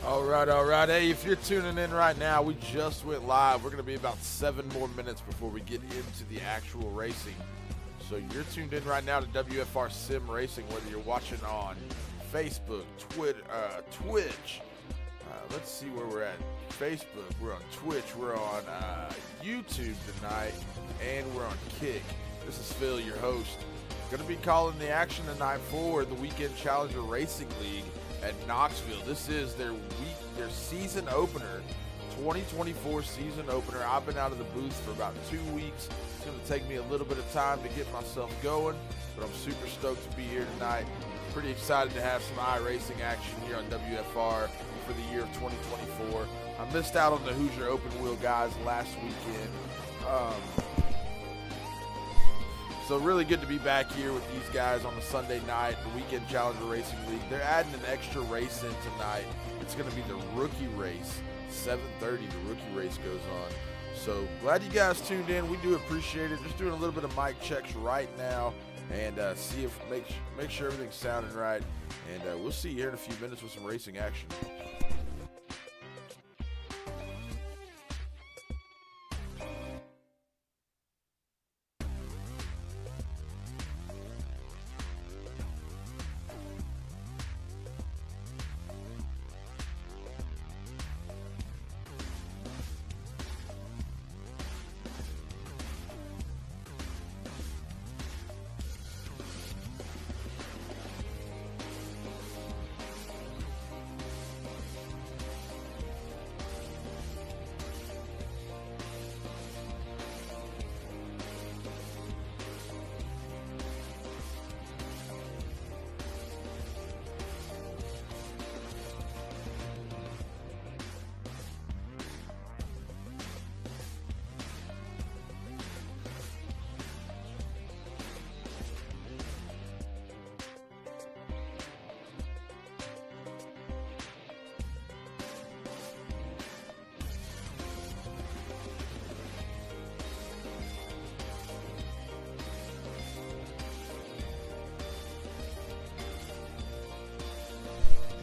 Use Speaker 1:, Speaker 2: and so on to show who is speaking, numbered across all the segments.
Speaker 1: All right. Hey, if you're tuning in right now, we just went live. We're going to be about 7 more minutes before we get into the actual racing. So you're tuned in right now to WFR Sim Racing, whether you're watching on Facebook, Twitter, Twitch. Let's see where we're at. Facebook, we're on Twitch, we're on YouTube tonight, and we're on Kick. This is Phil, your host. Going to be calling the action tonight for the Weekend Challenger Racing League at Knoxville. This is their season opener, 2024 season opener. I've been out of the booth for about 2 weeks. It's going to take me a little bit of time to get myself going, but I'm super stoked to be here tonight. Pretty excited to have some iRacing action here on WFR for the year of 2024. I missed out on the Hoosier Open Wheel guys last weekend. So really good to be back here with these guys on a Sunday night, the Weekend Challenger Racing League. They're adding an extra race in tonight. It's going to be the rookie race. 7:30, the rookie race goes on. So glad you guys tuned in. We do appreciate it. Just doing a little bit of mic checks right now and see if make sure everything's sounding right. And we'll see you here in a few minutes with some racing action.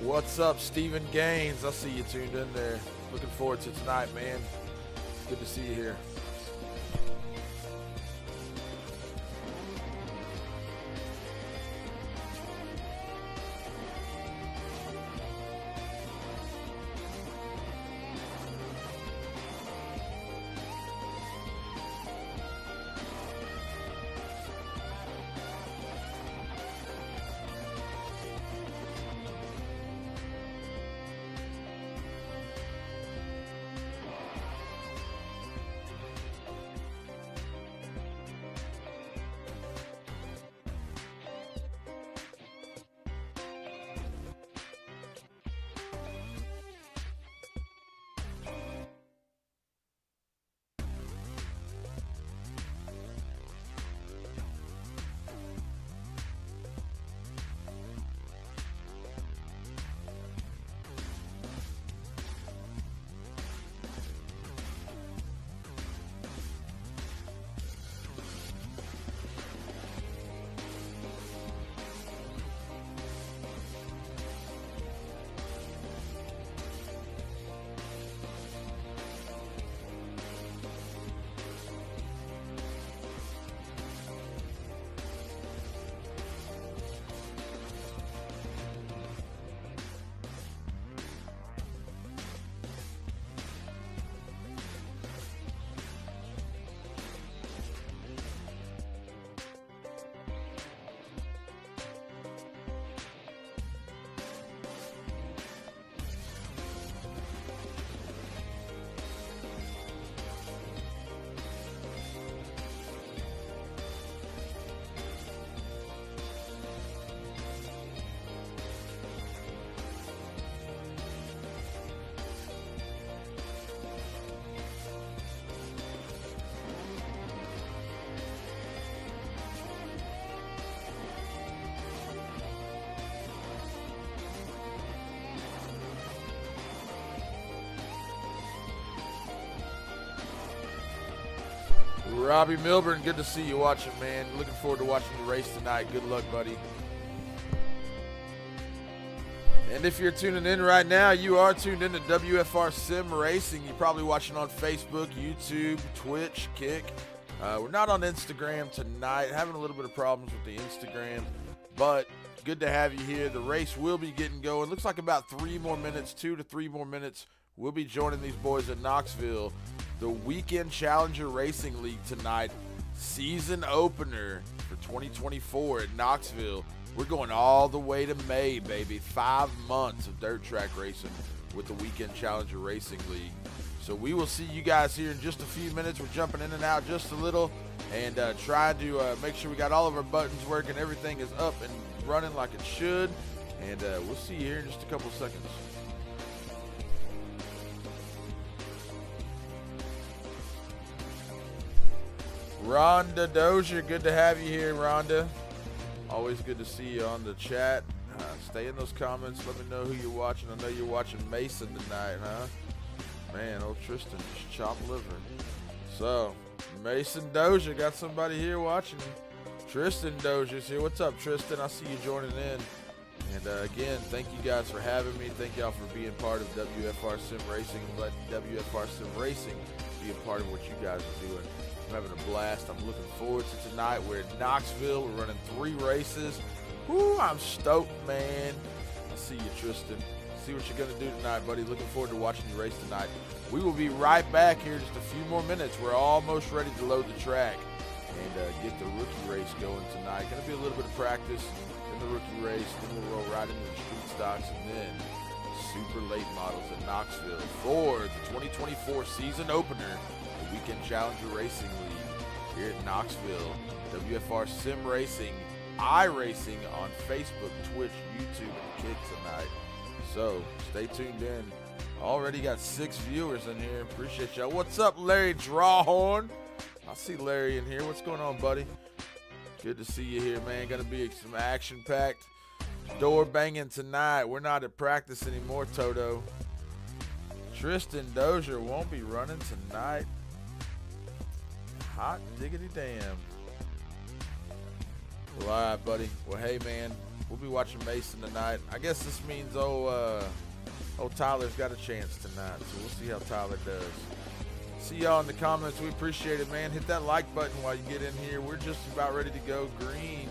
Speaker 1: What's up, Stephen Gaines? I see you tuned in there. Looking forward to tonight, man. Good to see you here. Robbie Milburn, good to see you watching, man. Looking forward to watching the race tonight. Good luck, buddy. And if you're tuning in right now, you are tuned in to WFR Sim Racing. You're probably watching on Facebook, YouTube, Twitch, Kick. We're not on Instagram tonight. Having a little bit of problems with the Instagram, but good to have you here. The race will be getting going. Looks like about 3 more minutes, 2 to 3 more minutes. We'll be joining these boys at Knoxville. The Weekend Challenger Racing League tonight. Season opener for 2024 at Knoxville. We're going all the way to May, baby. 5 months of dirt track racing with the Weekend Challenger Racing League. So we will see you guys here in just a few minutes. We're jumping in and out just a little and trying to make sure we got all of our buttons working. Everything is up and running like it should. And we'll see you here in just a couple of seconds. Rhonda Dozier, good to have you here, Rhonda. Always good to see you on the chat. Stay in those comments. Let me know who you're watching. I know you're watching Mason tonight, huh? Man, old Tristan just chopped liver. So, Mason Dozier, got somebody here watching. Tristan Dozier's here. What's up, Tristan? I see you joining in. And again, thank you guys for having me. Thank y'all for being part of WFR Sim Racing and letting WFR Sim Racing be a part of what you guys are doing. I'm having a blast. I'm looking forward to tonight. We're in Knoxville. We're running 3 races. Woo, I'm stoked, man. I see you, Tristan. See what you're going to do tonight, buddy. Looking forward to watching you race tonight. We will be right back here in just a few more minutes. We're almost ready to load the track and get the rookie race going tonight. Going to be a little bit of practice in the rookie race. Then we'll roll right into the street stocks and then super late models at Knoxville for the 2024 season opener. Weekend Challenger Racing League here at Knoxville. WFR Sim Racing, iRacing on Facebook, Twitch, YouTube, and Kick tonight. So stay tuned in. Already got 6 viewers in here. Appreciate y'all. What's up, Larry Drawhorn? I see Larry in here. What's going on, buddy? Good to see you here, man. Gonna be some action-packed door banging tonight. We're not at practice anymore, Toto. Tristan Dozier won't be running tonight. Hot diggity damn. Well, all right, buddy. Well, hey, man, we'll be watching Mason tonight. I guess this means old Tyler's got a chance tonight, so we'll see how Tyler does. See y'all in the comments. We appreciate it, man. Hit that like button while you get in here. We're just about ready to go green.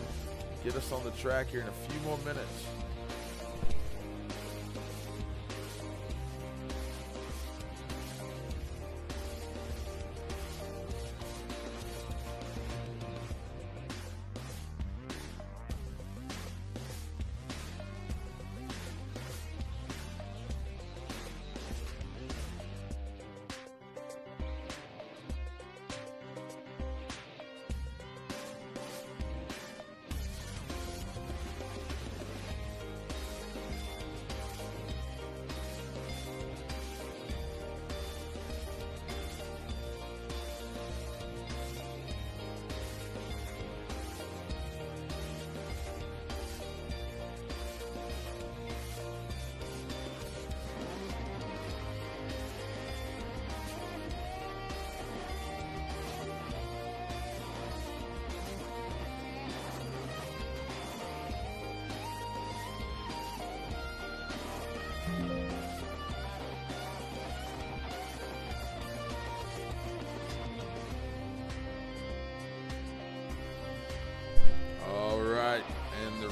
Speaker 1: Get us on the track here in a few more minutes.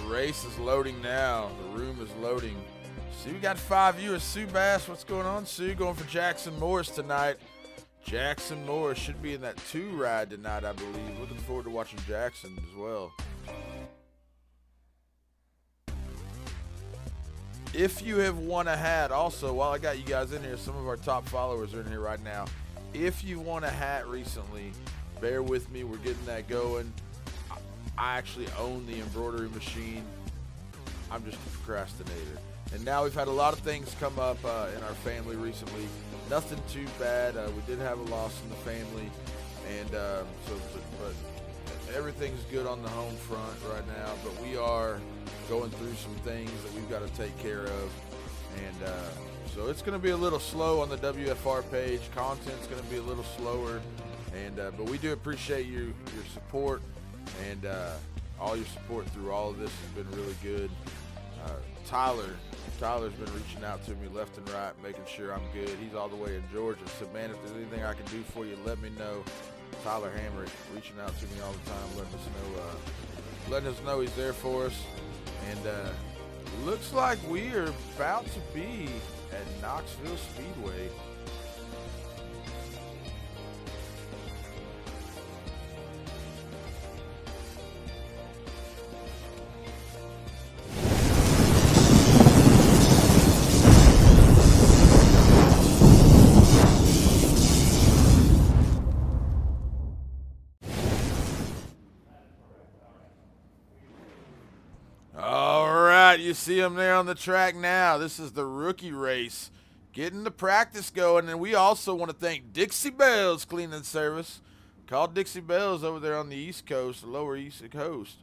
Speaker 1: Race is loading now. The room is loading. See, we got 5 viewers. Sue Bass, what's going on, Sue? Going for Jackson Morris tonight. Jackson Morris should be in that 2 ride tonight, I believe. Looking forward to watching Jackson as well. If you have won a hat, also, while I got you guys in here, some of our top followers are in here right now. If you won a hat recently, bear with me. We're getting that going. I actually own the embroidery machine. I'm just a procrastinator. And now we've had a lot of things come up in our family recently. Nothing too bad. We did have a loss in the family, and but everything's good on the home front right now. But we are going through some things that we've got to take care of, and so it's going to be a little slow on the WFR page. Content's going to be a little slower, and but we do appreciate your support. And all your support through all of this has been really good. Tyler Tyler's been reaching out to me left and right, making sure I'm good. He's all the way in Georgia. So, man, if there's anything I can do for you, let me know. Tyler Hamrick reaching out to me all the time, letting us know he's there for us. And looks like we are about to be at Knoxville Speedway. You see him there on the track now. This is the rookie race, getting the practice going. And we also want to thank Dixie Bells Cleaning Service. Call Dixie Bells over there on the East Coast, the lower East Coast.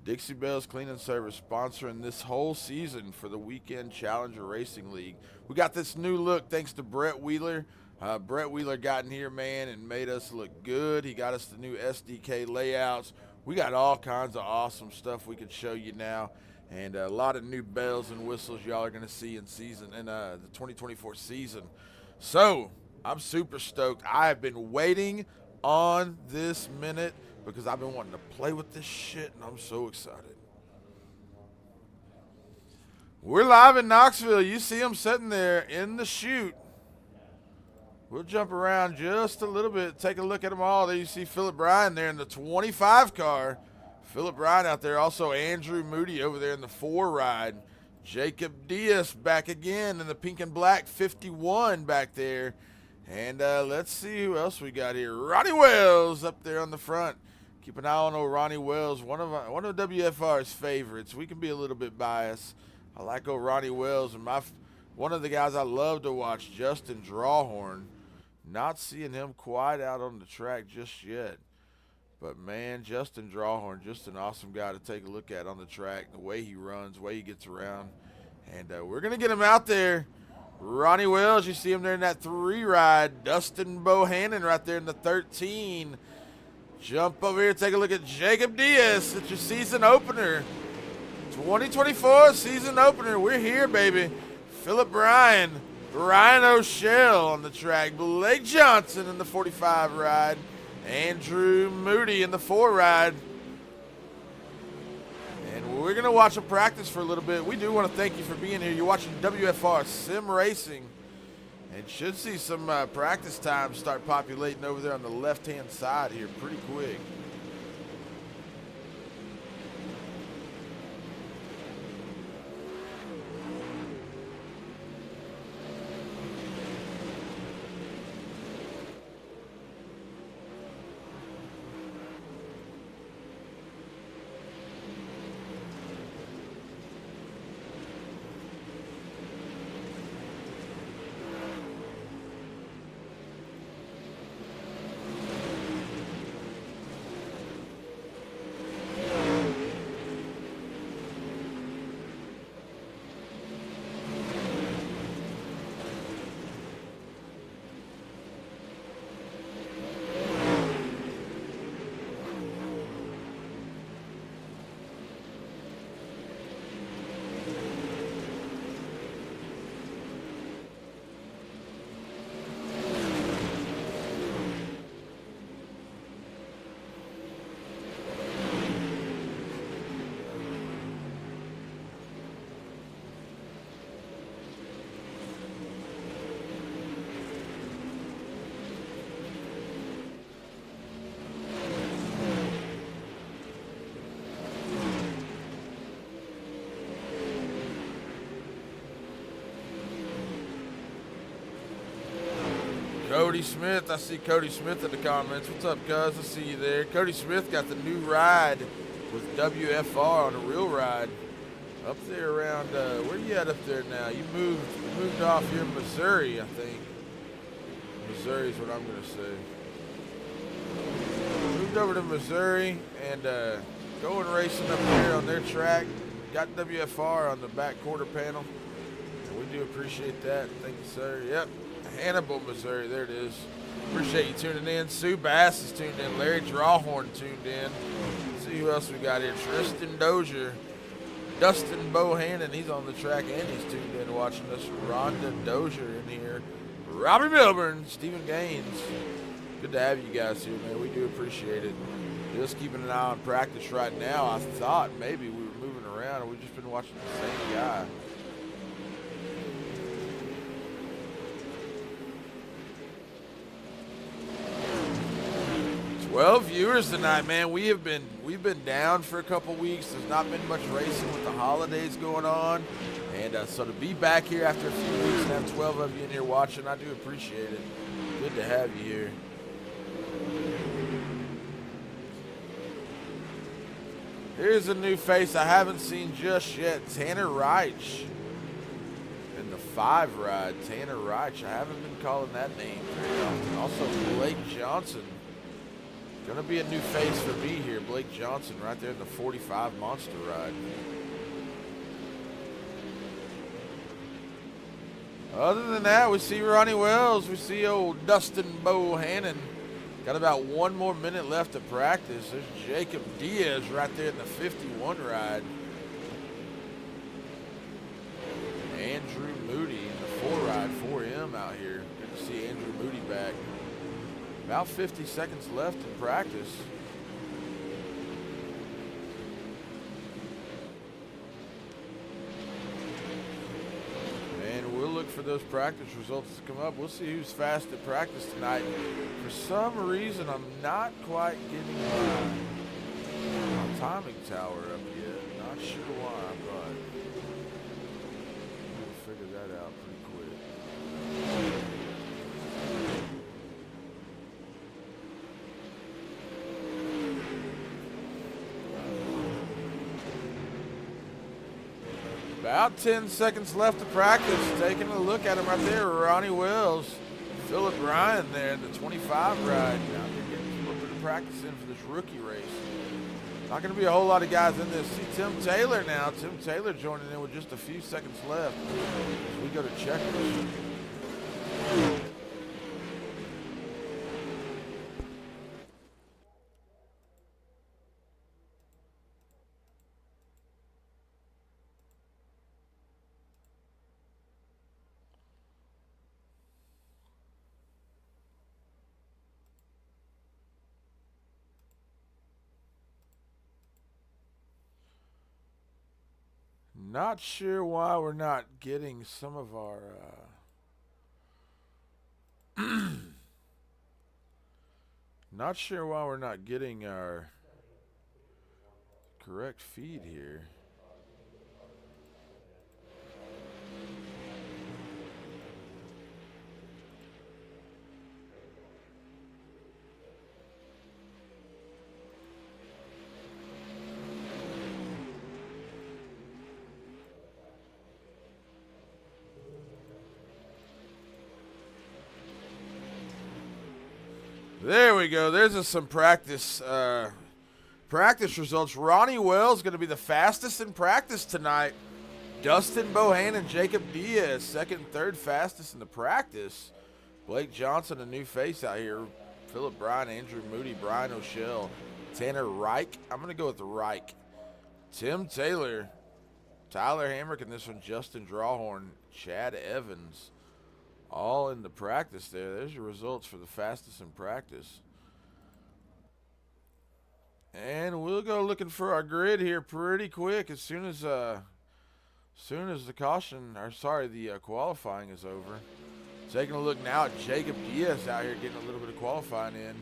Speaker 1: Dixie Bells Cleaning Service sponsoring this whole season for the Weekend Challenger Racing League. We got this new look thanks to Brett Wheeler. Brett Wheeler got in here, man, and made us look good. He got us the new SDK layouts. We got all kinds of awesome stuff we can show you now. And a lot of new bells and whistles y'all are going to see in the 2024 season. So I'm super stoked. I have been waiting on this minute because I've been wanting to play with this shit, and I'm so excited. We're live in Knoxville. You see them sitting there in the chute. We'll jump around just a little bit, take a look at them all. There you see Philip Bryan there in the 25 car. Philip Bryan out there. Also Andrew Moody over there in the 4 ride. Jacob Diaz back again in the pink and black 51 back there. And let's see who else we got here. Ronnie Wells up there on the front. Keep an eye on old Ronnie Wells, one of WFR's favorites. We can be a little bit biased. I like old Ronnie Wells. And one of the guys I love to watch, Justin Drawhorn. Not seeing him quite out on the track just yet. But, man, Justin Drawhorn, just an awesome guy to take a look at on the track, the way he runs, the way he gets around. And we're going to get him out there. Ronnie Wells, you see him there in that 3 ride. Dustin Bohannon right there in the 13. Jump over here, take a look at Jacob Diaz. It's your season opener. 2024 season opener. We're here, baby. Philip Bryan, Ryan O'Shell on the track. Blake Johnson in the 45 ride. Andrew Moody in the 4 ride. And we're going to watch them practice for a little bit. We do want to thank you for being here. You're watching WFR Sim Racing. And should see some practice time start populating over there on the left-hand side here pretty quick. Cody Smith, I see Cody Smith in the comments. What's up, cuz? I see you there. Cody Smith got the new ride with WFR on a real ride. Up there around, where you at up there now? You moved off here in Missouri, I think. Missouri is what I'm going to say. Moved over to Missouri and going racing up there on their track. Got WFR on the back quarter panel. And we do appreciate that. Thank you, sir. Yep. Hannibal, Missouri. There it is. Appreciate you tuning in. Sue Bass is tuned in. Larry Drawhorn tuned in. Let's see who else we got here. Tristan Dozier. Dustin Bohannon, he's on the track and he's tuned in watching us. Rhonda Dozier in here. Robbie Milburn, Stephen Gaines. Good to have you guys here, man. We do appreciate it. Just keeping an eye on practice right now. I thought maybe we were moving around and we've just been watching the same guy. 12 viewers tonight, man. We've been down for a couple weeks. There's not been much racing with the holidays going on, and so to be back here after a few weeks and have 12 of you in here watching, I do appreciate it. Good to have you here. Here's a new face I haven't seen just yet. Tanner Reich in the 5 ride. Tanner Reich. I haven't been calling that name very often. Also Blake Johnson. Gonna be a new face for me here. Blake Johnson right there in the 45 monster ride. Other than that, we see Ronnie Wells. We see old Dustin Bohannon. Got about 1 more minute left of practice. There's Jacob Diaz right there in the 51 ride. Andrew Moody in the 4 ride for him out here. Good to see Andrew Moody back. About 50 seconds left in practice. And we'll look for those practice results to come up. We'll see who's fast at practice tonight. For some reason, I'm not quite getting my timing tower up yet. Not sure why, but we'll figure that out pretty quick. About 10 seconds left to practice. Taking a look at him right there, Ronnie Wells. Philip Ryan there in the 25 ride. Now they're getting a little bit of practice in for this rookie race. Not going to be a whole lot of guys in this. See Tim Taylor now. Tim Taylor joining in with just a few seconds left as we go to checkers. Not sure why we're not getting some of our not sure why we're not getting our correct feed here. There we go. There's some practice results. Ronnie Wells going to be the fastest in practice tonight. Dustin Bohannon, Jacob Diaz, second and third fastest in the practice. Blake Johnson, a new face out here. Philip Bryan, Andrew Moody, Brian O'Shell, Tanner Reich. I'm going to go with Reich. Tim Taylor, Tyler Hamrick, and this one, Justin Drawhorn, Chad Evans. All in the practice there. There's your results for the fastest in practice. And we'll go looking for our grid here pretty quick as soon as the qualifying is over. Taking a look now at Jacob Diaz out here getting a little bit of qualifying in.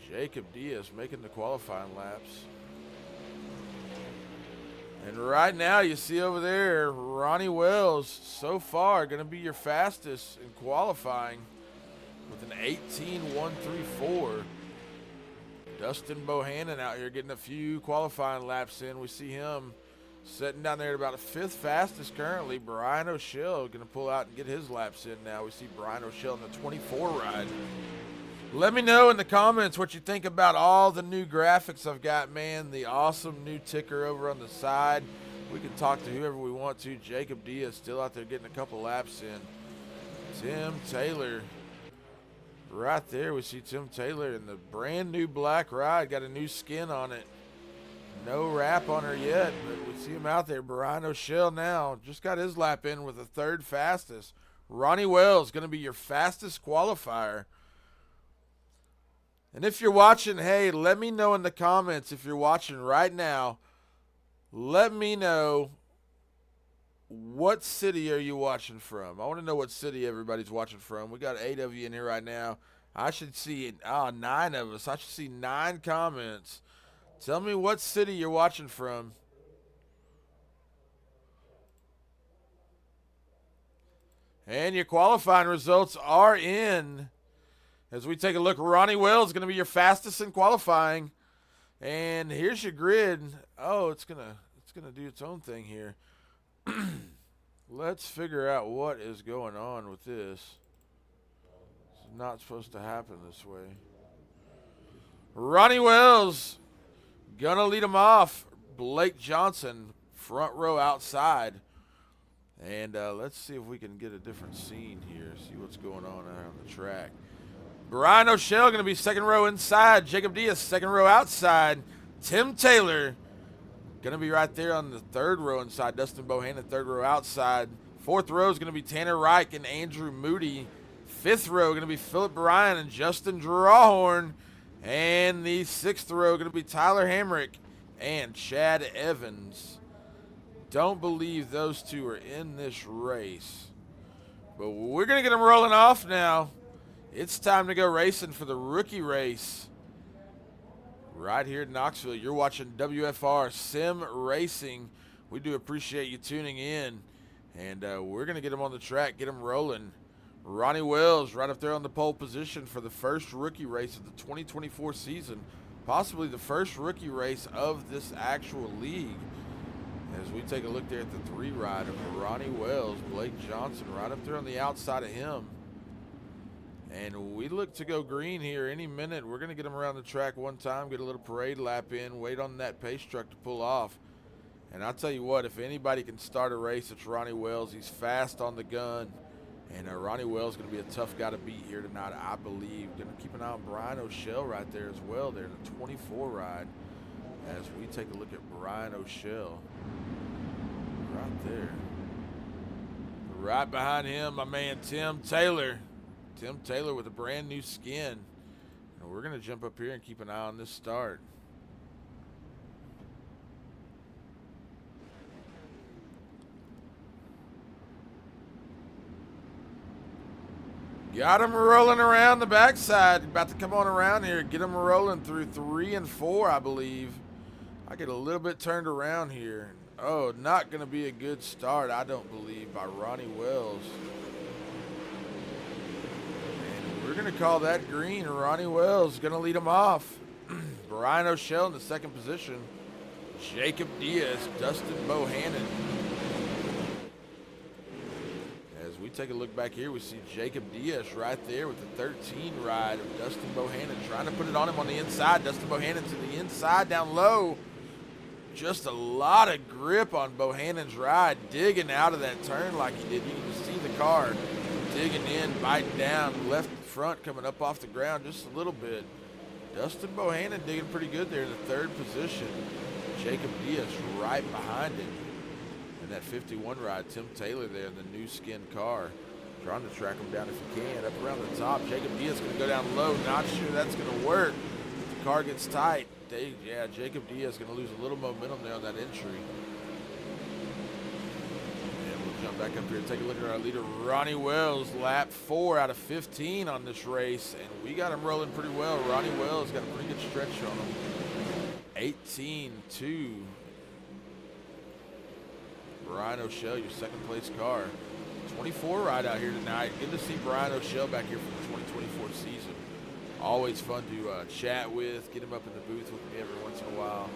Speaker 1: Jacob Diaz making the qualifying laps. And right now, you see over there, Ronnie Wells, so far, going to be your fastest in qualifying with an 18.134. Dustin Bohannon out here getting a few qualifying laps in. We see him sitting down there at about a 5th fastest currently. Brian O'Shell going to pull out and get his laps in now. We see Brian O'Shell in the 24 ride. Let me know in the comments what you think about all the new graphics I've got, man. The awesome new ticker over on the side. We can talk to whoever we want to. Jacob Diaz still out there getting a couple laps in. Tim Taylor. Right there we see Tim Taylor in the brand new black ride. Got a new skin on it. No wrap on her yet, but we see him out there. Brian O'Shell now just got his lap in with the third fastest. Ronnie Wells going to be your fastest qualifier. And if you're watching, hey, let me know in the comments if you're watching right now. Let me know, what city are you watching from? I want to know what city everybody's watching from. We got 8 of you in here right now. I should see 9 of us. I should see 9 comments. Tell me what city you're watching from. And your qualifying results are in. As we take a look, Ronnie Wells is going to be your fastest in qualifying. And here's your grid. Oh, it's gonna do its own thing here. Let's figure out what is going on with this. It's not supposed to happen this way. Ronnie Wells gonna lead him off. Blake Johnson, front row outside. And let's see if we can get a different scene here. See what's going on out on the track. Brian O'Shell going to be second row inside. Jacob Diaz, second row outside. Tim Taylor going to be right there on the third row inside. Dustin Bohannon, third row outside. Fourth row is going to be Tanner Reich and Andrew Moody. Fifth row going to be Philip Bryan and Justin Drawhorn. And the sixth row going to be Tyler Hamrick and Chad Evans. Don't believe those two are in this race. But we're going to get them rolling off now. It's time to go racing for the rookie race. Right here in Knoxville, you're watching WFR Sim Racing. We do appreciate you tuning in. And we're going to get them on the track, get them rolling. Ronnie Wells right up there on the pole position for the first rookie race of the 2024 season. Possibly the first rookie race of this actual league. As we take a look there at the 3 ride of Ronnie Wells, Blake Johnson right up there on the outside of him. And we look to go green here any minute. We're going to get him around the track one time, get a little parade lap in, wait on that pace truck to pull off. And I'll tell you what, if anybody can start a race, it's Ronnie Wells. He's fast on the gun. And Ronnie Wells is going to be a tough guy to beat here tonight, I believe. Going to keep an eye on Brian O'Shell right there as well there, the 24 ride. As we take a look at Brian O'Shell right there. Right behind him, my man Tim Taylor. Tim Taylor with a brand new skin. And we're going to jump up here and keep an eye on this start. Got him rolling around the backside. About to come on around here. Get him rolling through 3 and 4, I believe. I get a little bit turned around here. Oh, not going to be a good start, I don't believe, by Ronnie Wells. We're going to call that green. Ronnie Wells is going to lead him off. Brian O'Shell in the second position. Jacob Diaz, Dustin Bohannon. As we take a look back here, we see Jacob Diaz right there with the 13 ride of Dustin Bohannon. Trying to put it on him on the inside. Dustin Bohannon to the inside down low. Just a lot of grip on Bohannon's ride. Digging out of that turn like he did. You can just see the car digging in, biting down, left front coming up off the ground just a little bit. Dustin Bohannon digging pretty good there in the third position. Jacob Diaz right behind him. And that 51 ride, Tim Taylor there in the new skin car. Trying to track him down if he can. Up around the top, Jacob Diaz going to go down low. Not sure that's going to work. The car gets tight. Jacob Diaz going to lose a little momentum there on that entry. Jump back up here and take a look at our leader, Ronnie Wells, lap 4 out of 15 on this race, and we got him rolling pretty well. Ronnie Wells got a pretty good stretch on him. 18-2. Brian O'Shell, your second place car. 24 ride out here tonight. Good to see Brian O'Shell back here for the 2024 season. Always fun to chat with, get him up in the booth with me every once in a while.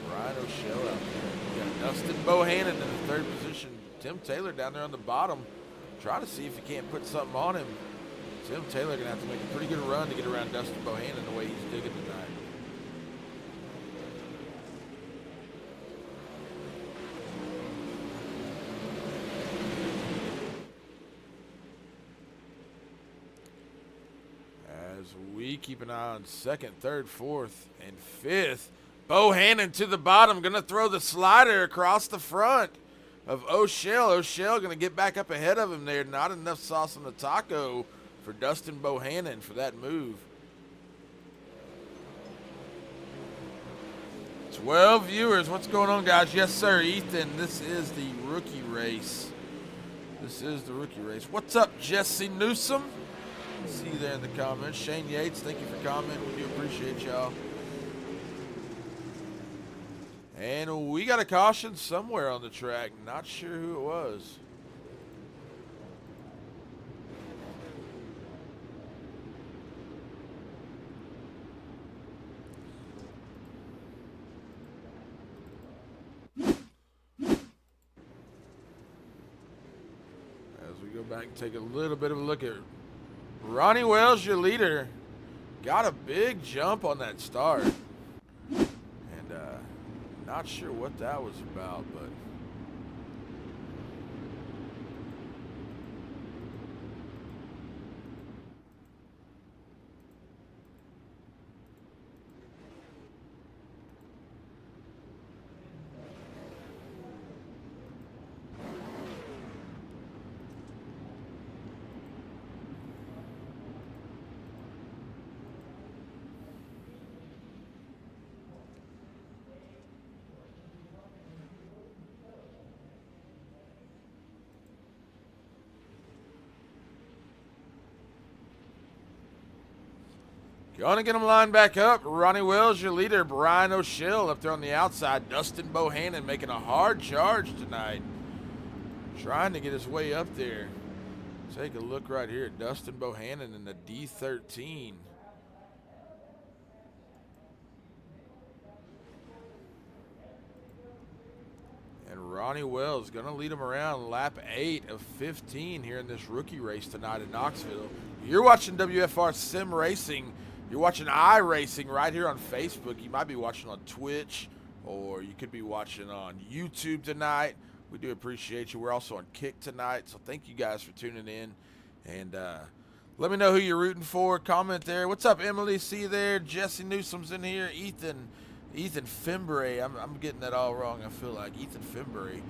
Speaker 1: Brian O'Shell out there. We got Dustin Bohannon in the third position. Tim Taylor down there on the bottom, trying to see if he can't put something on him. Tim Taylor going to have to make a pretty good run to get around Dustin Bohannon the way he's digging tonight. As we keep an eye on second, third, fourth, and fifth. Bohannon to the bottom, going to throw the slider across the front of O'Shell. O'Shell going to get back up ahead of him there. Not enough sauce on the taco for Dustin Bohannon for that move. 12 viewers. What's going on, guys? Yes, sir, Ethan. This is the rookie race. What's up, Jesse Newsom? See you there in the comments. Shane Yates, thank you for commenting. We do appreciate y'all. And we got a caution somewhere on the track. Not sure who it was. Go back and take a little bit of a look at Ronnie Wells, your leader. Got a big jump on that start. And not sure what that was about, but gonna get him lined back up. Ronnie Wells, your leader. Brian O'Shell up there on the outside. Dustin Bohannon making a hard charge tonight. Trying to get his way up there. Take a look right here at Dustin Bohannon in the D13. And Ronnie Wells gonna lead him around lap 8 of 15 here in this rookie race tonight in Knoxville. You're watching WFR Sim Racing. You're watching iRacing right here on Facebook. You might be watching on Twitch, or you could be watching on YouTube tonight. We do appreciate you. We're also on Kick tonight, so thank you guys for tuning in. And let me know who you're rooting for. Comment there. What's up, Emily? See you there. Jesse Newsom's in here. Ethan Fimbury. I'm getting that all wrong, I feel like. Ethan Fimbury.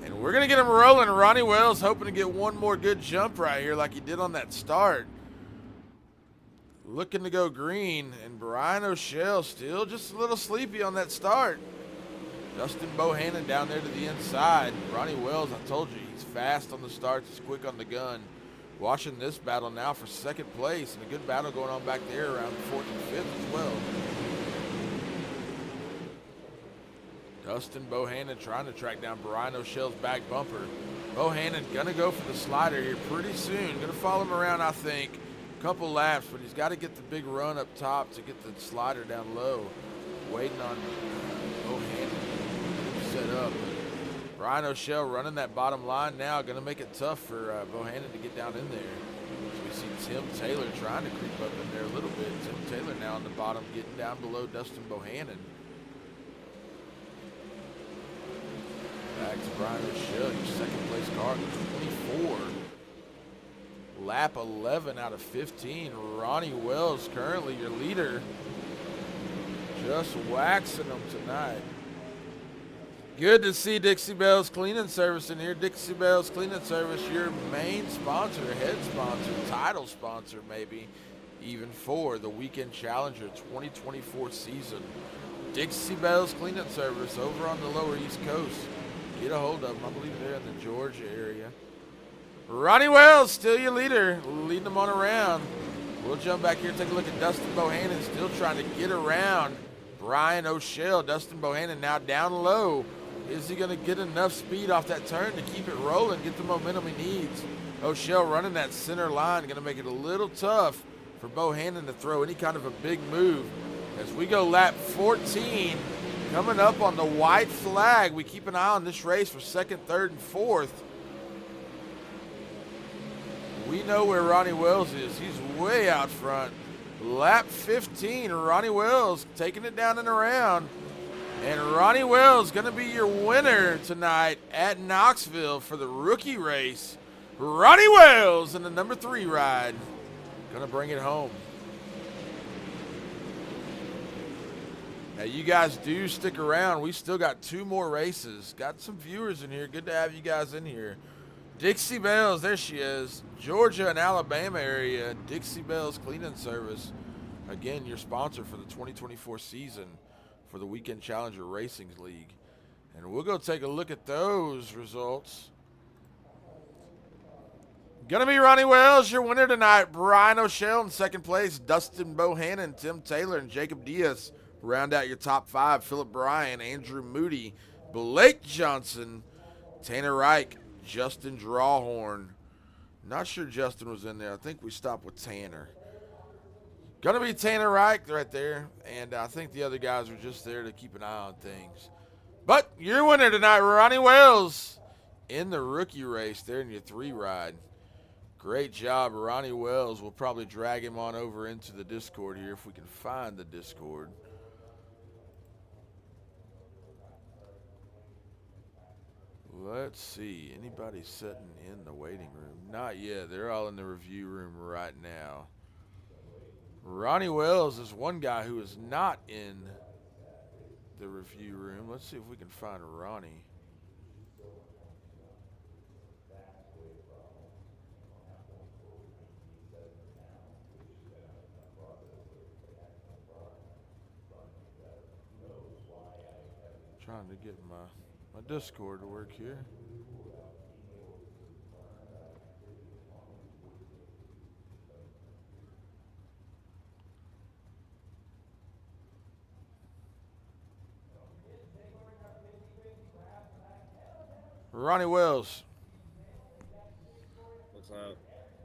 Speaker 1: And we're going to get him rolling. Ronnie Wells hoping to get one more good jump right here like he did on that start. Looking to go green, and Brian O'Shell still just a little sleepy on that start. Dustin Bohannon down there to the inside. Ronnie Wells, I told you, he's fast on the starts, he's quick on the gun. Watching this battle now for second place, and a good battle going on back there around 4th and 5th as well. Dustin Bohannon trying to track down Brian O'Shell's back bumper. Bohannon gonna go for the slider here pretty soon. Gonna follow him around, I think. Couple laps, but he's got to get the big run up top to get the slider down low. Waiting on Bohannon set up. Brian O'Shell running that bottom line now, going to make it tough for Bohannon to get down in there. So we see Tim Taylor trying to creep up in there a little bit. Tim Taylor now on the bottom, getting down below Dustin Bohannon. Back to Brian O'Shell, your second place car, 24. Lap 11 out of 15. Ronnie Wells currently your leader. Just waxing them tonight. Good to see Dixie Belle's Cleaning Service in here. Dixie Belle's Cleaning Service, your main sponsor, head sponsor, title sponsor maybe, even for the Weekend Challenger 2024 season. Dixie Belle's Cleaning Service over on the lower East Coast. Get a hold of them. I believe they're in the Georgia area. Ronnie Wells, still your leader, leading them on around. We'll jump back here and take a look at Dustin Bohannon, still trying to get around Brian O'Shell. Dustin Bohannon now down low. Is he going to get enough speed off that turn to keep it rolling, get the momentum he needs? O'Shell running that center line, going to make it a little tough for Bohannon to throw any kind of a big move. As we go lap 14, coming up on the white flag, we keep an eye on this race for second, third, and fourth. We know where Ronnie Wells is. He's way out front. Lap 15, Ronnie Wells taking it down and around. And Ronnie Wells going to be your winner tonight at Knoxville for the rookie race. Ronnie Wells in the number 3 ride. Going to bring it home. Now, you guys do stick around. We still got 2 more races. Got some viewers in here. Good to have you guys in here. Dixie Bells, there she is. Georgia and Alabama area. Dixie Bells Cleaning Service. Again, your sponsor for the 2024 season for the Weekend Challenger Racing League. And we'll go take a look at those results. Gonna be Ronnie Wells, your winner tonight. Brian O'Shell in second place. Dustin Bohannon, Tim Taylor, and Jacob Diaz round out your top 5. Philip Bryan, Andrew Moody, Blake Johnson, Tanner Reich, Justin Drawhorn. Not sure Justin was in there. I think we stopped with Tanner. Gonna be Tanner Reich right there. And I think the other guys were just there to keep an eye on things. But your winner tonight, Ronnie Wells, in the rookie race there in your 3 ride. Great job, Ronnie Wells. We'll probably drag him on over into the Discord here if we can find the Discord. Let's see. Anybody sitting in the waiting room? Not yet. They're all in the review room right now. Ronnie Wells is one guy who is not in the review room. Let's see if we can find Ronnie. Trying to get my Discord to work here. Ronnie Wells.
Speaker 2: What's up?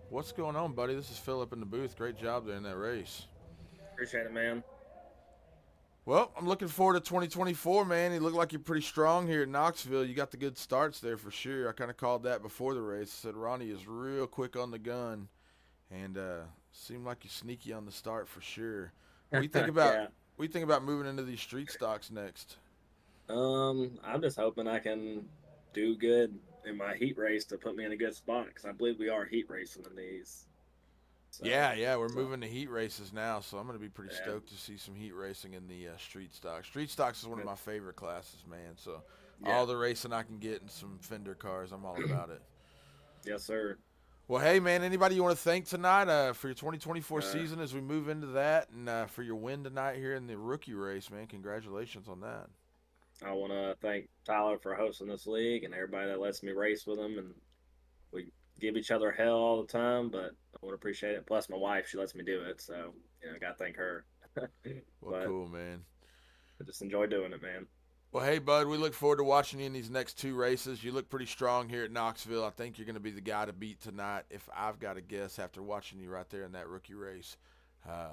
Speaker 1: What's going on, buddy? This is Philip in the booth. Great job there in that race.
Speaker 2: Appreciate it, man.
Speaker 1: Well, I'm looking forward to 2024, man. You look like you're pretty strong here in Knoxville. You got the good starts there for sure. I kind of called that before the race. I said Ronnie is real quick on the gun, and seemed like you're sneaky on the start for sure. What do you think about?
Speaker 2: Yeah.
Speaker 1: What do you think about moving into these street stocks next?
Speaker 2: I'm just hoping I can do good in my heat race to put me in a good spot, because I believe we are heat racing in these. So,
Speaker 1: yeah, we're moving to heat races now, so I'm going to be pretty
Speaker 2: Yeah.
Speaker 1: stoked to see some heat racing in the street stocks. Street stocks is one of my favorite classes, man. So
Speaker 2: Yeah.
Speaker 1: all the racing I can get in some fender cars, I'm all about it.
Speaker 2: Yes, sir.
Speaker 1: Well, hey, man, anybody you want to thank tonight for your 2024 season as we move into that, and for your win tonight here in the rookie race, man? Congratulations on that.
Speaker 2: I want to thank Tyler for hosting this league and everybody that lets me race with him. And we give each other hell all the time, but I want to appreciate it. Plus, my wife, she lets me do it, so I got to thank her.
Speaker 1: Well, cool, man.
Speaker 2: I just enjoy doing it, man.
Speaker 1: Well, hey, bud, we look forward to watching you in these next 2 races. You look pretty strong here at Knoxville. I think you're going to be the guy to beat tonight, if I've got to guess, after watching you right there in that rookie race.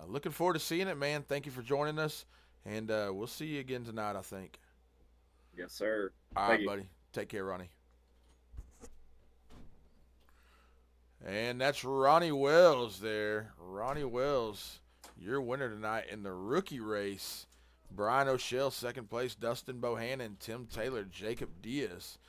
Speaker 1: Looking forward to seeing it, man. Thank you for joining us, and we'll see you again tonight, I think.
Speaker 2: Yes, sir.
Speaker 1: All
Speaker 2: Thank
Speaker 1: right,
Speaker 2: you.
Speaker 1: buddy. Take care, Ronnie. And that's Ronnie Wells there. Ronnie Wells, your winner tonight in the rookie race. Brian O'Shell, second place. Dustin Bohannon, Tim Taylor, Jacob Diaz.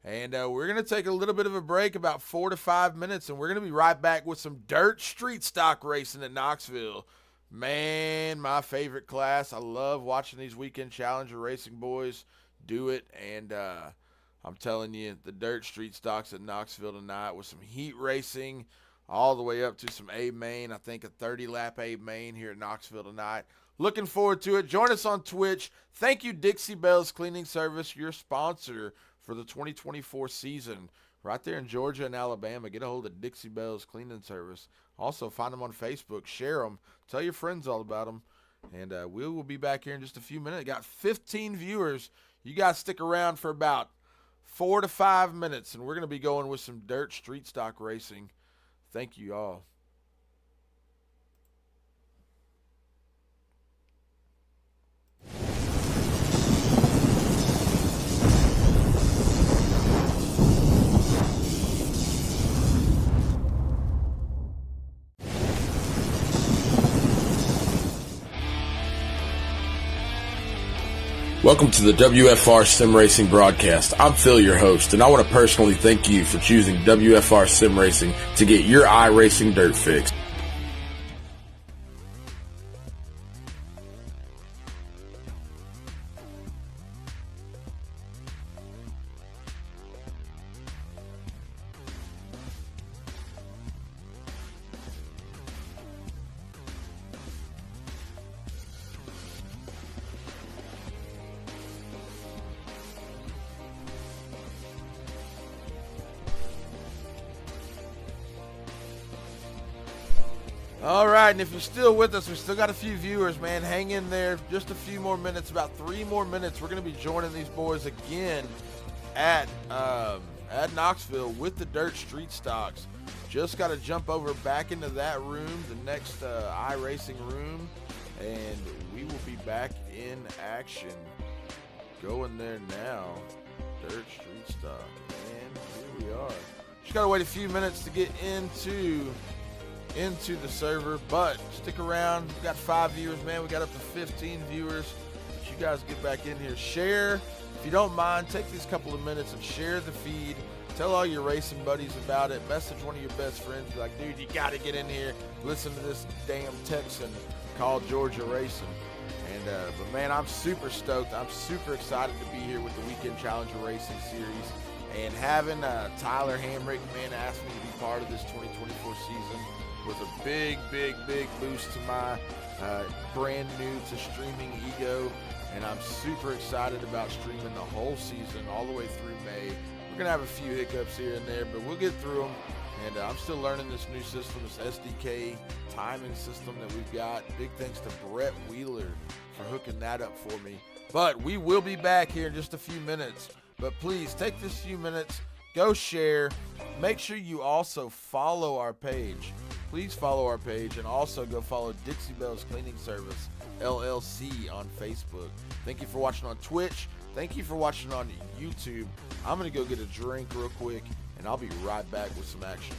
Speaker 1: And we're going to take a little bit of a break, about 4 to 5 minutes, and we're going to be right back with some dirt street stock racing at Knoxville. Man, my favorite class. I love watching these Weekend Challenger Racing boys do it, and I'm telling you, the dirt street stocks at Knoxville tonight with some heat racing all the way up to some Abe Main. I think a 30-lap Abe Main here at Knoxville tonight. Looking forward to it. Join us on Twitch. Thank you, Dixie Bells Cleaning Service, your sponsor for the 2024 season. Right there in Georgia and Alabama. Get a hold of Dixie Bells Cleaning Service. Also, find them on Facebook. Share them. Tell your friends all about them. And we will be back here in just a few minutes. Got 15 viewers. You guys stick around for about 4 to 5 minutes, and we're going to be going with some dirt street stock racing. Thank you all. Welcome to the WFR Sim Racing broadcast. I'm Phil, your host, and I want to personally thank you for choosing WFR Sim Racing to get your iRacing dirt fix. All right, and if you're still with us, we still got a few viewers, man. Hang in there. Just a few more minutes, about 3 more minutes. We're going to be joining these boys again at Knoxville with the Dirt Street Stocks. Just got to jump over back into that room, the next iRacing room, and we will be back in action. Going there now. Dirt Street Stock. And here we are. Just got to wait a few minutes to get into the server, but stick around. We've got 5 viewers, man. We got up to 15 viewers. But you guys get back in here. Share, if you don't mind, take these couple of minutes and share the feed. Tell all your racing buddies about it. Message one of your best friends. Be like, dude, you got to get in here. Listen to this damn Texan called Georgia Racing. And but man, I'm super stoked. I'm super excited to be here with the Weekend Challenger Racing Series. And having Tyler Hamrick, man, ask me to be part of this 2024 season was a big, big, big boost to my brand new to streaming ego. And I'm super excited about streaming the whole season all the way through May. We're going to have a few hiccups here and there, but we'll get through them. And I'm still learning this new system, this SDK timing system that we've got. Big thanks to Brett Wheeler for hooking that up for me. But we will be back here in just a few minutes. But please take this few minutes, go share. Make sure you also follow our page. Please follow our page, and also go follow Dixie Bells Cleaning Service, LLC, on Facebook. Thank you for watching on Twitch. Thank you for watching on YouTube. I'm going to go get a drink real quick, and I'll be right back with some action.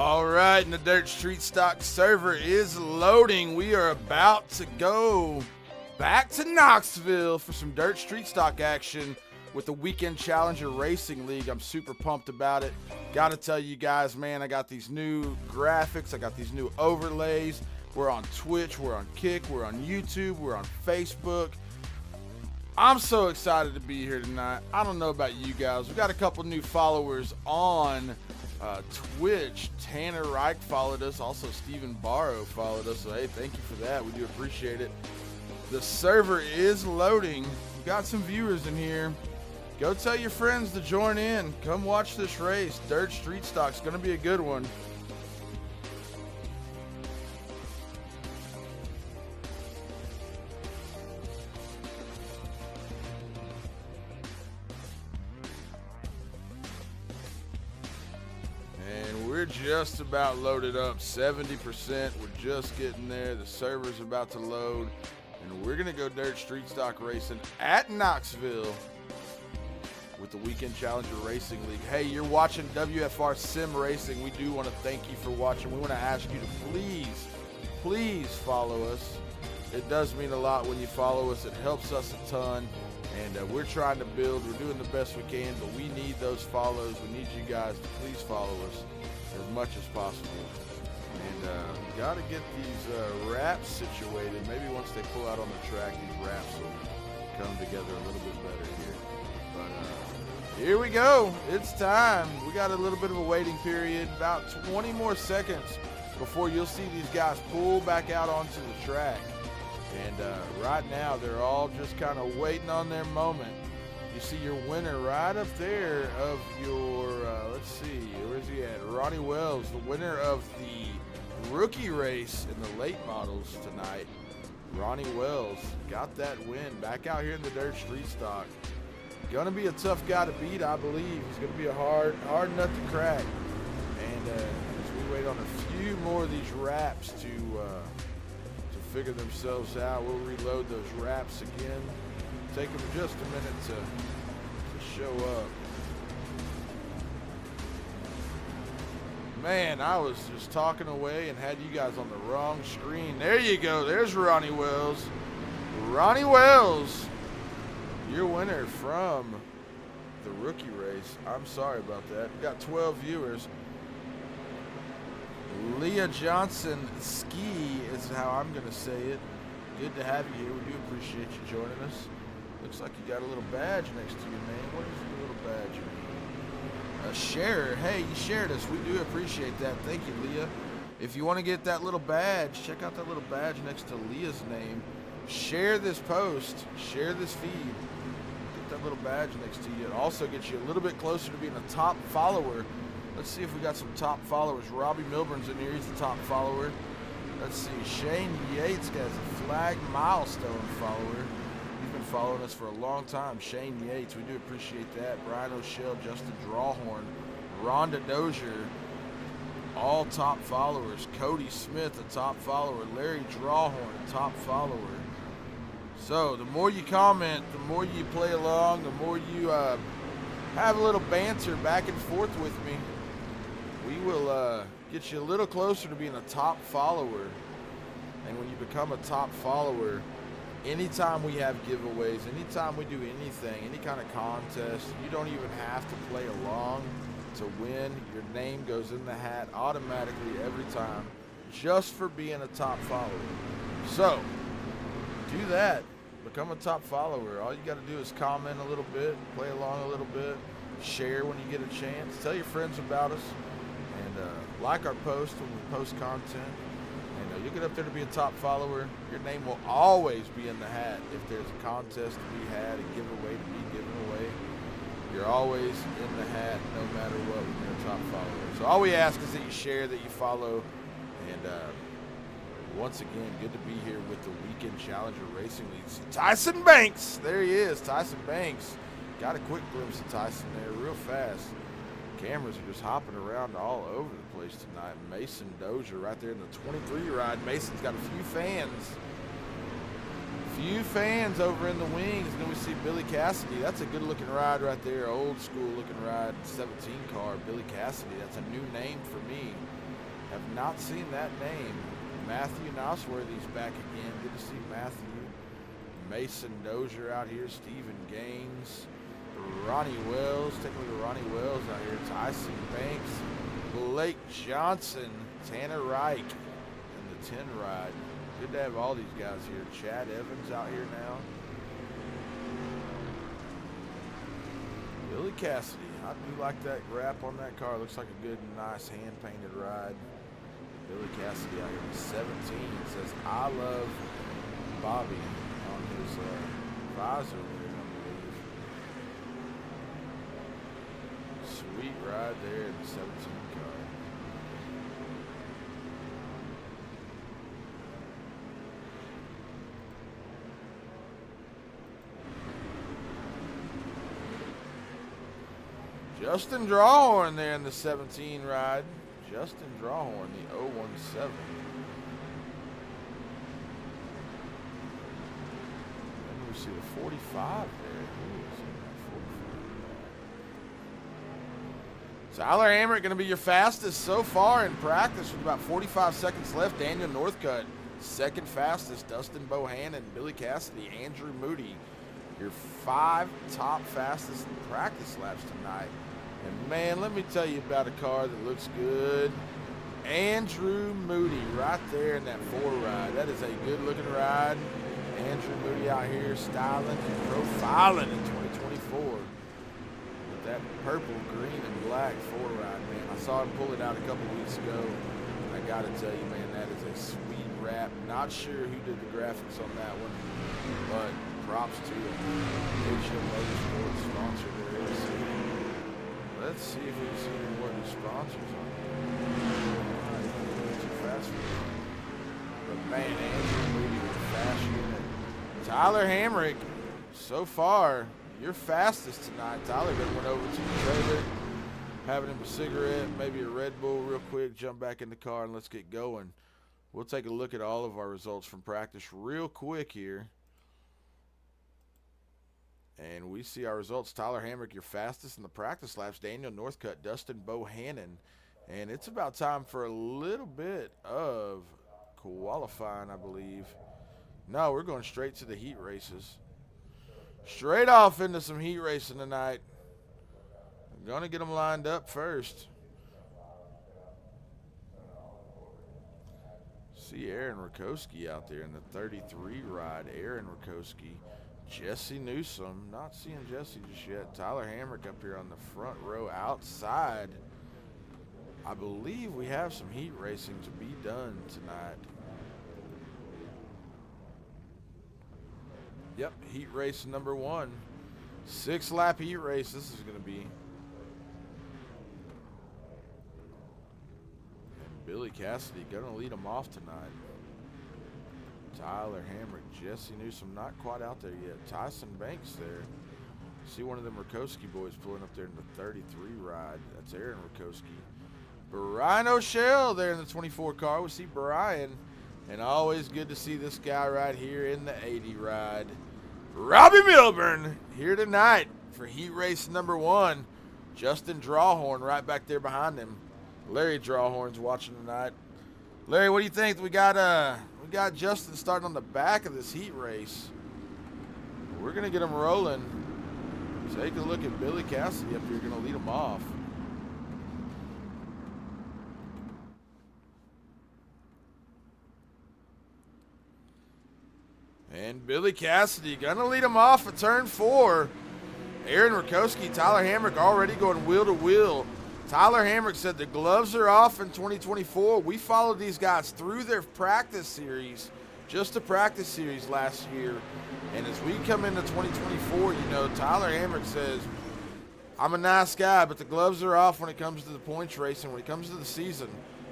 Speaker 1: All right, and the Dirt Street Stock server is loading. We are about to go back to Knoxville for some Dirt Street Stock action with the Weekend Challenger Racing League. I'm super pumped about it. Got to tell you guys, man, I got these new graphics. I got these new overlays. We're on Twitch. We're on Kick. We're on YouTube. We're on Facebook. I'm so excited to be here tonight. I don't know about you guys. We got a couple new followers on Twitch. Tanner Reich followed us. Also, Stephen Barrow followed us. So, hey, thank you for that. We do appreciate it. The server is loading. We got some viewers in here. Go tell your friends to join in. Come watch this race. Dirt Street Stock's going to be a good one. And we're just about loaded up. 70%. We're just getting there. The server's about to load. And we're going to go Dirt Street Stock racing at Knoxville with the Weekend Challenger Racing League. Hey, you're watching WFR Sim Racing. We do want to thank you for watching. We want to ask you to please follow us. It does mean a lot when you follow us. It helps us a ton. And we're trying to build. We're doing the best we can, but we need those follows. We need you guys to please follow us as much as possible. And got to get these wraps situated. Maybe once they pull out on the track, these wraps will come together a little bit better here. But here we go. It's time. We got a little bit of a waiting period, about 20 more seconds before you'll see these guys pull back out onto the track. And right now, they're all just kind of waiting on their moment. You see your winner right up there of your, let's see, where's he at? Ronnie Wells, the winner of the rookie race in the late models tonight. Ronnie Wells got that win back out here in the Dirt Street Stock. Gonna be a tough guy to beat, I believe. He's gonna be a hard nut to crack. And as we wait on a few more of these wraps to figure themselves out, we'll reload those wraps again. Take them just a minute to show up. Man, I was just talking away and had you guys on the wrong screen. There you go. There's Ronnie Wells. Ronnie Wells, your winner from the rookie race. I'm sorry about that. We got 12 viewers. Leah Johnson Ski is how I'm going to say it. Good to have you here. We do appreciate you joining us. Looks like you got a little badge next to your name. What is the little badge mean? A sharer. Hey, you shared us. We do appreciate that. Thank you, Leah. If you want to get that little badge, check out that little badge next to Leah's name. Share this post. Share this feed. Get that little badge next to you. It also gets you a little bit closer to being a top follower. Let's see if we got some top followers. Robbie Milburn's in here. He's the top follower. Let's see. Shane Yates got a flag milestone follower. He's been following us for a long time. Shane Yates, we do appreciate that. Brian O'Shell, Justin Drawhorn, Rhonda Dozier, all top followers. Cody Smith, a top follower. Larry Drawhorn, a top follower. So the more you comment, the more you play along, the more you have a little banter back and forth with me, we will get you a little closer to being a top follower. And when you become a top follower, anytime we have giveaways, anytime we do anything, any kind of contest, you don't even have to play along to win. Your name goes in the hat automatically every time, just for being a top follower. So do that. Become a top follower. All you got to do is comment a little bit, play along a little bit, share when you get a chance, tell your friends about us, and like our post when we post content. And you'll get up there to be a top follower. Your name will always be in the hat. If there's a contest to be had, a giveaway to be given away, you're always in the hat no matter what when you're a top follower. So all we ask is that you share, that you follow, and once again, good to be here with the Weekend Challenger Racing League. See Tyson Banks, there he is, Tyson Banks. Got a quick glimpse of Tyson there real fast. Cameras are just hopping around all over the place tonight. Mason Dozier right there in the 23 ride. Mason's got a few fans over in the wings. And then we see Billy Cassidy. That's a good looking ride right there. Old school looking ride. 17 car, Billy Cassidy. That's a new name for me. Have not seen that name. Matthew Nosworthy's back again. Good to see Matthew. Mason Dozier out here. Stephen Gaines. Ronnie Wells. Take a look at Ronnie Wells out here. Tyson Banks. Blake Johnson. Tanner Reich. And the 10 ride. Good to have all these guys here. Chad Evans out here now. Billy Cassidy. I do like that wrap on that car. Looks like a good, nice hand-painted ride. Billy Cassidy out here in 17. It says, I love Bobby on his visor there, I believe. Sweet ride there in the 17 car. Justin Drawhorn there in the 17 ride. Justin Drawhorn, the 017. Then we see the 45 there. Who is in that 45? Tyler Hamrick going to be your fastest so far in practice with about 45 seconds left. Daniel Northcutt, second fastest. Dustin Bohannon, Billy Cassidy, Andrew Moody. Your 5 top fastest in practice laps tonight. And man, let me tell you about a car that looks good. Andrew Moody right there in that 4 ride. That is a good looking ride. Andrew Moody out here styling and profiling in 2024. With that purple, green, and black 4 ride, man. I saw him pull it out a couple weeks ago. And I gotta tell you, man, that is a sweet wrap. Not sure who did the graphics on that one, but props to him. HO Motorsports sponsor there is. Let's see if we can see any more of these sponsors on there. Too fast for me. But man, Andrew Moody with fast unit. Tyler Hamrick, so far, you're fastest tonight. Tyler then went over to the trailer, having him a cigarette, maybe a Red Bull real quick, jump back in the car, and let's get going. We'll take a look at all of our results from practice real quick here. And we see our results. Tyler Hamrick, your fastest in the practice laps. Daniel Northcutt, Dustin Bohannon. And it's about time for a little bit of qualifying, I believe. No, we're going straight to the heat races. Straight off into some heat racing tonight. I'm going to get them lined up first. See Aaron Rakowski out there in the 33 ride. Aaron Rakowski. Jesse Newsom, not seeing Jesse just yet. Tyler Hamrick up here on the front row outside. I believe we have some heat racing to be done tonight. Yep, heat race number 1. 6-lap heat race this is going to be. And Billy Cassidy going to lead them off tonight. Tyler Hamrick, Jesse Newsom, not quite out there yet. Tyson Banks there. See one of them Rakowski boys pulling up there in the 33 ride. That's Aaron Rakowski. Brian O'Shell there in the 24 car. We see Brian. And always good to see this guy right here in the 80 ride. Robbie Milburn here tonight for heat race number 1. Justin Drawhorn right back there behind him. Larry Drawhorn's watching tonight. Larry, what do you think? We got Justin starting on the back of this heat race. We're going to get him rolling. Take a look at Billy Cassidy up here, going to lead him off. And Billy Cassidy going to lead him off at turn 4. Aaron Rakowski, Tyler Hamrick already going wheel to wheel. Tyler Hamrick said the gloves are off in 2024. We followed these guys through their practice series, just a practice series last year. And as we come into 2024, you know, Tyler Hamrick says, I'm a nice guy, but the gloves are off when it comes to the points racing, when it comes to the season.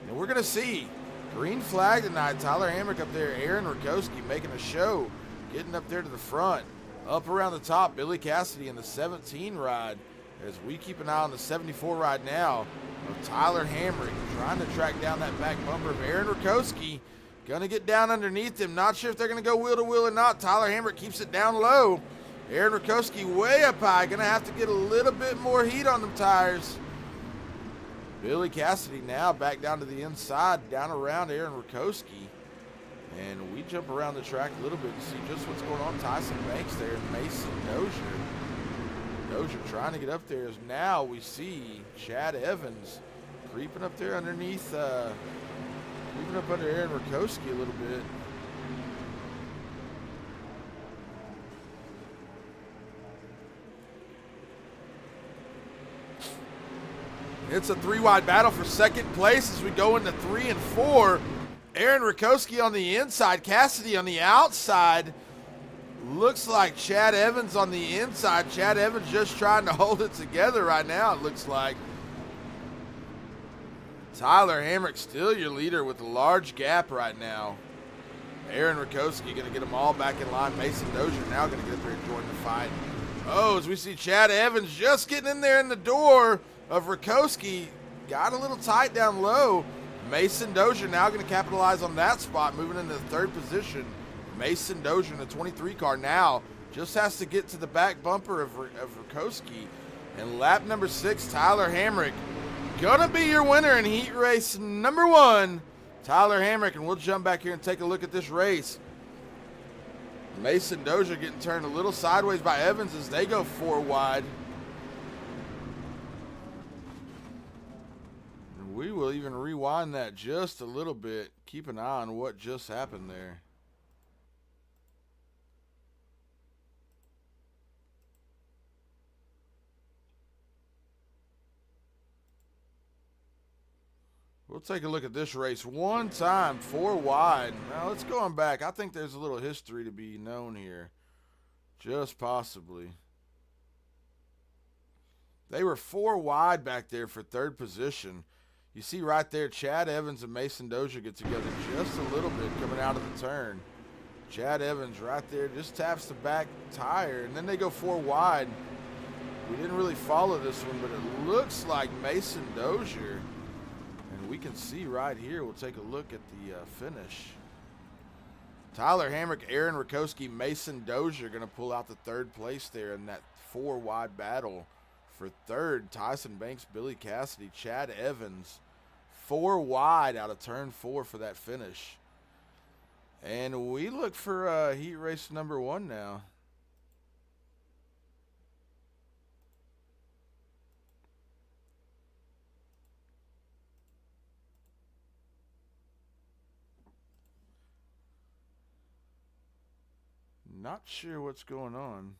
Speaker 1: And we're going to see green flag tonight. Tyler Hamrick up there, Aaron Rakowski making a show, getting up there to the front. Up around the top, Billy Cassidy in the 17 ride. As we keep an eye on the 74 ride now of Tyler Hamrick trying to track down that back bumper of Aaron Rakowski. Going to get down underneath him. Not sure if they're going to go wheel to wheel or not. Tyler Hamrick keeps it down low. Aaron Rakowski way up high. Going to have to get a little bit more heat on them tires. Billy Cassidy now back down to the inside, down around Aaron Rakowski. And we jump around the track a little bit to see just what's going on. Tyson Banks there, Mason Dozier. Dozier trying to get up there. As now we see Chad Evans creeping up there underneath, creeping up under Aaron Rakowski a little bit. It's a 3-wide battle for second place as we go into 3 and 4. Aaron Rakowski on the inside, Cassidy on the outside. Looks like Chad Evans on the inside. Chad Evans just trying to hold it together right now, it looks like. Tyler Hamrick still your leader with a large gap right now. Aaron Rakowski going to get them all back in line. Mason Dozier now going to get up here and join the fight. Oh, as we see Chad Evans just getting in there in the door of Rakowski. Got a little tight down low. Mason Dozier now going to capitalize on that spot, moving into the third position. Mason Dozier in the 23 car now just has to get to the back bumper of Rakowski. And lap number 6, Tyler Hamrick, gonna be your winner in heat race number 1. Tyler Hamrick, and we'll jump back here and take a look at this race. Mason Dozier getting turned a little sideways by Evans as they go 4 wide. And we will even rewind that just a little bit. Keep an eye on what just happened there. We'll take a look at this race one time, 4 wide. Now let's go on back. I think there's a little history to be known here. Just possibly. They were 4 wide back there for third position. You see right there, Chad Evans and Mason Dozier get together just a little bit coming out of the turn. Chad Evans right there just taps the back tire, and then they go 4 wide. We didn't really follow this one, but it looks like Mason Dozier. And we can see right here, we'll take a look at the finish. Tyler Hamrick, Aaron Rakowski, Mason Dozier going to pull out the third place there in that 4 wide battle. For third, Tyson Banks, Billy Cassidy, Chad Evans. 4 wide out of turn 4 for that finish. And we look for heat race number 1 now. Not sure what's going on.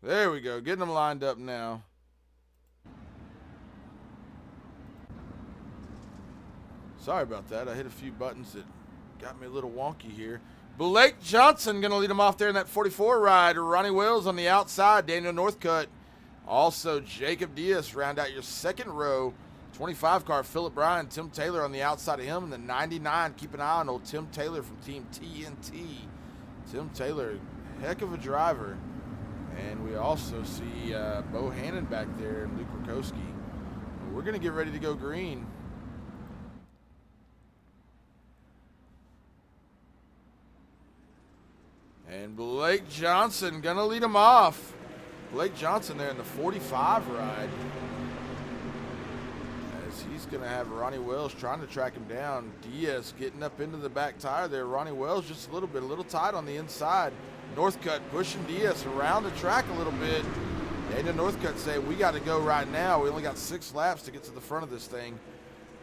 Speaker 1: There we go, getting them lined up now. Sorry about that. I hit a few buttons that got me a little wonky here. Blake Johnson going to lead them off there in that 44 ride. Ronnie Wells on the outside. Daniel Northcutt. Also Jacob Diaz round out your second row. 25 car, Phillip Bryan, Tim Taylor on the outside of him. And the 99, keep an eye on old Tim Taylor from Team TNT. Tim Taylor, heck of a driver. And we also see Bo Hannon back there and Luke Rakowski. We're going to get ready to go green. And Blake Johnson going to lead him off. Blake Johnson there in the 45 ride. He's going to have Ronnie Wells trying to track him down. Diaz getting up into the back tire there. Ronnie Wells just a little tight on the inside. Northcutt pushing Diaz around the track a little bit. Daniel Northcutt saying, we got to go right now. We only got 6 laps to get to the front of this thing.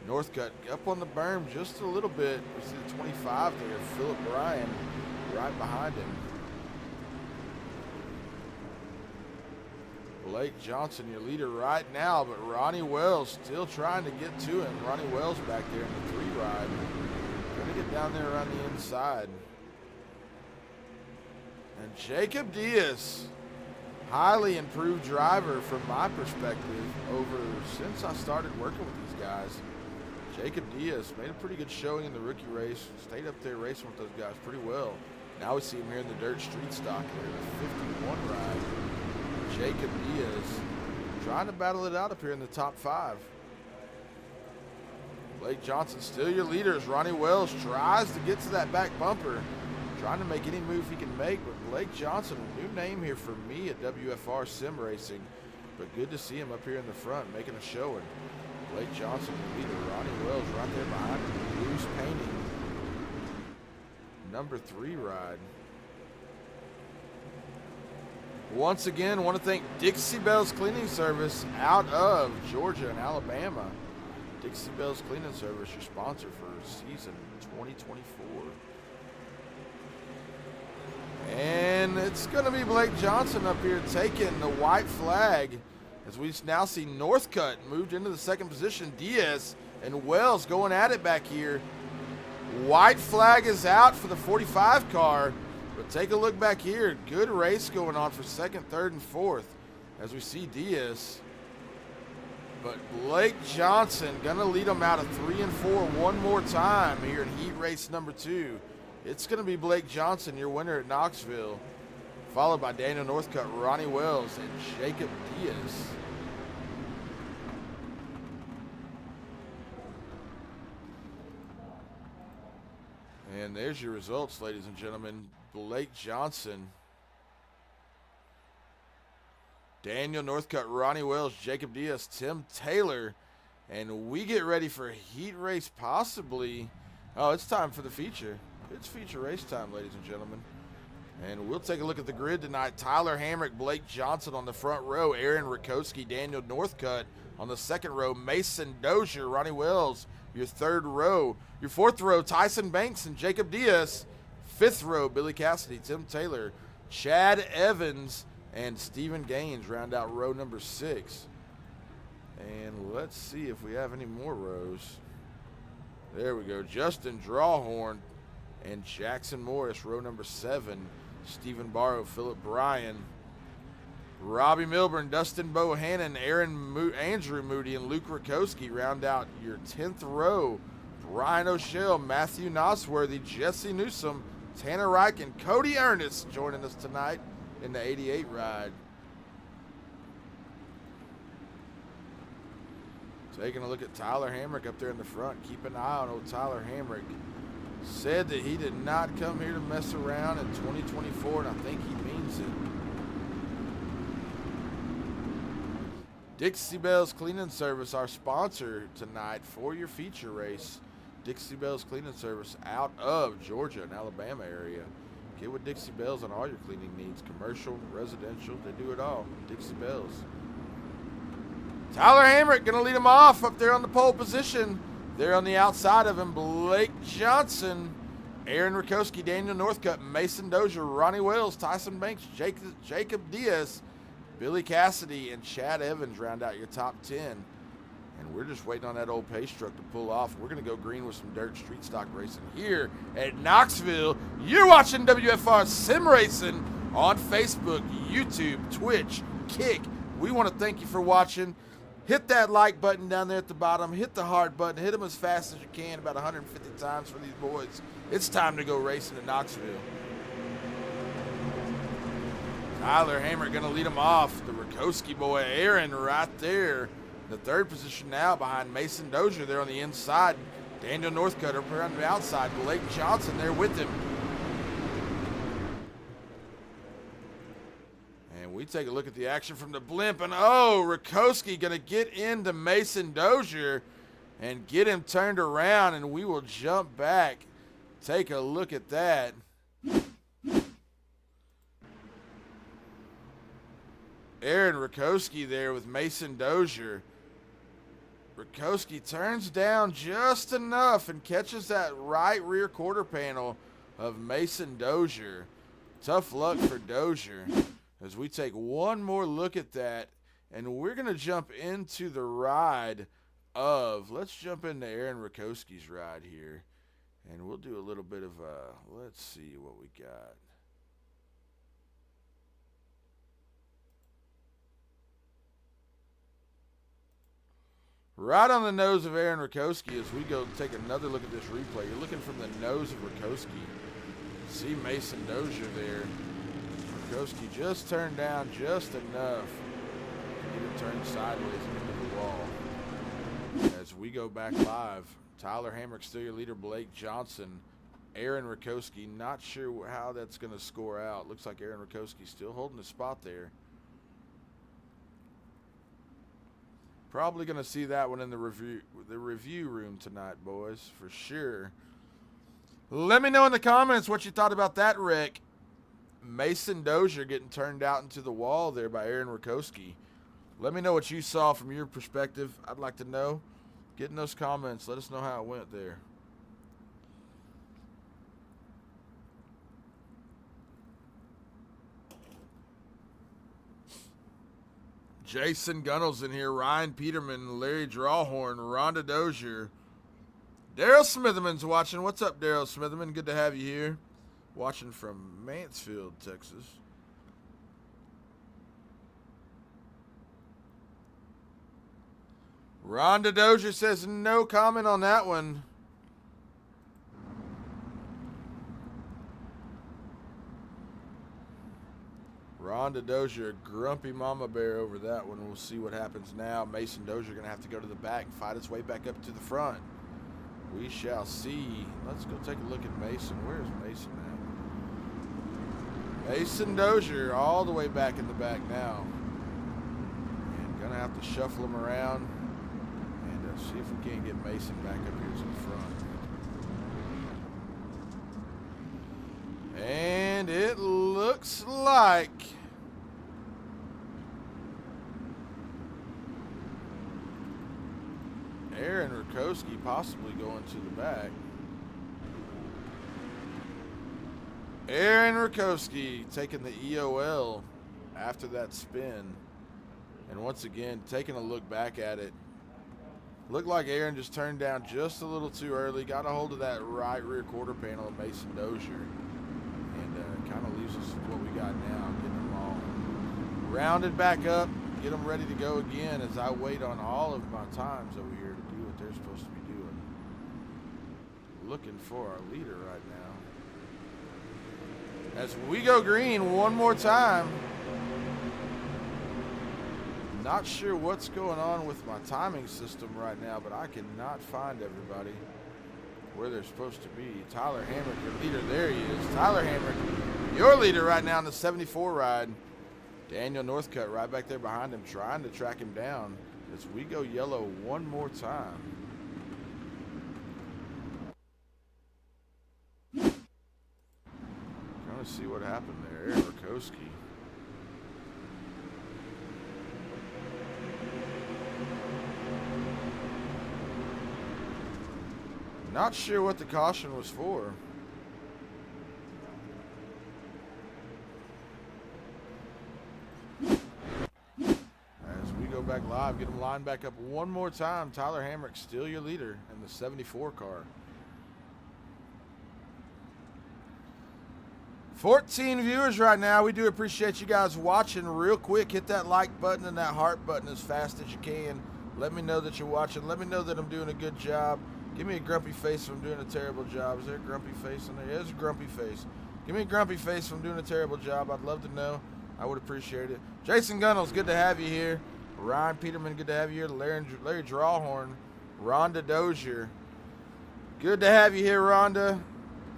Speaker 1: Northcutt up on the berm just a little bit. We see the 25 there, Phillip Bryan right behind him. Blake Johnson, your leader right now, but Ronnie Wells still trying to get to him. Ronnie Wells back there in the 3 ride. Going to get down there around the inside. And Jacob Diaz, highly improved driver from my perspective since I started working with these guys. Jacob Diaz made a pretty good showing in the rookie race. Stayed up there racing with those guys pretty well. Now we see him here in the dirt street stock here, the 51 ride. Jacob Diaz trying to battle it out up here in the top 5. Blake Johnson still your leader as Ronnie Wells tries to get to that back bumper. Trying to make any move he can make, but Blake Johnson, a new name here for me at WFR Sim Racing. But good to see him up here in the front making a showing. Blake Johnson, the leader. Ronnie Wells right there behind him. Loose painting. Number 3 ride. Once again, want to thank Dixie Bells Cleaning Service out of Georgia and Alabama. Dixie Bells Cleaning Service, your sponsor for season 2024. And it's going to be Blake Johnson up here taking the white flag as we now see Northcutt moved into the second position. Diaz and Wells going at it back here. White flag is out for the 45 car. But take a look back here. Good race going on for second, third, and fourth as we see Diaz. But Blake Johnson going to lead them out of 3 and 4 one more time here in heat race number 2. It's going to be Blake Johnson, your winner at Knoxville, followed by Daniel Northcutt, Ronnie Wells, and Jacob Diaz. And there's your results, ladies and gentlemen. Blake Johnson, Daniel Northcutt, Ronnie Wells, Jacob Diaz, Tim Taylor, and we get ready for a heat race possibly. Oh, it's time for the feature. It's feature race time, ladies and gentlemen. And we'll take a look at the grid tonight. Tyler Hamrick, Blake Johnson on the front row, Aaron Rakowski, Daniel Northcutt on the second row, Mason Dozier, Ronnie Wells, your third row. Your fourth row, Tyson Banks and Jacob Diaz. Fifth row, Billy Cassidy, Tim Taylor, Chad Evans, and Stephen Gaines round out row number 6. And let's see if we have any more rows. There we go. Justin Drawhorn and Jackson Morris, row number 7. Stephen Barrow, Philip Bryan, Robbie Milburn, Dustin Bohannon, Andrew Moody, and Luke Rakowski round out your 10th row. Brian O'Shell, Matthew Nosworthy, Jesse Newsom, Tanner Reich, and Cody Ernest joining us tonight in the 88 ride. Taking a look at Tyler Hamrick up there in the front. Keep an eye on old Tyler Hamrick. Said that he did not come here to mess around in 2024, and I think he means it. Dixie Bells Cleaning Service, our sponsor tonight for your feature race. Dixie Bells Cleaning Service out of Georgia and Alabama area. Get with Dixie Bells on all your cleaning needs, commercial, residential, they do it all. Dixie Bells. Tyler Hamrick going to lead him off up there on the pole position. There on the outside of him, Blake Johnson, Aaron Rakowski, Daniel Northcutt, Mason Dozier, Ronnie Wells, Tyson Banks, Jacob Diaz, Billy Cassidy, and Chad Evans round out your top 10. And we're just waiting on that old pace truck to pull off. We're going to go green with some dirt street stock racing here at Knoxville. You're watching WFR Sim Racing on Facebook, YouTube, Twitch, Kick. We want to thank you for watching. Hit that like button down there at the bottom. Hit the heart button. Hit them as fast as you can, about 150 times for these boys. It's time to go racing in Knoxville. Tyler Hamrick going to lead them off. The Rakowski boy, Aaron, right there. The third position now behind Mason Dozier there on the inside. Daniel Northcutt up around the outside. Blake Johnson there with him. And we take a look at the action from the blimp. And oh, Rakowski going to get into Mason Dozier and get him turned around. And we will jump back. Take a look at that. Aaron Rakowski there with Mason Dozier. Rakowski turns down just enough and catches that right rear quarter panel of Mason Dozier. Tough luck for Dozier as we take one more look at that, and we're going to jump into the ride of, let's jump into Aaron Rakowski's ride here, and we'll do a little bit of, let's see what we got. Right on the nose of Aaron Rakowski as we go take another look at this replay. You're looking from the nose of Rakowski. See Mason Dozier there. Rakowski just turned down just enough to get it turned sideways into the wall. As we go back live, Tyler Hamrick still your leader, Blake Johnson. Aaron Rakowski, not sure how that's going to score out. Looks like Aaron Rakowski still holding the spot there. Probably going to see that one in the review room tonight, boys, for sure. Let me know in the comments what you thought about that, Rick. Mason Dozier getting turned out into the wall there by Aaron Rakowski. Let me know what you saw from your perspective. I'd like to know. Get in those comments. Let us know how it went there. Jason Gunnels in here. Ryan Peterman, Larry Drawhorn, Rhonda Dozier. Daryl Smitherman's watching. What's up, Daryl Smitherman? Good to have you here. Watching from Mansfield, Texas. Rhonda Dozier says no comment on that one. Rhonda Dozier, grumpy mama bear over that one. We'll see what happens now. Mason Dozier going to have to go to the back and fight his way back up to the front. We shall see. Let's go take a look at Mason. Where's Mason at? Mason Dozier all the way back in the back now. And going to have to shuffle him around and see if we can't get Mason back up here to the front. And it looks like Aaron Rakowski possibly going to the back. Aaron Rakowski taking the EOL after that spin. And once again, taking a look back at it. Looked like Aaron just turned down just a little too early. Got a hold of that right rear quarter panel of Mason Dozier. And kind of leaves us with what we got now. Getting them all rounded back up. Get them ready to go again as I wait on all of my times over here to do what they're supposed to be doing. Looking for our leader right now. As we go green one more time. Not sure what's going on with my timing system right now, but I cannot find everybody where they're supposed to be. Tyler Hamrick, your leader. There he is. Tyler Hamrick, your leader right now in the 74 ride. Daniel Northcutt right back there behind him, trying to track him down as we go yellow one more time. Trying to see what happened there. Aaron Rakowski. Not sure what the caution was for. As we go back live, get them lined back up one more time. Tyler Hamrick, still your leader in the 74 car. 14 viewers right now. We do appreciate you guys watching. Real quick, hit that like button and that heart button as fast as you can. Let me know that you're watching. Let me know that I'm doing a good job. Give me a grumpy face if I'm doing a terrible job. Is there a grumpy face in there? Yeah, there's a grumpy face. Give me a grumpy face if I'm doing a terrible job. I'd love to know. I would appreciate it. Jason Gunnels, good to have you here. Ryan Peterman, good to have you here. Larry Drawhorn. Rhonda Dozier. Good to have you here, Rhonda.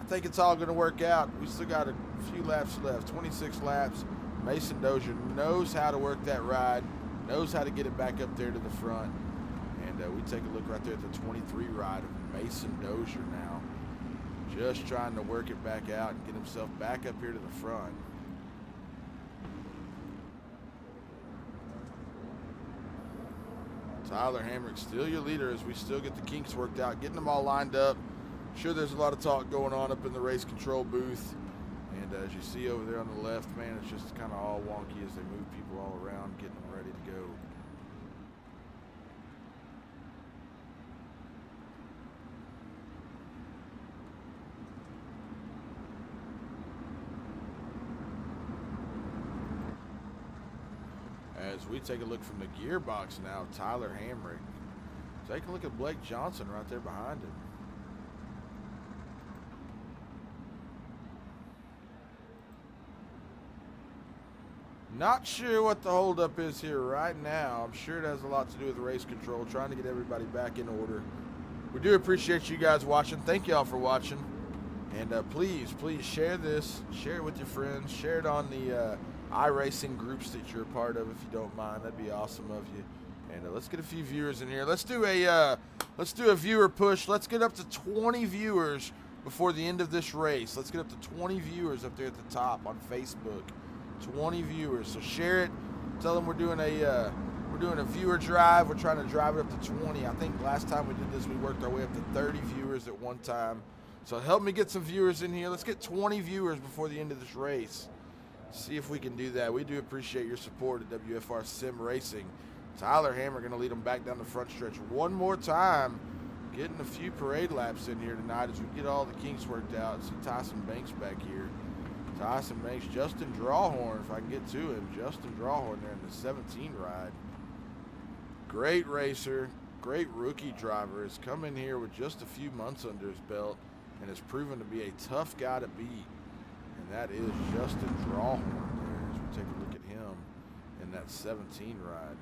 Speaker 1: I think it's all going to work out. We still got a few laps left, 26 laps. Mason Dozier knows how to work that ride, knows how to get it back up there to the front. And we take a look right there at the 23 ride of Mason Dozier now. Just trying to work it back out and get himself back up here to the front. Tyler Hamrick, still your leader as we still get the kinks worked out, getting them all lined up. Sure, there's a lot of talk going on up in the race control booth. And as you see over there on the left, man, it's just kind of all wonky as they move people all around, getting them ready to go. As we take a look from the gearbox now, Tyler Hamrick. Take a look at Blake Johnson right there behind him. Not sure what the holdup is here right now. I'm sure it has a lot to do with race control, trying to get everybody back in order. We do appreciate you guys watching. Thank y'all for watching. And please share this. Share it with your friends. Share it on the iRacing groups that you're a part of if you don't mind. That'd be awesome of you. And let's get a few viewers in here. Let's do a viewer push. Let's get up to 20 viewers before the end of this race. Let's get up to 20 viewers up there at the top on Facebook. 20 viewers. So share it. Tell them we're doing a viewer drive. We're trying to drive it up to 20. I think last time we did this, we worked our way up to 30 viewers at one time. So help me get some viewers in here. Let's get 20 viewers before the end of this race. See if we can do that. We do appreciate your support at WFR Sim Racing. Tyler Hammer going to lead them back down the front stretch one more time. Getting a few parade laps in here tonight as we get all the kinks worked out. See Tyson Banks back here. Tyson Banks, Justin Drawhorn, if I can get to him. Justin Drawhorn there in the 17 ride. Great racer, great rookie driver. Has come in here with just a few months under his belt and has proven to be a tough guy to beat. And that is Justin Drawhorn there as we take a look at him in that 17 ride.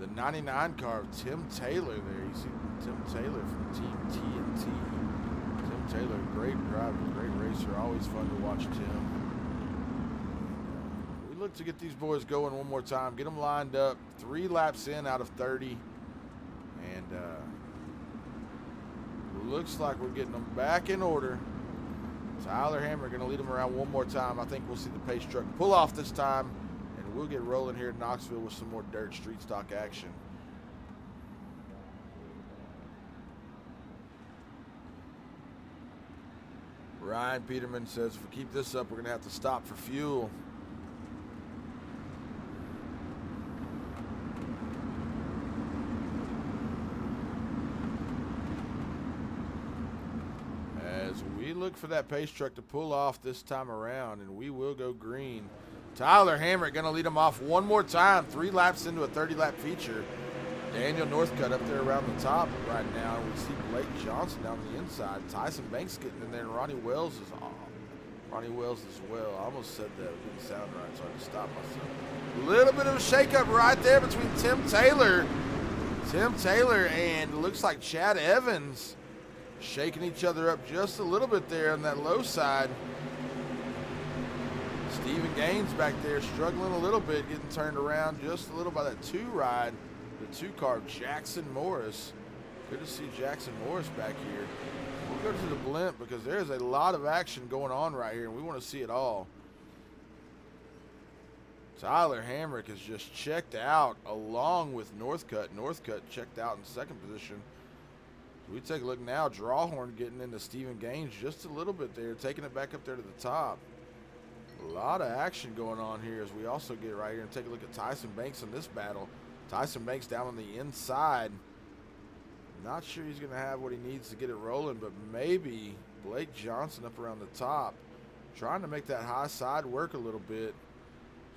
Speaker 1: The 99 car of Tim Taylor there. You see Tim Taylor from Team TNT. Tim Taylor, great driver, great racer. Always fun to watch Tim. We look to get these boys going one more time. Get them lined up. 3 laps in out of 30. And looks like we're getting them back in order. Tyler Hammer going to lead them around one more time. I think we'll see the pace truck pull off this time. And we'll get rolling here in Knoxville with some more dirt street stock action. Ryan Peterman says if we keep this up, we're going to have to stop for fuel. As we look for that pace truck to pull off this time around, and we will go green. Tyler Hammer going to lead them off one more time. 3 laps into a 30-lap feature. Daniel Northcutt up there around the top right now. We see Blake Johnson down the inside. Tyson Banks getting in there, and Ronnie Wells is off. Ronnie Wells as well. I almost said that. It didn't sound right, so I had to stop myself. A little bit of a shakeup right there between Tim Taylor and it looks like Chad Evans shaking each other up just a little bit there on that low side. Stephen Gaines back there struggling a little bit, getting turned around just a little by that 2 ride. The 2 car of Jackson Morris. Good to see Jackson Morris back here. We'll go to the blimp because there's a lot of action going on right here, and we want to see it all. Tyler Hamrick has just checked out along with Northcutt. Northcutt checked out in 2nd position. We take a look now. Drawhorn getting into Stephen Gaines just a little bit there, taking it back up there to the top. A lot of action going on here as we also get right here and take a look at Tyson Banks in this battle. Tyson Banks down on the inside. Not sure he's going to have what he needs to get it rolling, but maybe Blake Johnson up around the top, trying to make that high side work a little bit.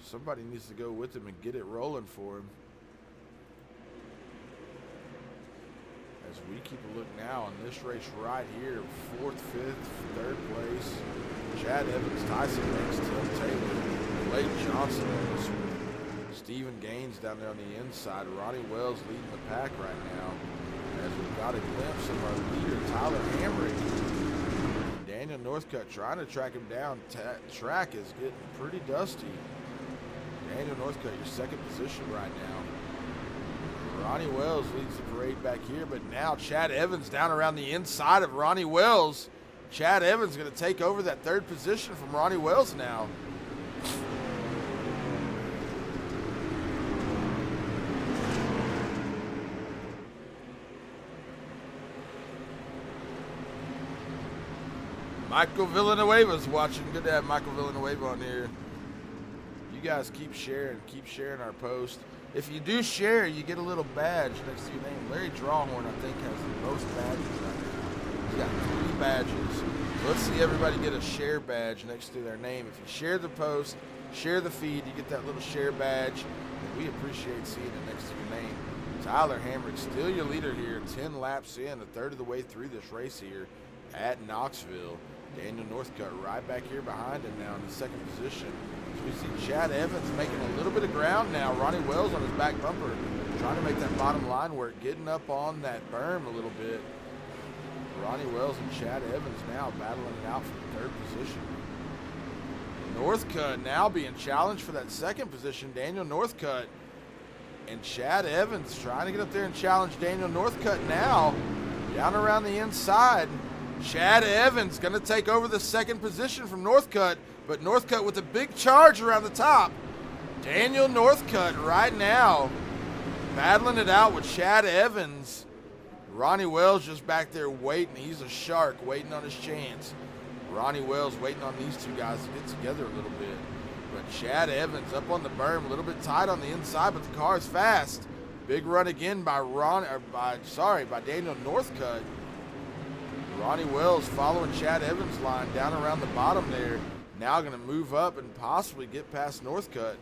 Speaker 1: Somebody needs to go with him and get it rolling for him. As we keep a look now on this race right here, 4th, 5th, 3rd place. Chad Evans, Tyson Banks, Tim Taylor, Blake Johnson in this one. Stephen Gaines down there on the inside. Ronnie Wells leading the pack right now. As we've got a glimpse of our leader, Tyler Hamrick. Daniel Northcutt trying to track him down. Track is getting pretty dusty. Daniel Northcutt, your 2nd position right now. Ronnie Wells leads the parade back here, but now Chad Evans down around the inside of Ronnie Wells. Chad Evans going to take over that 3rd position from Ronnie Wells now. Michael Villanueva's watching. Good to have Michael Villanueva on here. You guys keep sharing our post. If you do share, you get a little badge next to your name. Larry Drawhorn, I think, has the most badges right now. He's got 3 badges. So let's see everybody get a share badge next to their name. If you share the post, share the feed, you get that little share badge. And we appreciate seeing it next to your name. Tyler Hamrick, still your leader here, 10 laps in, a third of the way through this race here at Knoxville. Daniel Northcutt right back here behind him now in the 2nd position. So we see Chad Evans making a little bit of ground now. Ronnie Wells on his back bumper, trying to make that bottom line work, getting up on that berm a little bit. Ronnie Wells and Chad Evans now battling it out for the 3rd position. Northcutt now being challenged for that 2nd position. Daniel Northcutt and Chad Evans trying to get up there and challenge Daniel Northcutt now. Down around the inside. Chad Evans going to take over the second position from Northcutt, but Northcutt with a big charge around the top. Daniel Northcutt right now battling it out with Chad Evans. Ronnie Wells just back there waiting. He's a shark waiting on his chance. Ronnie Wells waiting on these two guys to get together a little bit. But Chad Evans up on the berm, a little bit tight on the inside, but the car is fast. Big run again by Daniel Northcutt. Ronnie Wells following Chad Evans' line down around the bottom there. Now going to move up and possibly get past Northcutt.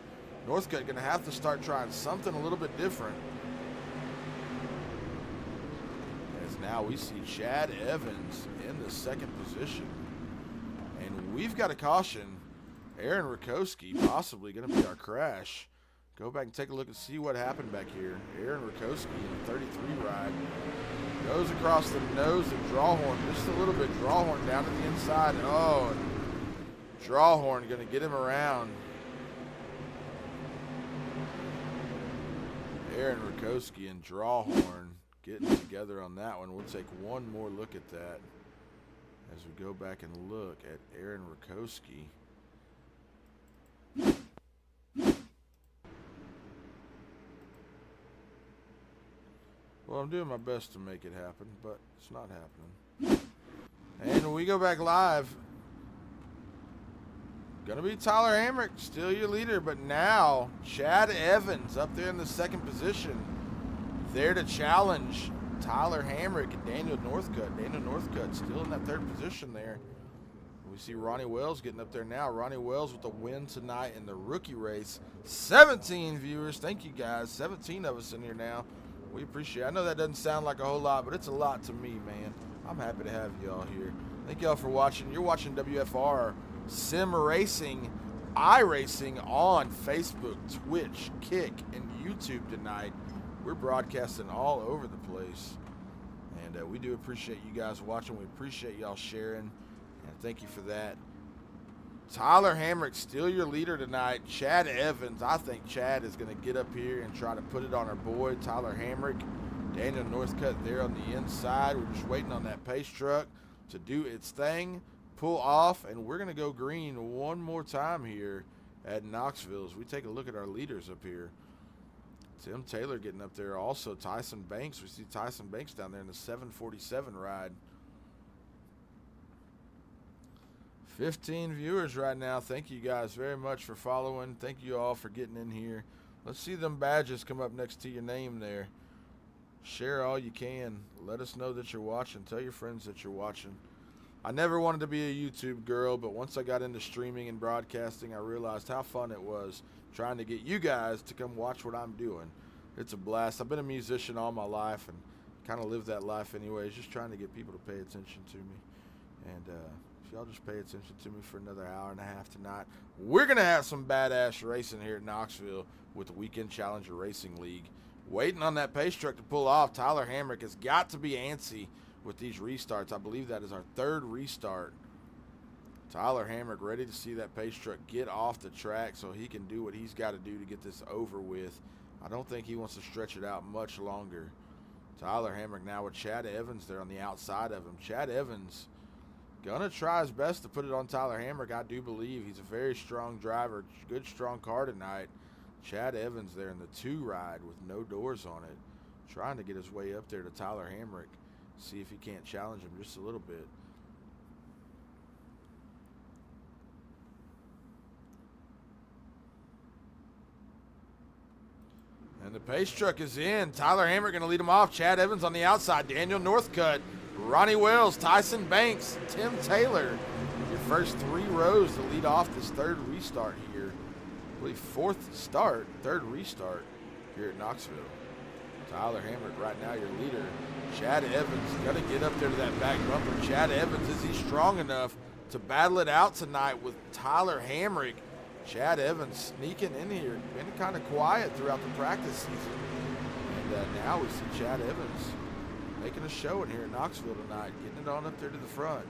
Speaker 1: Northcutt going to have to start trying something a little bit different. As now we see Chad Evans in the second position. And we've got a caution. Aaron Rakowski possibly going to be our crash. Go back and take a look and see what happened back here. Aaron Rakowski in a 33 ride. Goes across the nose of Drawhorn just a little bit. Drawhorn down to the inside. Oh, Drawhorn going to get him around. Aaron Rakowski and Drawhorn getting together on that one. We'll take one more look at that as we go back and look at Aaron Rakowski. Well, I'm doing my best to make it happen, but it's not happening. And when we go back live, gonna be Tyler Hamrick, still your leader, but now Chad Evans up there in the second position, there to challenge Tyler Hamrick and Daniel Northcutt. Daniel Northcutt still in that third position there. We see Ronnie Wells getting up there now. Ronnie Wells with the win tonight in the rookie race. 17 viewers. Thank you guys. 17 of us in here now. We appreciate it. I know that doesn't sound like a whole lot, but it's a lot to me, man. I'm happy to have y'all here. Thank y'all for watching. You're watching WFR Sim Racing, iRacing on Facebook, Twitch, Kick, and YouTube tonight. We're broadcasting all over the place. And we do appreciate you guys watching. We appreciate y'all sharing. And thank you for that. Tyler Hamrick, still your leader tonight. Chad Evans, I think Chad is going to get up here and try to put it on our boy, Tyler Hamrick. Daniel Northcutt there on the inside. We're just waiting on that pace truck to do its thing, pull off, and we're going to go green one more time here at Knoxville as we take a look at our leaders up here. Tim Taylor getting up there. Also Tyson Banks. We see Tyson Banks down there in the 747 ride. 15 viewers right now. Thank you guys very much for following. Thank you all for getting in here. Let's see them badges come up next to your name there. Share all you can. Let us know that you're watching. Tell your friends that you're watching. I never wanted to be a YouTube girl, but once I got into streaming and broadcasting, I realized how fun it was trying to get you guys to come watch what I'm doing. It's a blast. I've been a musician all my life and kind of lived that life anyways, just trying to get people to pay attention to me. And if y'all just pay attention to me for another hour and a half tonight, we're going to have some badass racing here at Knoxville with the Weekend Challenger Racing League. Waiting on that pace truck to pull off. Tyler Hamrick has got to be antsy with these restarts. I believe that is our third restart. Tyler Hamrick ready to see that pace truck get off the track so he can do what he's got to do to get this over with. I don't think he wants to stretch it out much longer. Tyler Hamrick now with Chad Evans there on the outside of him. Chad Evans gonna try his best to put it on Tyler Hamrick. I do believe he's a very strong driver, good strong car tonight. Chad Evans there in the 2 ride with no doors on it, trying to get his way up there to Tyler Hamrick. See if he can't challenge him just a little bit. And the pace truck is in. Tyler Hamrick going to lead him off. Chad Evans on the outside. Daniel Northcutt, Ronnie Wells, Tyson Banks, Tim Taylor. Your first 3 rows to lead off this third restart here. I believe third restart here at Knoxville. Tyler Hamrick right now your leader. Chad Evans got to get up there to that back bumper. Chad Evans, is he strong enough to battle it out tonight with Tyler Hamrick? Chad Evans sneaking in here, been kind of quiet throughout the practice season. And now we see Chad Evans making a show in here at Knoxville tonight, getting it on up there to the front,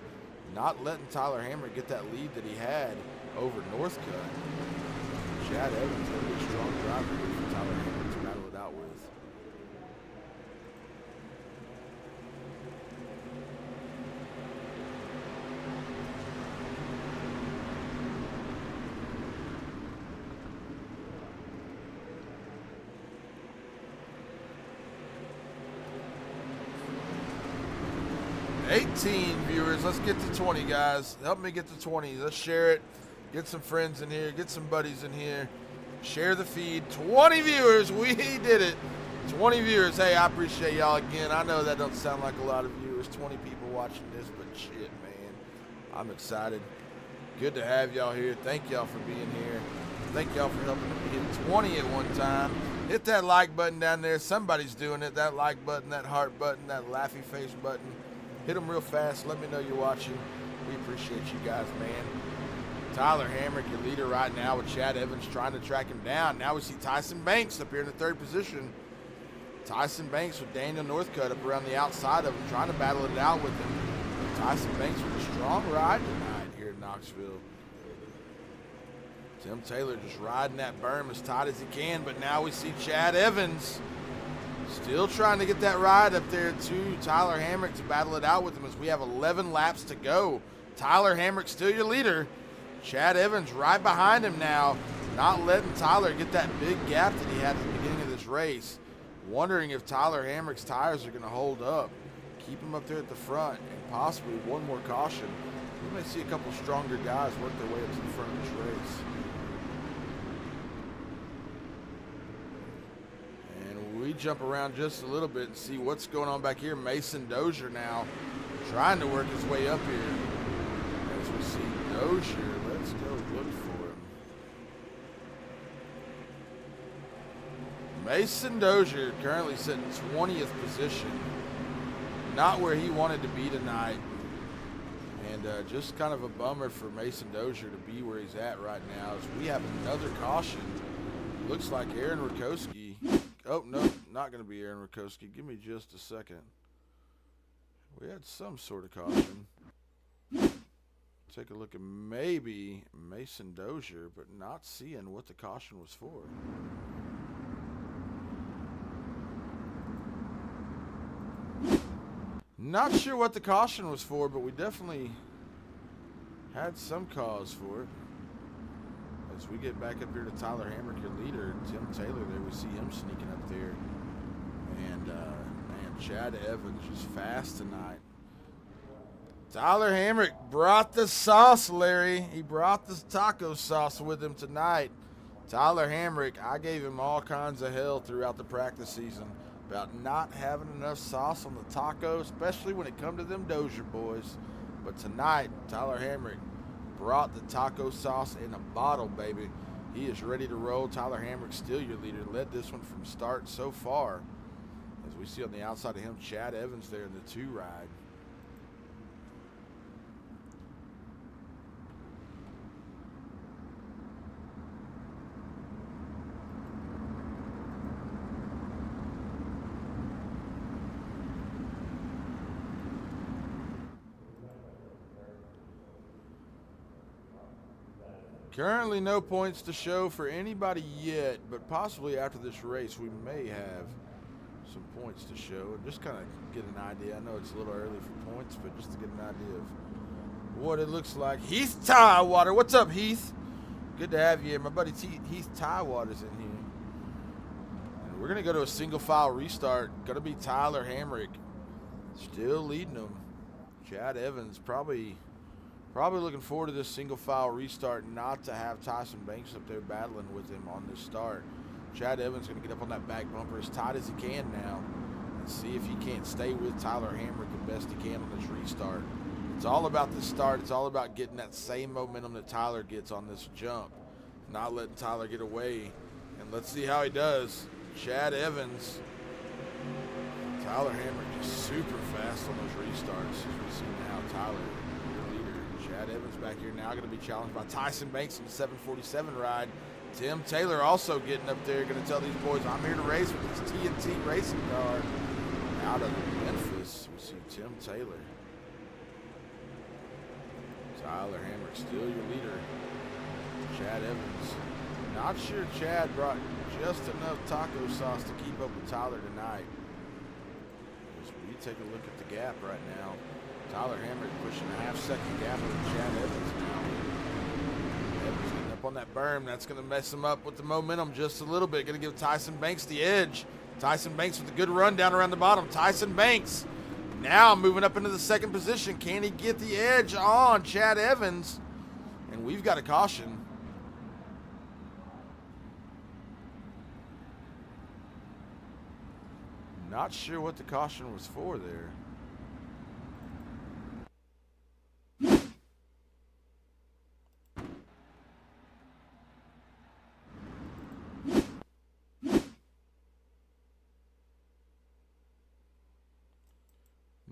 Speaker 1: not letting Tyler Hamrick get that lead that he had over Northcutt. Chad Evans going to be a strong driver here for Tyler Hamrick to battle it out with. 18 viewers. Let's get to 20, guys. Help me get to 20. Let's share it. Get some friends in here. Get some buddies in here. Share the feed. 20 viewers. We did it. 20 viewers. Hey, I appreciate y'all again. I know that don't sound like a lot of viewers. 20 people watching this, but shit, man. I'm excited. Good to have y'all here. Thank y'all for being here. Thank y'all for helping me hit 20 at one time. Hit that like button down there. Somebody's doing it. That like button, that heart button, that laughy face button. Hit them real fast. Let me know you're watching. We appreciate you guys, man. Tyler Hamrick, your leader right now, with Chad Evans trying to track him down. Now we see Tyson Banks up here in the third position. Tyson Banks with Daniel Northcutt up around the outside of him, trying to battle it out with him. Tyson Banks with a strong ride tonight here in Knoxville. Tim Taylor just riding that berm as tight as he can, but now we see Chad Evans still trying to get that ride up there to Tyler Hamrick to battle it out with him as we have 11 laps to go. Tyler Hamrick still your leader. Chad Evans right behind him now, not letting Tyler get that big gap that he had at the beginning of this race. Wondering if Tyler Hamrick's tires are going to hold up. Keep him up there at the front and possibly one more caution. We may see a couple stronger guys work their way up to the front of this race. And we jump around just a little bit and see what's going on back here. Mason Dozier now trying to work his way up here. As we see Dozier, let's go look for him. Mason Dozier currently sitting 20th position. Not where he wanted to be tonight. And just kind of a bummer for Mason Dozier to be where he's at right now. As we have another caution. Looks like Aaron Rakowski. Oh, no, not going to be Aaron Rakowski. Give me just a second. We had some sort of caution. Take a look at maybe Mason Dozier, but not seeing what the caution was for. Not sure what the caution was for, but we definitely had some cause for it. As we get back up here to Tyler Hamrick, your leader, Tim Taylor there, we see him sneaking up there. And, man, Chad Evans just fast tonight. Tyler Hamrick brought the sauce, Larry. He brought the taco sauce with him tonight. Tyler Hamrick, I gave him all kinds of hell throughout the practice season about not having enough sauce on the taco, especially when it come to them Dozier boys. But tonight, Tyler Hamrick brought the taco sauce in a bottle, baby. He is ready to roll. Tyler Hamrick, still your leader, led this one from start so far. As we see on the outside of him, Chad Evans there in the 2 ride. Currently no points to show for anybody yet, but possibly after this race we may have some points to show and just kind of get an idea. I know it's a little early for points, but just to get an idea of what it looks like. Heath Tidewater, what's up, Heath? Good to have you here. My buddy Heath Tidewater's in here. And we're going to go to a single file restart. Going to be Tyler Hamrick still leading them. Chad Evans probably looking forward to this single file restart, not to have Tyson Banks up there battling with him on this start. Chad Evans going to get up on that back bumper as tight as he can now and see if he can't stay with Tyler Hamrick the best he can on this restart. It's all about the start. It's all about getting that same momentum that Tyler gets on this jump, not letting Tyler get away. And let's see how he does. Chad Evans, Tyler Hamrick just super fast on those restarts. As we see now, Tyler, Chad Evans back here now going to be challenged by Tyson Banks in the 747 ride. Tim Taylor also getting up there, going to tell these boys, I'm here to race with this TNT racing car. Out of Memphis, we see Tim Taylor. Tyler Hamrick still your leader. Chad Evans. Not sure Chad brought just enough taco sauce to keep up with Tyler tonight. As we take a look at the gap right now. Tyler Hamrick pushing a half-second gap over Chad Evans now. Evans getting up on that berm. That's going to mess him up with the momentum just a little bit. Going to give Tyson Banks the edge. Tyson Banks with a good run down around the bottom. Tyson Banks Now moving up into the second position. Can he get the edge on Chad Evans? And we've got a caution. Not sure what the caution was for there.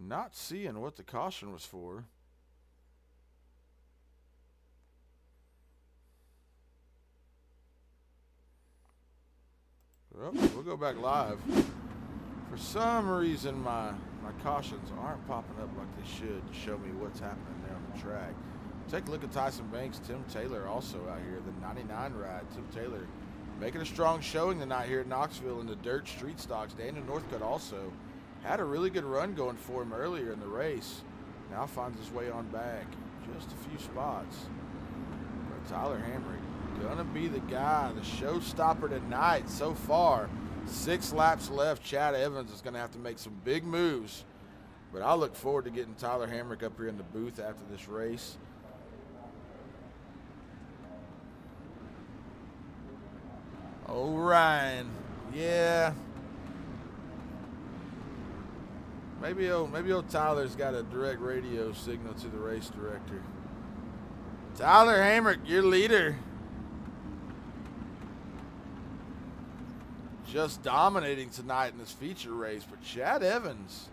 Speaker 1: Not seeing what the caution was for. Well, we'll go back live. For some reason, my cautions aren't popping up like they should to show me what's happening there on the track. Take a look at Tyson Banks. Tim Taylor also out here. The 99 ride. Tim Taylor making a strong showing tonight here at Knoxville in the dirt street stocks. Daniel Northcutt also had a really good run going for him earlier in the race. Now finds his way on back. Just a few spots. But Tyler Hamrick gonna be the guy, the showstopper tonight so far. 6 laps left. Chad Evans is gonna have to make some big moves. But I look forward to getting Tyler Hamrick up here in the booth after this race. Oh, Ryan. Yeah. Maybe old Tyler's got a direct radio signal to the race director. Tyler Hamrick, your leader. Just dominating tonight in this feature race. But Chad Evans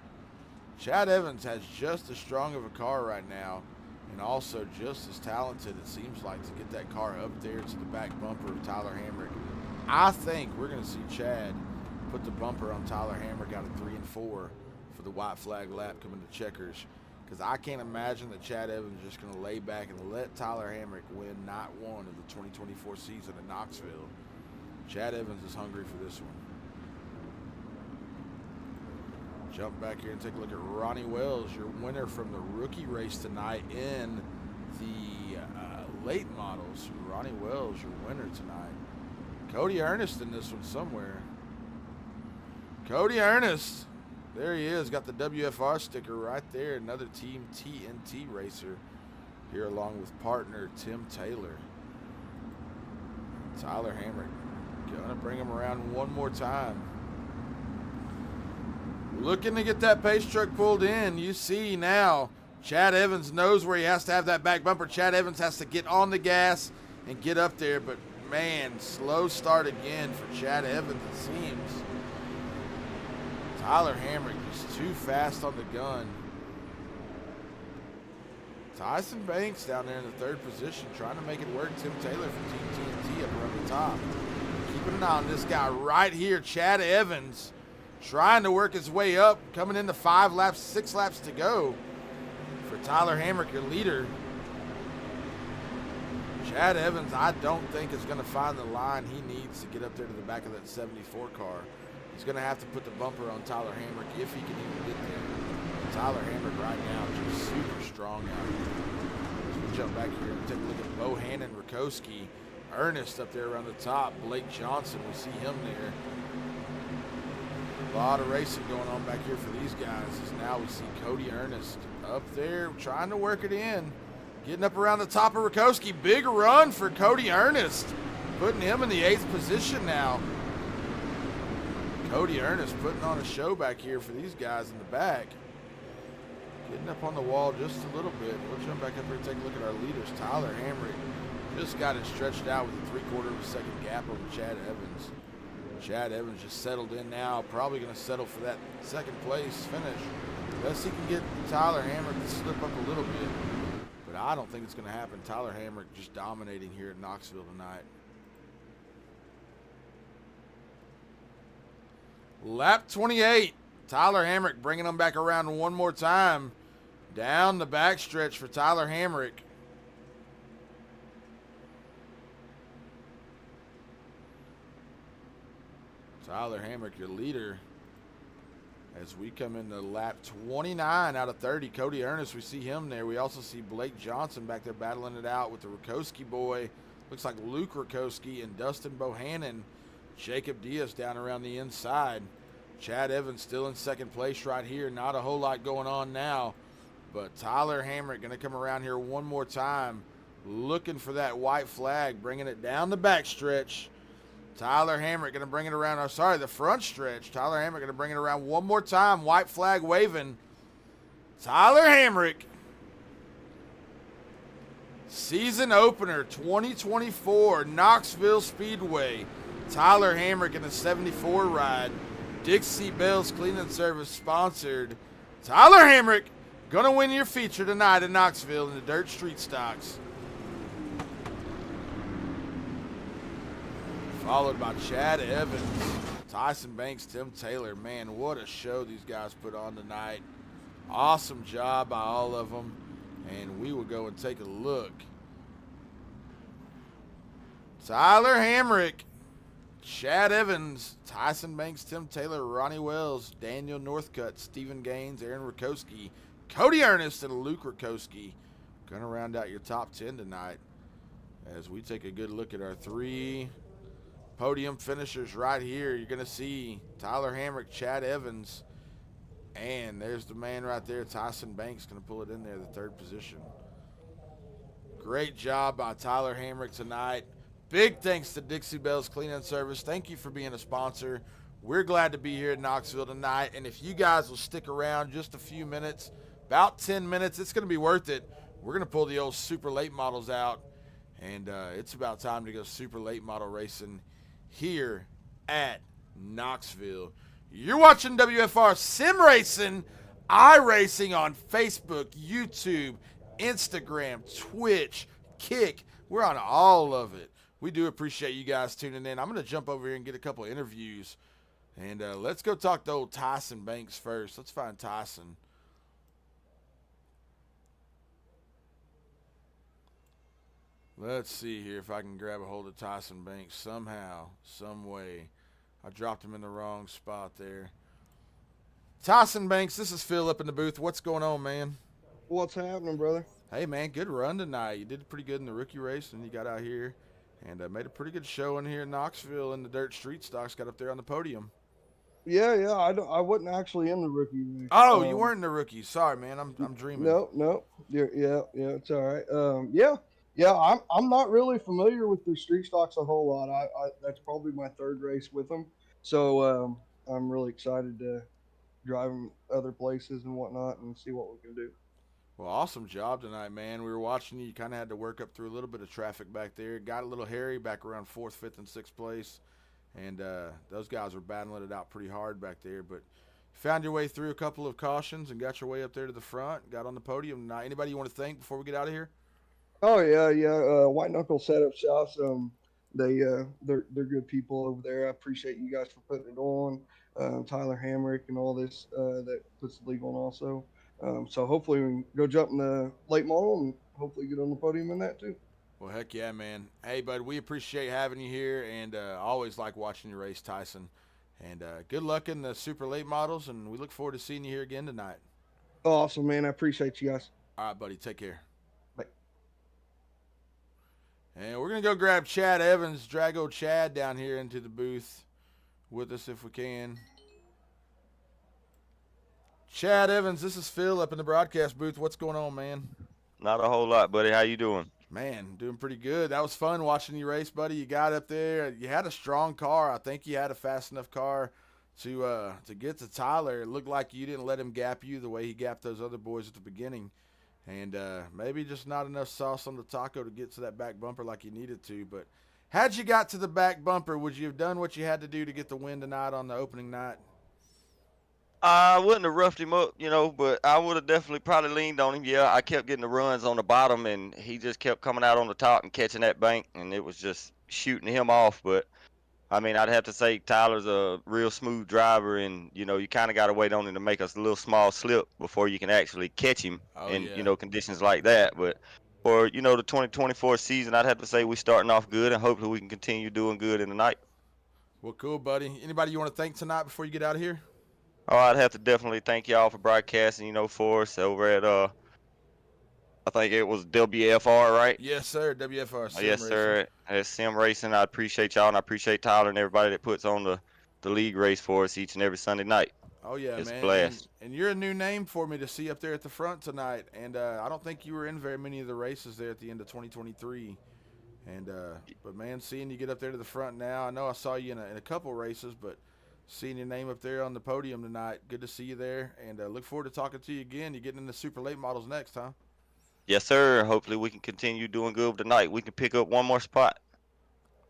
Speaker 1: has just as strong of a car right now, and also just as talented, it seems like, to get that car up there to the back bumper of Tyler Hamrick. I think we're going to see Chad put the bumper on Tyler Hamrick out of 3 and 4 for the white flag lap coming to checkers, because I can't imagine that Chad Evans is just going to lay back and let Tyler Hamrick win night 1 of the 2024 season at Knoxville. Chad Evans is hungry for this one. Jump back here and take a look at Ronnie Wells, your winner from the rookie race tonight in the late models. Ronnie Wells, your winner tonight. Cody Ernest in this one somewhere. Cody Ernest. There he is. Got the WFR sticker right there. Another Team TNT racer here along with partner Tim Taylor. Tyler Hamrick gonna bring him around one more time. Looking to get that pace truck pulled in. You see now Chad Evans knows where he has to have that back bumper. Chad Evans has to get on the gas and get up there, but man, slow start again for Chad Evans, it seems. Tyler Hamrick just too fast on the gun. Tyson Banks down there in the 3rd position trying to make it work. Tim Taylor from Team TNT up around the top. Keeping an eye on this guy right here, Chad Evans, trying to work his way up, coming into 5 laps, 6 laps to go for Tyler Hamrick, your leader. Chad Evans, I don't think is going to find the line he needs to get up there to the back of that 74 car. He's going to have to put the bumper on Tyler Hamrick if he can even get there. Tyler Hamrick right now is just super strong out here. We'll jump back here and take a look at Bohannon, Rakowski, Ernest up there around the top. Blake Johnson, we see him there. A lot of racing going on back here for these guys. As now we see Cody Ernest up there trying to work it in. Getting up around the top of Rakowski. Big run for Cody Ernest. Putting him in the 8th position now. Cody Ernest putting on a show back here for these guys in the back. Getting up on the wall just a little bit. We'll jump back up here and take a look at our leaders. Tyler Hamrick just got it stretched out with a 3/4 of a second gap over Chad Evans. Chad Evans just settled in now. Probably going to settle for that 2nd place finish. Unless he can get Tyler Hamrick to slip up a little bit. But I don't think it's going to happen. Tyler Hamrick just dominating here at Knoxville tonight. Lap 28. Tyler Hamrick bringing them back around one more time. Down the backstretch for Tyler Hamrick. Tyler Hamrick, your leader. As we come into lap 29 out of 30. Cody Ernest, we see him there. We also see Blake Johnson back there battling it out with the Rakowski boy. Looks like Luke Rakowski and Dustin Bohannon. Jacob Diaz down around the inside. Chad Evans still in second place right here. Not a whole lot going on now. But Tyler Hamrick going to come around here one more time, looking for that white flag, bringing it down the back stretch. Tyler Hamrick going to bring it around, the front stretch. Tyler Hamrick going to bring it around one more time, white flag waving. Tyler Hamrick, season opener 2024, Knoxville Speedway. Tyler Hamrick in the 74 ride. Dixie Bells Cleaning Service sponsored. Tyler Hamrick gonna win your feature tonight in Knoxville in the dirt street stocks. Followed by Chad Evans, Tyson Banks, Tim Taylor. Man, what a show these guys put on tonight. Awesome job by all of them. And we will go and take a look. Tyler Hamrick, Chad Evans, Tyson Banks, Tim Taylor, Ronnie Wells, Daniel Northcutt, Stephen Gaines, Aaron Rakowski, Cody Ernest, and Luke Rakowski. Going to round out your top 10 tonight as we take a good look at our 3 podium finishers right here. You're going to see Tyler Hamrick, Chad Evans, and there's the man right there, Tyson Banks, going to pull it in there, the 3rd position. Great job by Tyler Hamrick tonight. Big thanks to Dixie Bells Cleaning Service. Thank you for being a sponsor. We're glad to be here in Knoxville tonight, and if you guys will stick around just a few minutes, about 10 minutes, it's going to be worth it. We're going to pull the old super late models out, and it's about time to go super late model racing here at Knoxville. You're watching WFR Sim Racing, iRacing on Facebook, YouTube, Instagram, Twitch, Kick. We're on all of it. We do appreciate you guys tuning in. I'm going to jump over here and get a couple interviews. And let's go talk to old Tyson Banks first. Let's find Tyson. Let's see here if I can grab a hold of Tyson Banks somehow, some way. I dropped him in the wrong spot there. Tyson Banks, this is Phil up in the booth. What's going on, man?
Speaker 3: What's happening, brother?
Speaker 1: Hey, man, good run tonight. You did pretty good in the rookie race, and you got out here and made a pretty good show in here in Knoxville in the dirt street stocks. Got up there on the podium.
Speaker 3: Yeah. I wasn't actually in the rookie race.
Speaker 1: Oh, you weren't in the rookie. Sorry, man. I'm dreaming.
Speaker 3: No. Yeah. It's all right. Yeah. I'm not really familiar with the street stocks a whole lot. I that's probably my 3rd race with them. So I'm really excited to drive them other places and whatnot and see what we can do.
Speaker 1: Well, awesome job tonight, man. We were watching you. You kind of had to work up through a little bit of traffic back there. Got a little hairy back around 4th, 5th, and 6th place. And those guys were battling it out pretty hard back there. But found your way through a couple of cautions and got your way up there to the front. Got on the podium tonight. Anybody you want to thank before we get out of here?
Speaker 3: Oh, yeah. White Knuckle Setup Shops. They're good people over there. I appreciate you guys for putting it on. Tyler Hamrick and all this that puts the league on also. So hopefully we can go jump in the late model and hopefully get on the podium in that too.
Speaker 1: Well, heck yeah, man. Hey, bud, we appreciate having you here, and always like watching you race, Tyson. And good luck in the super late models, and we look forward to seeing you here again tonight.
Speaker 3: Awesome, man. I appreciate you guys.
Speaker 1: All right, buddy. Take care.
Speaker 3: Bye.
Speaker 1: And we're going to go grab Chad Evans, drag old Chad down here into the booth with us if we can. Chad Evans, this is Phil up in the broadcast booth. What's going on, man?
Speaker 4: Not a whole lot, buddy. How you doing?
Speaker 1: Man, doing pretty good. That was fun watching you race, buddy. You got up there. You had a strong car. I think you had a fast enough car to get to Tyler. It looked like you didn't let him gap you the way he gapped those other boys at the beginning. And maybe just not enough sauce on the taco to get to that back bumper like you needed to. But had you got to the back bumper, would you have done what you had to do to get the win tonight on the opening night?
Speaker 4: I wouldn't have roughed him up, but I would have definitely probably leaned on him. Yeah, I kept getting the runs on the bottom, and he just kept coming out on the top and catching that bank, and it was just shooting him off. But, I mean, I'd have to say Tyler's a real smooth driver, and, you kind of got to wait on him to make us a little small slip before you can actually catch him in, conditions like that. But for, the 2024 season, I'd have to say we're starting off good, and hopefully we can continue doing good in the night.
Speaker 1: Well, cool, buddy. Anybody you want to thank tonight before you get out of here?
Speaker 4: Oh, I'd have to definitely thank y'all for broadcasting, for us over at, I think it was WFR, right?
Speaker 1: Yes, sir. WFR.
Speaker 4: Yes, sir. At Sim Racing, I appreciate y'all, and I appreciate Tyler and everybody that puts on the the league race for us each and every Sunday night.
Speaker 1: Oh yeah,
Speaker 4: It's
Speaker 1: man.
Speaker 4: a blast.
Speaker 1: And you're a new name for me to see up there at the front tonight. And I don't think you were in very many of the races there at the end of 2023. And but man, seeing you get up there to the front now, I know I saw you in a couple races, but seeing your name up there on the podium tonight, good to see you there. And look forward to talking to you again. You're getting into super late models next, huh?
Speaker 4: Yes, sir. Hopefully we can continue doing good tonight. We can pick up one more spot.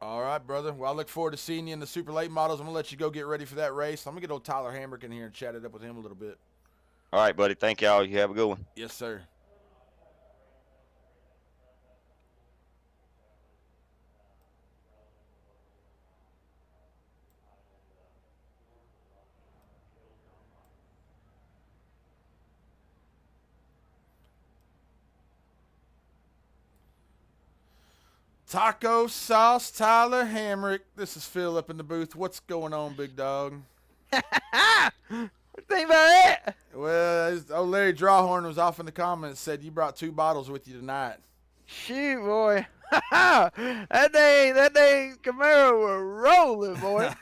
Speaker 1: All right, brother. Well, I look forward to seeing you in the super late models. I'm gonna let you go get ready for that race. I'm gonna get old Tyler Hamrick in here and chat it up with him a little bit.
Speaker 4: All right, buddy. Thank y'all. You have a good one.
Speaker 1: Yes, sir. Taco Sauce Tyler Hamrick. This is Phil up in the booth. What's going on, big dog?
Speaker 5: What do you think about that?
Speaker 1: Well, old Larry Drawhorn was off in the comments, said you brought 2 bottles with you tonight.
Speaker 5: Shoot, boy. that dang Camaro was rolling, boy.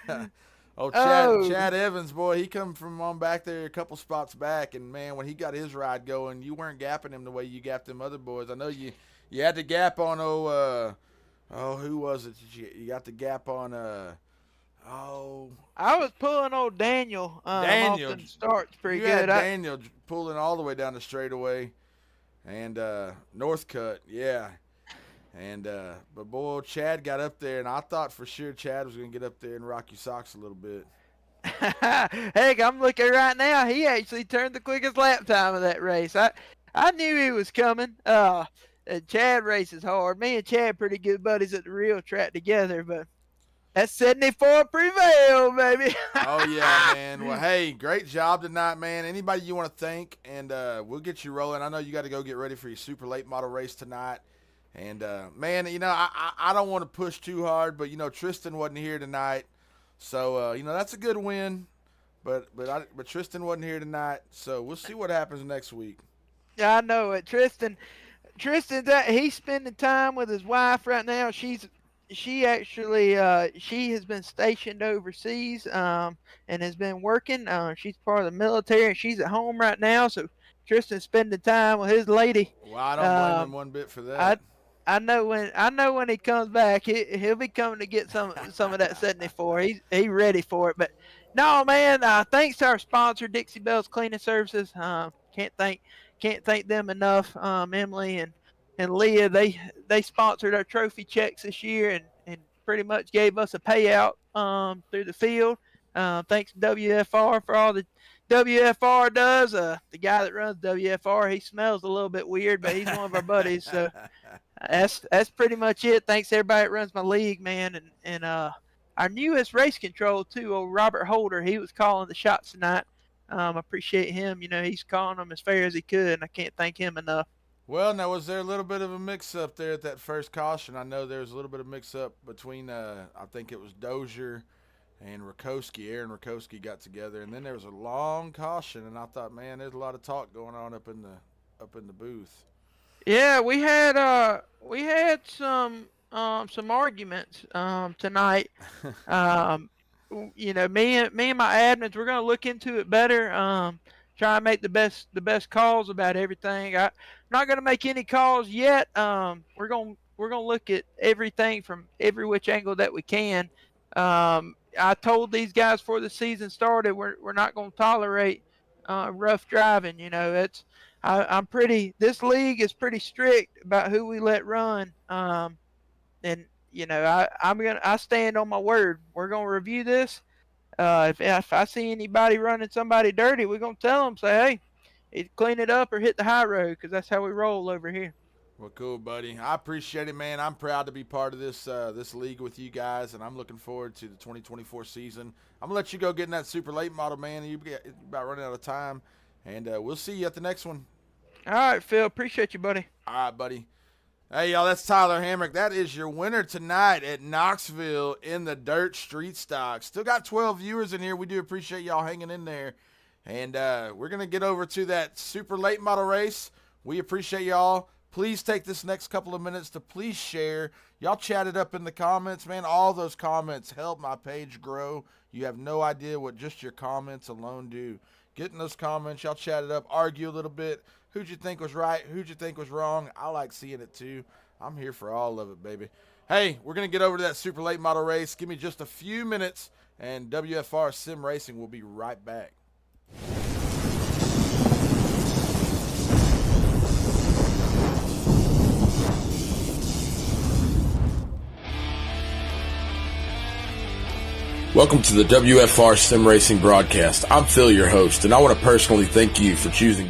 Speaker 1: Chad Evans, boy, he come from on back there a couple spots back, and man, when he got his ride going, you weren't gapping him the way you gapped them other boys. I know you had the gap on who was it? You got the gap on
Speaker 5: I was pulling old Daniel.
Speaker 1: Daniel
Speaker 5: Off the starts pretty
Speaker 1: you
Speaker 5: good.
Speaker 1: had Daniel pulling all the way down the straightaway, and Northcutt, yeah. And but boy, Chad got up there, and I thought for sure Chad was gonna get up there and rock your socks a little bit.
Speaker 5: Heck, I'm looking right now. He actually turned the quickest lap time of that race. I knew he was coming. Chad races hard. Me and Chad pretty good buddies at the real track together, but that 74 prevailed, baby.
Speaker 1: Oh yeah, man. Well, hey, great job tonight, man. Anybody you want to thank, and we'll get you rolling. I know you got to go get ready for your super late model race tonight. And man, you know, I don't want to push too hard, but you know, Tristan wasn't here tonight, so you know, that's a good win. But Tristan wasn't here tonight, so we'll see what happens next week.
Speaker 5: Yeah, I know it. Tristan's he's spending time with his wife right now. She has been stationed overseas and has been working. She's part of the military, and she's at home right now. So Tristan's spending time with his lady.
Speaker 1: Well, I don't blame him one bit for that.
Speaker 5: I know when he comes back, he'll be coming to get some of that 74. He's ready for it. But no, man. Thanks to our sponsor, Dixie Bells Cleaning Services. Can't thank them enough. Emily and Leah, they sponsored our trophy checks this year and pretty much gave us a payout through the field. Thanks to WFR for all the WFR does. The guy that runs WFR, he smells a little bit weird, but he's one of our buddies. So that's pretty much it. Thanks to everybody that runs my league, man. And our newest race control too, old Robert Holder, he was calling the shots tonight. I appreciate him. You know, he's calling them as fair as he could, and I can't thank him enough.
Speaker 1: Well, now, was there a little bit of a mix-up there at that first caution? I know there was a little bit of mix-up between, I think it was Dozier and Rakowski. Aaron Rakowski got together, and then there was a long caution, and I thought, man, there's a lot of talk going on up in the booth.
Speaker 5: Yeah, we had some arguments tonight. You know, me and my admins, we're gonna look into it better. Try and make the best calls about everything. I'm not gonna make any calls yet. We're gonna look at everything from every which angle that we can. I told these guys before the season started, we're not gonna tolerate rough driving. You know, this league is pretty strict about who we let run. And you know, I stand on my word. We're gonna review this. If I see anybody running somebody dirty, we're gonna tell them, say, hey, either clean it up or hit the high road, because that's how we roll over here.
Speaker 1: Well, cool, buddy. I appreciate it, man. I'm proud to be part of this league with you guys, and I'm looking forward to the 2024 season. I'm gonna let you go get in that super late model, man. You're about running out of time, and we'll see you at the next one.
Speaker 5: All right, Phil. Appreciate you, buddy.
Speaker 1: All right, buddy. Hey, y'all, that's Tyler Hamrick. That is your winner tonight at Knoxville in the Dirt Street Stock. Still got 12 viewers in here. We do appreciate y'all hanging in there. And we're going to get over to that super late model race. We appreciate y'all. Please take this next couple of minutes to please share. Y'all chat it up in the comments, man. All those comments help my page grow. You have no idea what just your comments alone do. Get in those comments. Y'all chat it up. Argue a little bit. Who'd you think was right? Who'd you think was wrong? I like seeing it too. I'm here for all of it, baby. Hey, we're going to get over to that super late model race. Give me just a few minutes, and WFR Sim Racing will be right back. Welcome to the WFR Sim Racing broadcast. I'm Phil, your host, and I want to personally thank you for choosing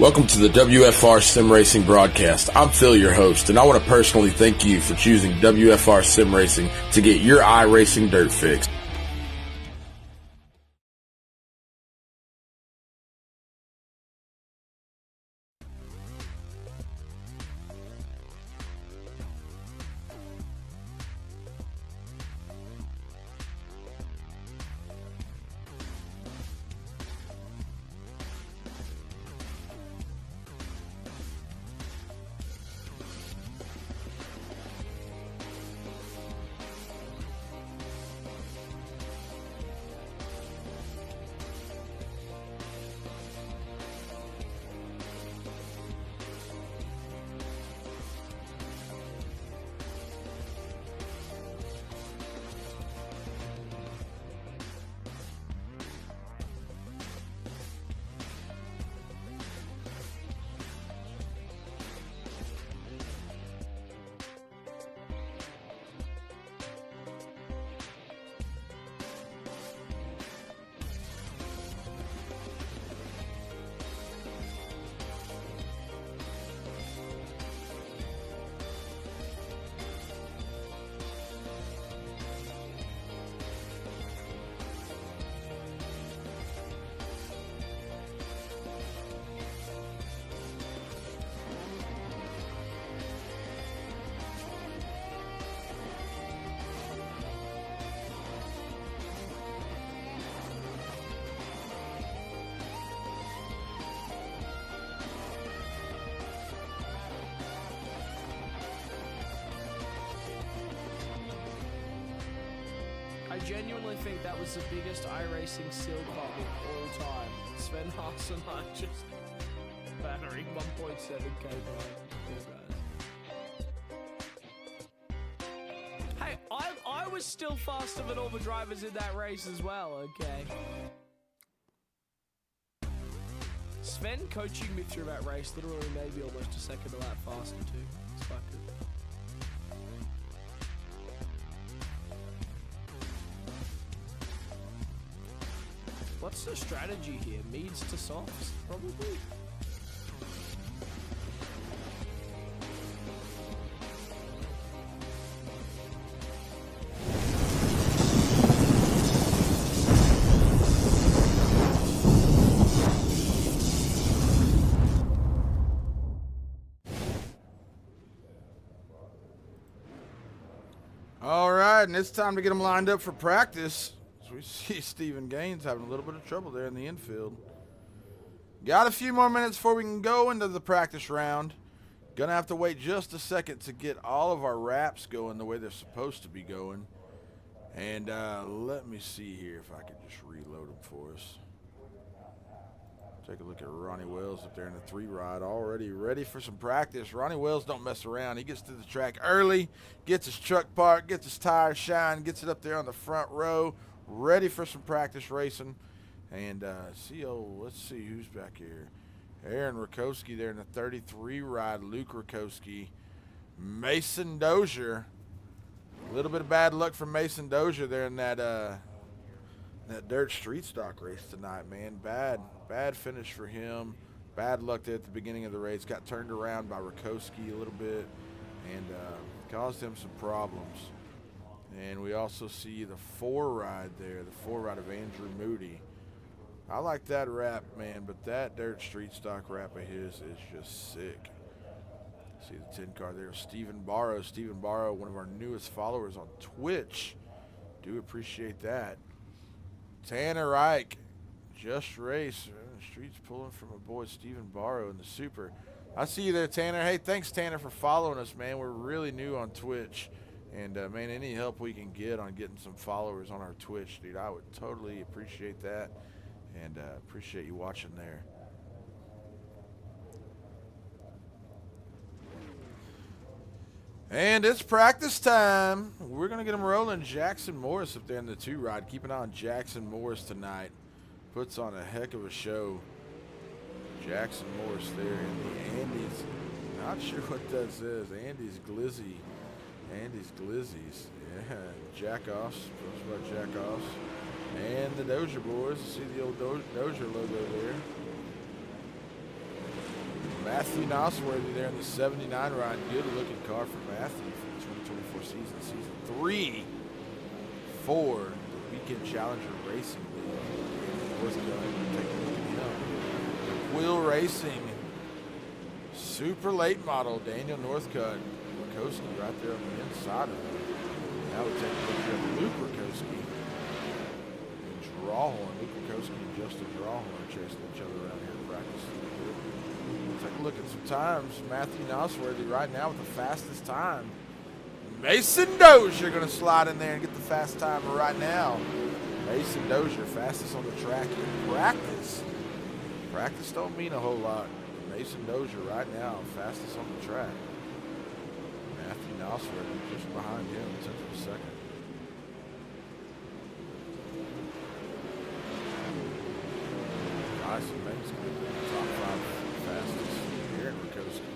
Speaker 1: Welcome to the WFR Sim Racing broadcast. I'm Phil, your host, and I want to personally thank you for choosing WFR Sim Racing to get your iRacing dirt fix.
Speaker 6: I genuinely think that was the biggest iRacing seal pop of all time. Sven Haas and I just battering 1.7k guys. Hey, I was still faster than all the drivers in that race as well, okay? Sven coaching me through that race literally maybe almost a second a lap faster too. It's fucking... What's the strategy here? Mediums to softs? Probably?
Speaker 1: All right, and it's time to get them lined up for practice. So we see Stephen Gaines having a little bit of trouble there in the infield. Got a few more minutes before we can go into the practice round. Gonna have to wait just a second to get all of our wraps going the way they're supposed to be going. And let me see here if I can just reload them for us. Take a look at Ronnie Wells up there in the 3 ride, already ready for some practice. Ronnie Wells don't mess around. He gets to the track early, gets his truck parked, gets his tires shined, gets it up there on the front row, ready for some practice racing. And let's see who's back here. Aaron Rakowski there in the 33 ride, Luke Rakowski. Mason Dozier. A little bit of bad luck for Mason Dozier there in that dirt street stock race tonight, man. Bad finish for him. Bad luck there at the beginning of the race. Got turned around by Rakowski a little bit and caused him some problems. And we also see the 4 ride there, the 4 ride of Andrew Moody. I like that wrap, man, but that dirt street stock wrap of his is just sick. See the 10 car there, Stephen Barrow. Stephen Barrow, one of our newest followers on Twitch. Do appreciate that. Tanner Reich, just race. Streets pulling from a boy, Stephen Barrow in the Super. I see you there, Tanner. Hey, thanks, Tanner, for following us, man. We're really new on Twitch. And, man, any help we can get on getting some followers on our Twitch, dude, I would totally appreciate that. And appreciate you watching there. And it's practice time. We're going to get him rolling. Jackson Morris up there in the 2 ride. Keep an eye on Jackson Morris tonight. Puts on a heck of a show. Jackson Morris there in the Andes. Not sure what that says. Andes Glizzy. Andes Glizzies. Yeah, Jackoffs. Post about Jackoffs. And the Dozier boys. See the old Dozier logo there. Matthew Nosworthy there in the 79 ride. Good looking car for Matthew for the 2024 season. Season 3 for the Weekend Challenger Racing League. Take a look at him. Wheel Racing. Super late model. Daniel Northcutt. Rakowski right there on the inside of him. Now we take a look at Luke Rakowski. Drawhorn. Luke Rakowski and Justin Drawhorn chasing each other around here in practice. Take a look at some times. Matthew Nosworthy right now with the fastest time. Mason Dozier going to slide in there and get the fast time right now. Mason Dozier, fastest on the track in practice. Practice don't mean a whole lot. Mason Dozier right now, fastest on the track. Matthew Nosworthy just behind him, 10th of a second. Tyson Banks going to be the top 5 fastest. Aaron Rakowski.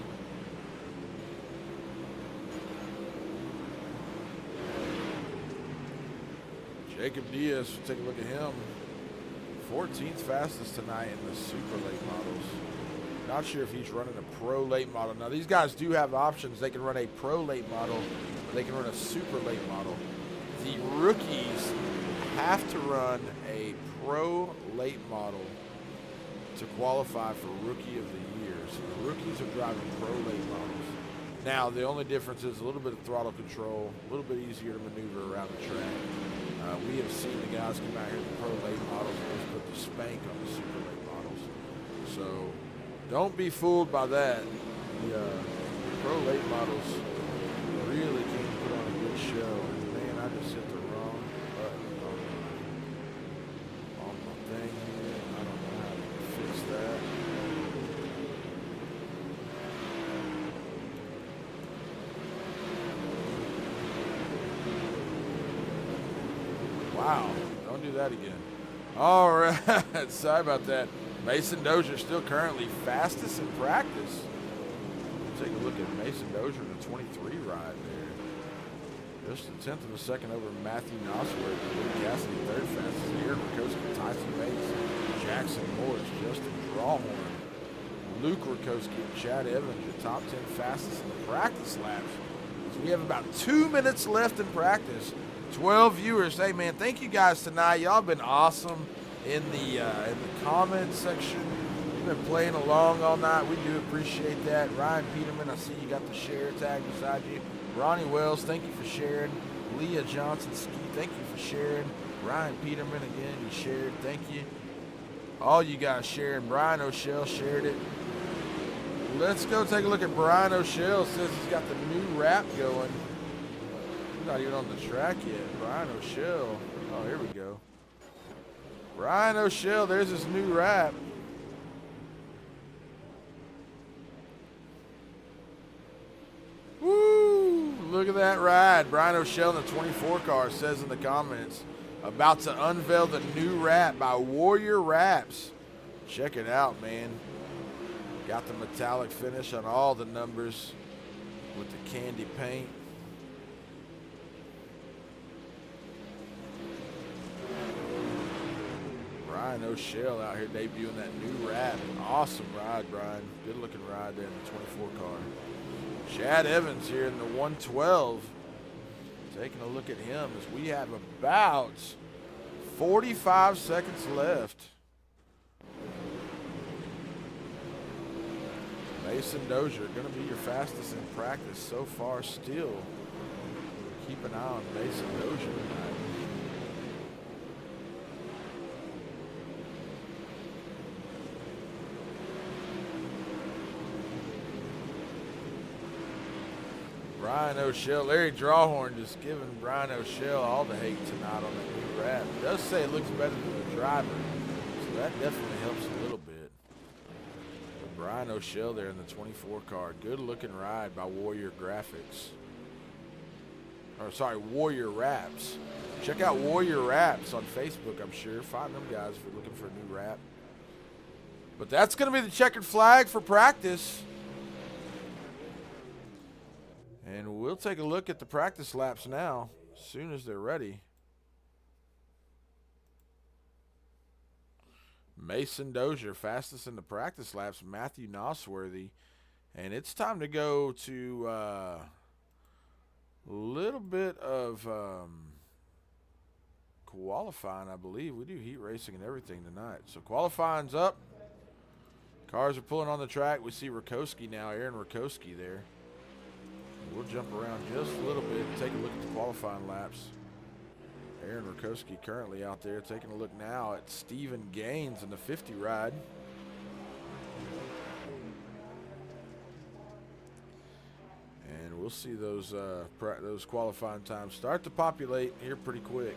Speaker 1: Jacob Diaz, take a look at him. 14th fastest tonight in the super late models. Not sure if he's running a pro late model. Now these guys do have options. They can run a pro late model, or they can run a super late model. The rookies have to run a pro late model to qualify for Rookie of the Year. So the rookies are driving pro late models. Now, the only difference is a little bit of throttle control, a little bit easier to maneuver around the track. We have seen the guys come out here with the pro late models and just put the spank on the super late models. So don't be fooled by that. The pro late models really can put on a good show. And man, I just hit the wrong button on my thing here. I don't know how to fix that. Wow, don't do that again. All right, sorry about that. Mason Dozier still currently fastest in practice. Take a look at Mason Dozier in the 23 ride there. Just a 10th of a second over Matthew Nosworthy. Luke Cassidy, 3rd fastest. Aaron Rakowski, Tyson Bates, Jackson Morris, Justin Drawhorn, Luke Rakowski, and Chad Evans, your top 10 fastest in the practice laps. So we have about 2 minutes left in practice. 12 viewers. Hey, man, thank you guys tonight. Y'all been awesome in the comments section. You've been playing along all night. We do appreciate that. Ryan Peterman, I see you got the share tag beside you. Ronnie Wells, thank you for sharing. Leah Johnson Ski, thank you for sharing. Ryan Peterman again, you shared. Thank you. All you guys sharing. Brian O'Shell shared it. Let's go take a look at Brian O'Shell. Says he's got the new wrap going. He's not even on the track yet. Brian O'Shell. Oh, here we go. Brian O'Shell, there's his new wrap. Woo! Look at that ride. Brian O'Shell in the 24 car says in the comments, about to unveil the new wrap by Warrior Wraps. Check it out, man. Got the metallic finish on all the numbers with the candy paint. Brian O'Shell out here debuting that new wrap. Awesome ride, Brian. Good looking ride there in the 24 car. Chad Evans here in the 112. Taking a look at him as we have about 45 seconds left. Mason Dozier going to be your fastest in practice so far still. Keep an eye on Mason Dozier tonight. Brian O'Shell, Larry Drawhorn just giving Brian O'Shell all the hate tonight on that new wrap. It does say it looks better than the driver, so that definitely helps a little bit. But Brian O'Shell there in the 24 car. Good looking ride by Warrior Graphics. Or sorry, Warrior Wraps. Check out Warrior Wraps on Facebook, I'm sure. Find them guys if you're looking for a new wrap. But that's going to be the checkered flag for practice. And we'll take a look at the practice laps now, as soon as they're ready. Mason Dozier, fastest in the practice laps. Matthew Nosworthy. And it's time to go to a little bit of qualifying, I believe. We do heat racing and everything tonight. So qualifying's up. Cars are pulling on the track. We see Rakoski now, Aaron Rakoski there. We'll jump around just a little bit and take a look at the qualifying laps. Aaron Rakoski currently out there taking a look now at Stephen Gaines in the 50 ride. And we'll see those qualifying times start to populate here pretty quick.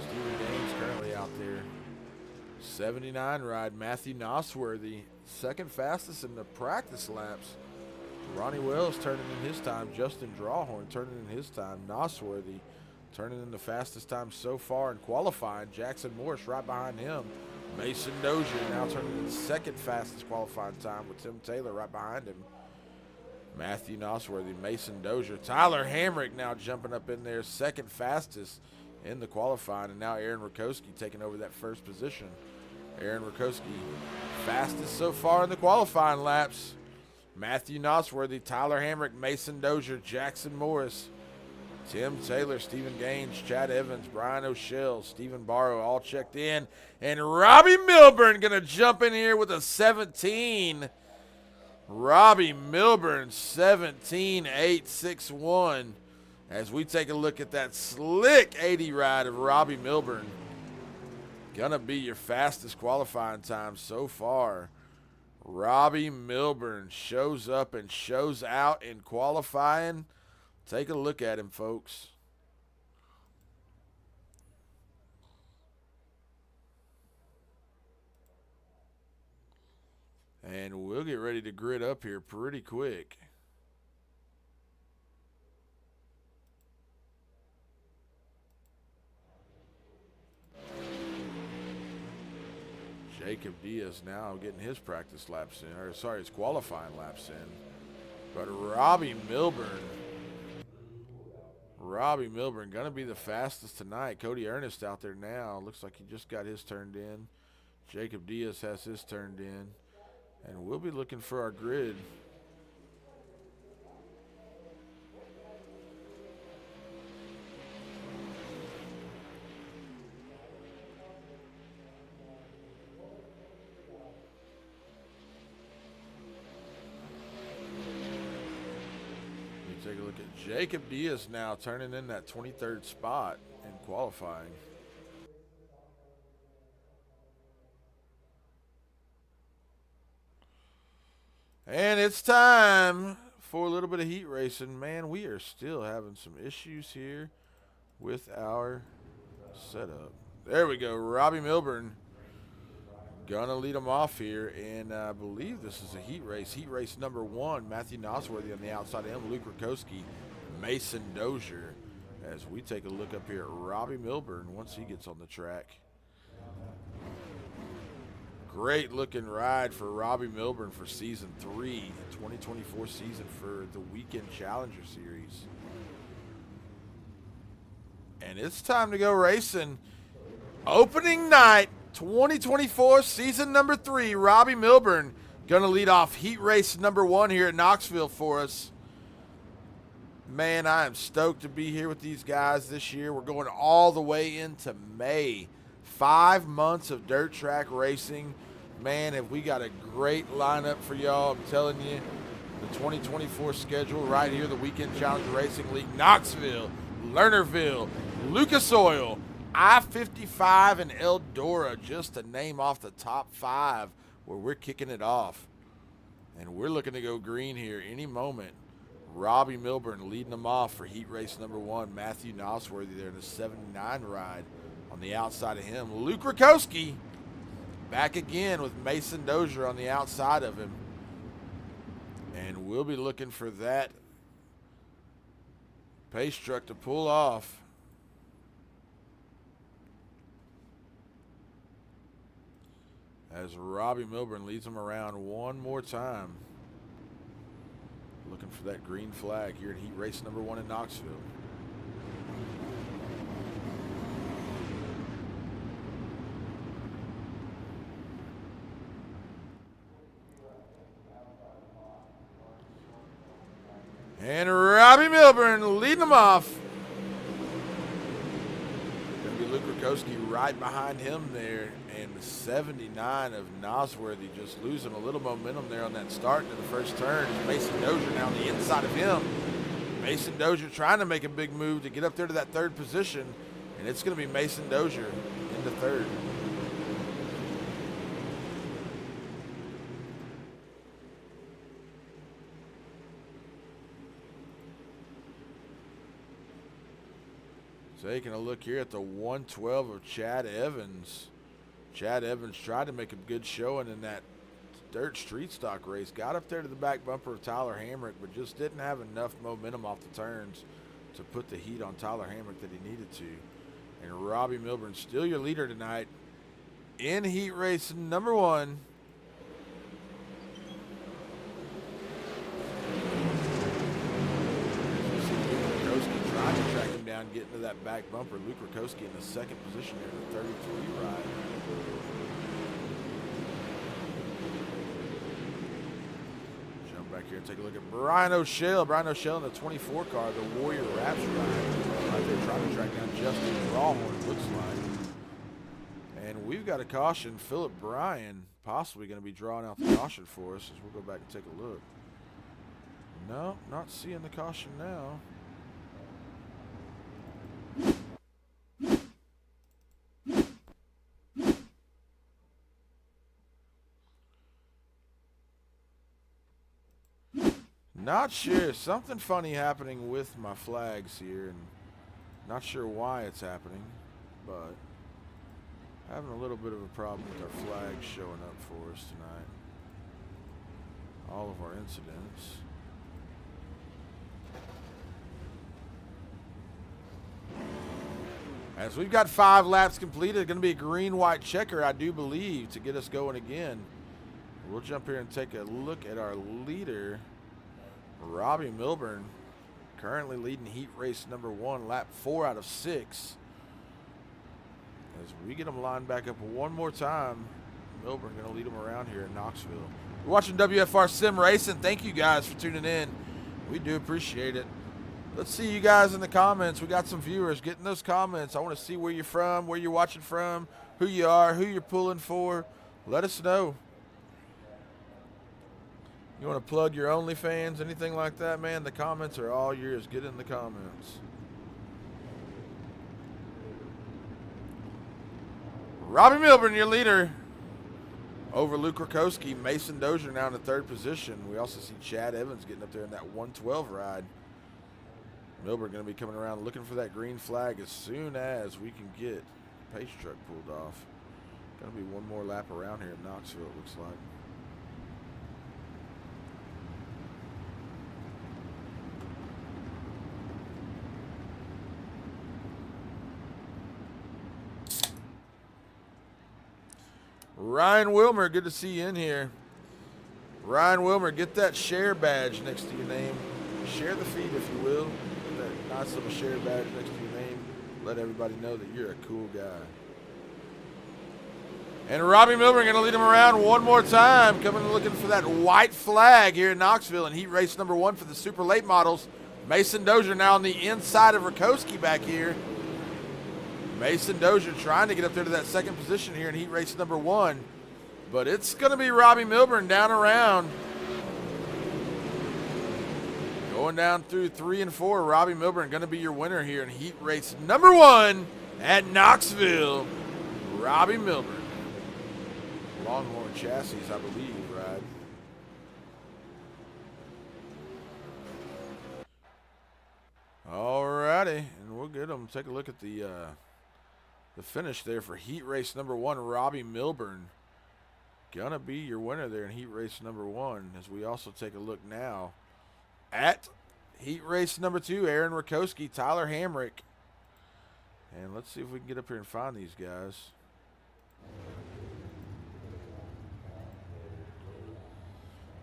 Speaker 1: Stephen Gaines currently out there. 79 ride, Matthew Nosworthy, second fastest in the practice laps. Ronnie Wells turning in his time. Justin Drawhorn turning in his time. Nosworthy turning in the fastest time so far in qualifying. Jackson Morris right behind him. Mason Dozier now turning in second fastest qualifying time with Tim Taylor right behind him. Matthew Nosworthy, Mason Dozier. Tyler Hamrick now jumping up in there, second fastest in the qualifying. And now Aaron Rakoski taking over that first position. Aaron Rakoski, fastest so far in the qualifying laps. Matthew Nosworthy, Tyler Hamrick, Mason Dozier, Jackson Morris, Tim Taylor, Stephen Gaines, Chad Evans, Brian O'Shell, Stephen Barrow all checked in. And Robbie Milburn going to jump in here with a 17. Robbie Milburn, 17.861. As we take a look at that slick 80 ride of Robbie Milburn. Going to be your fastest qualifying time so far. Robbie Milburn shows up and shows out in qualifying. Take a look at him, folks. And we'll get ready to grid up here pretty quick. Jacob Diaz now getting his practice laps in, or sorry, his qualifying laps in. But Robbie Milburn going to be the fastest tonight. Cody Ernest out there now. Looks like he just got his turned in. Jacob Diaz has his turned in. And we'll be looking for our grid. Take a look at Jacob Diaz now turning in that 23rd spot in qualifying. And it's time for a little bit of heat racing. Man, we are still having some issues here with our setup. There we go. Robbie Milburn gonna lead them off here, and I believe this is a heat race. Heat race number 1. Matthew Nosworthy on the outside of him. Luke Rakowski, Mason Dozier. As we take a look up here at Robbie Milburn once he gets on the track. Great looking ride for Robbie Milburn for season 3, 2024 season for the Weekend Challenger Series. And it's time to go racing. Opening night, 2024 season number 3. Robbie Milburn going to lead off heat race number 1 here at Knoxville for us. Man, I am stoked to be here with these guys this year. We're going all the way into May. 5 months of dirt track racing. Man, have we got a great lineup for y'all. I'm telling you, the 2024 schedule right here, the Weekend Challenger Racing League, Knoxville, Lernerville, Lucas Oil, I-55, and Eldora, just to name off the top 5 where we're kicking it off. And we're looking to go green here any moment. Robbie Milburn leading them off for heat race number 1. Matthew Nosworthy there in a 79 ride on the outside of him. Luke Rakowski back again with Mason Dozier on the outside of him. And we'll be looking for that pace truck to pull off. As Robbie Milburn leads them around one more time. Looking for that green flag here in heat race number 1 in Knoxville. And Robbie Milburn leading them off. Going to be Luke Rakowski right behind him there. And the 79 of Nosworthy just losing a little momentum there on that start into the first turn. Mason Dozier now on the inside of him. Mason Dozier trying to make a big move to get up there to that 3rd position. And it's going to be Mason Dozier into 3rd. Taking a look here at the 112 of Chad Evans. Chad Evans tried to make a good showing in that dirt street stock race. Got up there to the back bumper of Tyler Hamrick, but just didn't have enough momentum off the turns to put the heat on Tyler Hamrick that he needed to. And Robbie Milburn, still your leader tonight in heat race number 1. Trying to track him down, getting to that back bumper. Luke Rakowski in the 2nd position here, the 33 ride. Jump back here and take a look at Brian O'Shell. Brian O'Shell in the 24 car, the Warrior Raps ride. Right there trying to track down Justin Rawhorn, looks like. And we've got a caution. Philip Bryan possibly going to be drawing out the caution for us as we'll go back and take a look. No, not seeing the caution now. Not sure. Something funny happening with my flags here, and not sure why it's happening, but having a little bit of a problem with our flags showing up for us tonight. All of our incidents. As we've got 5 laps completed, going to be a green-white checker, I do believe, to get us going again. We'll jump here and take a look at our leader, Robbie Milburn, currently leading heat race number 1, lap 4 out of 6. As we get them lined back up one more time, Milburn going to lead them around here in Knoxville. We're watching WFR Sim Racing. Thank you guys for tuning in. We do appreciate it. Let's see you guys in the comments. We got some viewers. Get in those comments. I want to see where you're from, where you're watching from, who you are, who you're pulling for. Let us know. You want to plug your OnlyFans, anything like that, man? The comments are all yours. Get in the comments. Robbie Milburn, your leader. over Luke Rakowski. Mason Dozier now in the 3rd position. We also see Chad Evans getting up there in that 112 ride. Milburn going to be coming around looking for that green flag as soon as we can get the pace truck pulled off. Going to be one more lap around here in Knoxville, it looks like. Ryan Wilmer, good to see you in here. Ryan Wilmer, get that share badge next to your name. Share the feed, if you will. Get that nice little share badge next to your name. Let everybody know that you're a cool guy. And Robbie Milburn going to lead him around one more time, coming and looking for that white flag here in Knoxville in heat race number 1 for the super late models. Mason Dozier now on the inside of Rakowski back here. Mason Dozier trying to get up there to that 2nd position here in heat race number 1. But it's going to be Robbie Milburn down around. Going down through 3 and 4. Robbie Milburn going to be your winner here in heat race number 1 at Knoxville. Robbie Milburn. Longhorn chassis, I believe, right? Alrighty, and we'll get them. Take a look at the finish there for heat race number 1. Robbie Milburn gonna be your winner there in heat race number 1. As we also take a look now at heat race number 2. Aaron Rakowski, Tyler Hamrick, and let's see if we can get up here and find these guys.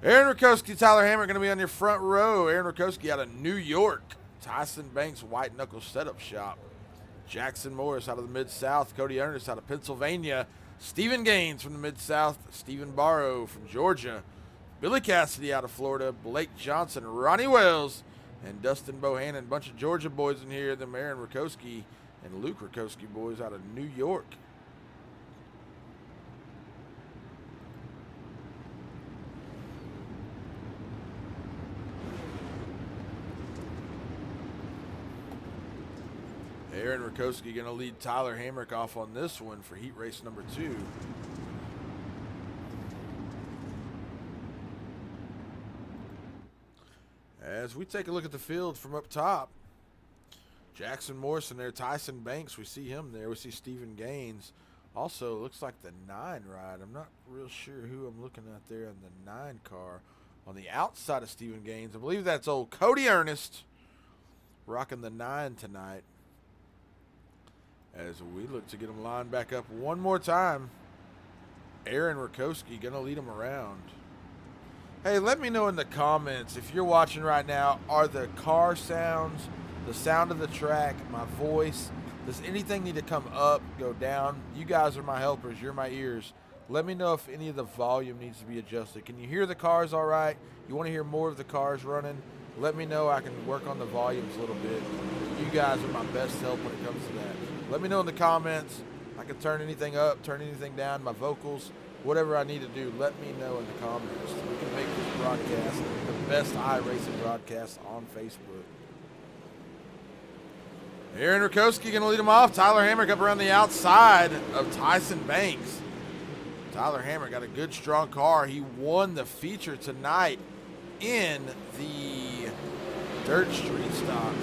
Speaker 1: Aaron Rakowski, Tyler Hamrick going to be on your front row. Aaron Rakowski out of New York. Tyson Banks, White Knuckle Setup Shop. Jackson Morris out of the Mid-South. Cody Ernest out of Pennsylvania. Stephen Gaines from the Mid-South. Stephen Barrow from Georgia. Billy Cassidy out of Florida. Blake Johnson, Ronnie Wells, and Dustin Bohannon. Bunch of Georgia boys in here. Them Aaron Rakowski and Luke Rakowski boys out of New York. Aaron Rakowski going to lead Tyler Hamrick off on this one for heat race number 2. As we take a look at the field from up top, Jackson Morrison there, Tyson Banks, we see him there. We see Stephen Gaines. Also, looks like the 9 ride. I'm not real sure who I'm looking at there in the 9 car. On the outside of Stephen Gaines, I believe that's old Cody Ernest rocking the 9 tonight. As we look to get him lined back up one more time. Aaron Rakowski going to lead him around. Hey, let me know in the comments if you're watching right now, are the car sounds, the sound of the track, my voice, does anything need to come up, go down? You guys are my helpers. You're my ears. Let me know if any of the volume needs to be adjusted. Can you hear the cars all right? You want to hear more of the cars running? Let me know. I can work on the volumes a little bit. You guys are my best help when it comes to that. Let me know in the comments. I can turn anything up, turn anything down, my vocals, whatever I need to do. Let me know in the comments. We can make this broadcast the best iRacing broadcast on Facebook. Aaron Rakowski going to lead him off. Tyler Hamrick up around the outside of Tyson Banks. Tyler Hamrick got a good, strong car. He won the feature tonight in the Dirt Street Stocks.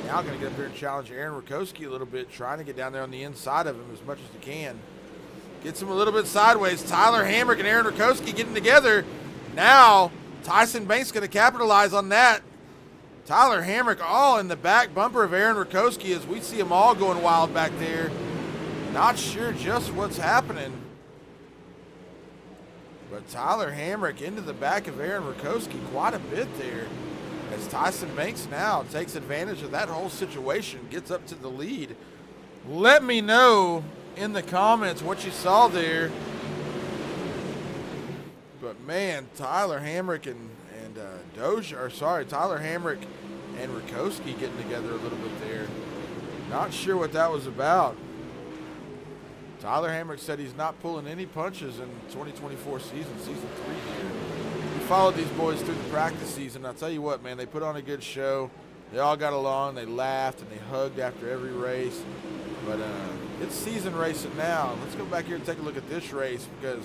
Speaker 1: Now going to get up there and challenge Aaron Rakowski a little bit, trying to get down there on the inside of him as much as he can. Gets him a little bit sideways. Tyler Hamrick and Aaron Rakowski getting together. Now Tyson Banks going to capitalize on that. Tyler Hamrick all in the back bumper of Aaron Rakowski as we see them all going wild back there. Not sure just what's happening. But Tyler Hamrick into the back of Aaron Rakowski quite a bit there. As Tyson Banks now takes advantage of that whole situation, gets up to the lead. Let me know in the comments what you saw there. But man, Tyler Hamrick and Tyler Hamrick and Rakowski getting together a little bit there. Not sure what that was about. Tyler Hamrick said he's not pulling any punches in 2024 season 3 here. We followed these boys through the practice season. I'll tell you what, man, they put on a good show. They all got along. They laughed and they hugged after every race. But it's season racing now. Let's go back here and take a look at this race because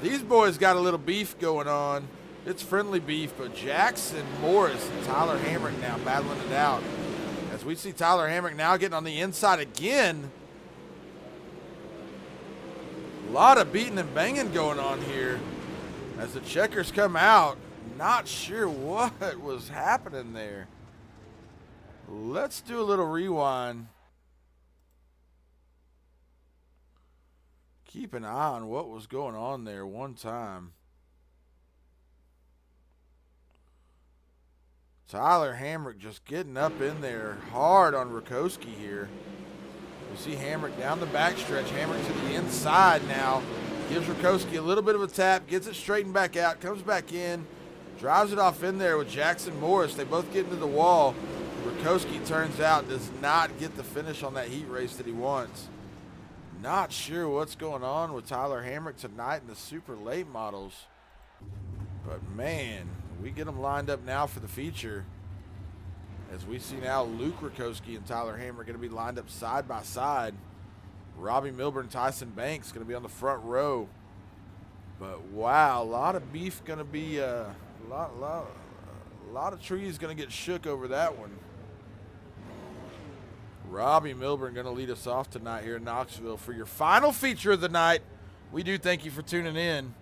Speaker 1: These boys got a little beef going on. It's friendly beef, but Jackson Morris and Tyler Hamrick now battling it out. As we see Tyler Hamrick now getting on the inside again. A lot of beating and banging going on here as the checkers come out. Not sure what was happening there. Let's do a little rewind. Keep an eye on what was going on there one time. Tyler Hamrick just getting up in there hard on Rakowski here. We see Hamrick down the backstretch. Hamrick to the inside now. Gives Rakowski a little bit of a tap. Gets it straightened back out. Comes back in. Drives it off in there with Jackson Morris. They both get into the wall. Rakowski turns out does not get the finish on that heat race that he wants. Not sure what's going on with Tyler Hamrick tonight in the super late models. But man, we get them lined up now for the feature. As we see now Luke Rakowski and Tyler Hamrick going to be lined up side by side. Robbie Milburn, Tyson Banks going to be on the front row. But wow, a lot of beef going to be, a lot of trees going to get shook over that one. Robbie Milburn going to lead us off tonight here in Knoxville for your final feature of the night. We do thank you for tuning in.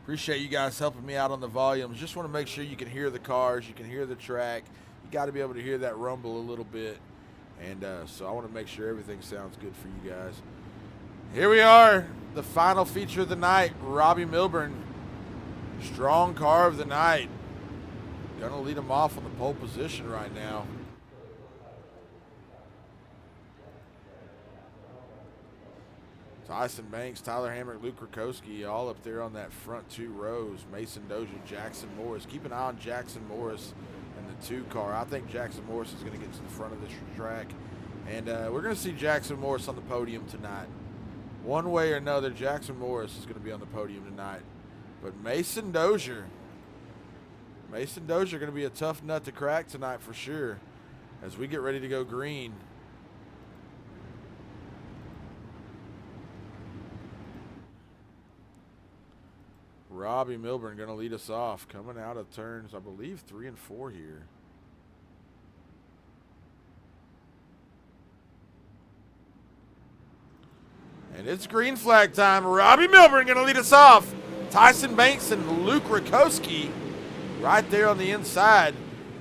Speaker 1: Appreciate you guys helping me out on the volumes. Just want to make sure you can hear the cars, you can hear the track. You got to be able to hear that rumble a little bit. And so I want to make sure everything sounds good for you guys. Here we are, the final feature of the night. Robbie Milburn, strong car of the night. Gonna lead him off on the pole position right now. Tyson Banks, Tyler Hamrick, Luke Rakowski, all up there on that front two rows. Mason Dozier, Jackson Morris. Keep an eye on Jackson Morris and the 2 car. I think Jackson Morris is going to get to the front of this track. And we're going to see Jackson Morris on the podium tonight. One way or another, Jackson Morris is going to be on the podium tonight. But Mason Dozier going to be a tough nut to crack tonight for sure as we get ready to go green. Robbie Milburn going to lead us off, coming out of turns, I believe, 3 and 4 here. And it's green flag time. Robbie Milburn going to lead us off. Tyson Banks and Luke Rakowski right there on the inside.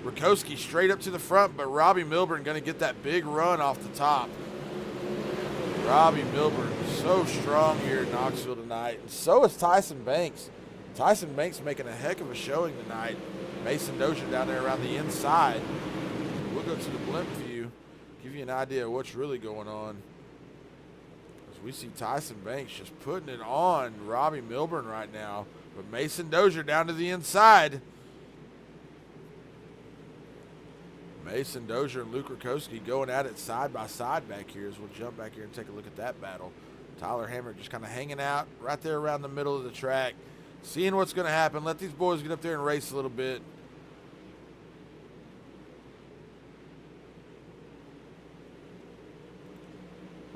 Speaker 1: Rakowski straight up to the front, but Robbie Milburn going to get that big run off the top. Robbie Milburn so strong here in Knoxville tonight, and so is Tyson Banks. Tyson Banks making a heck of a showing tonight. Mason Dozier down there around the inside. We'll go to the blimp view, give you an idea of what's really going on. As we see Tyson Banks just putting it on Robbie Milburn right now, but Mason Dozier down to the inside. Mason Dozier and Luke Rakowski going at it side by side back here as we'll jump back here and take a look at that battle. Tyler Hamrick just kind of hanging out right there around the middle of the track, seeing what's going to happen. Let these boys get up there and race a little bit.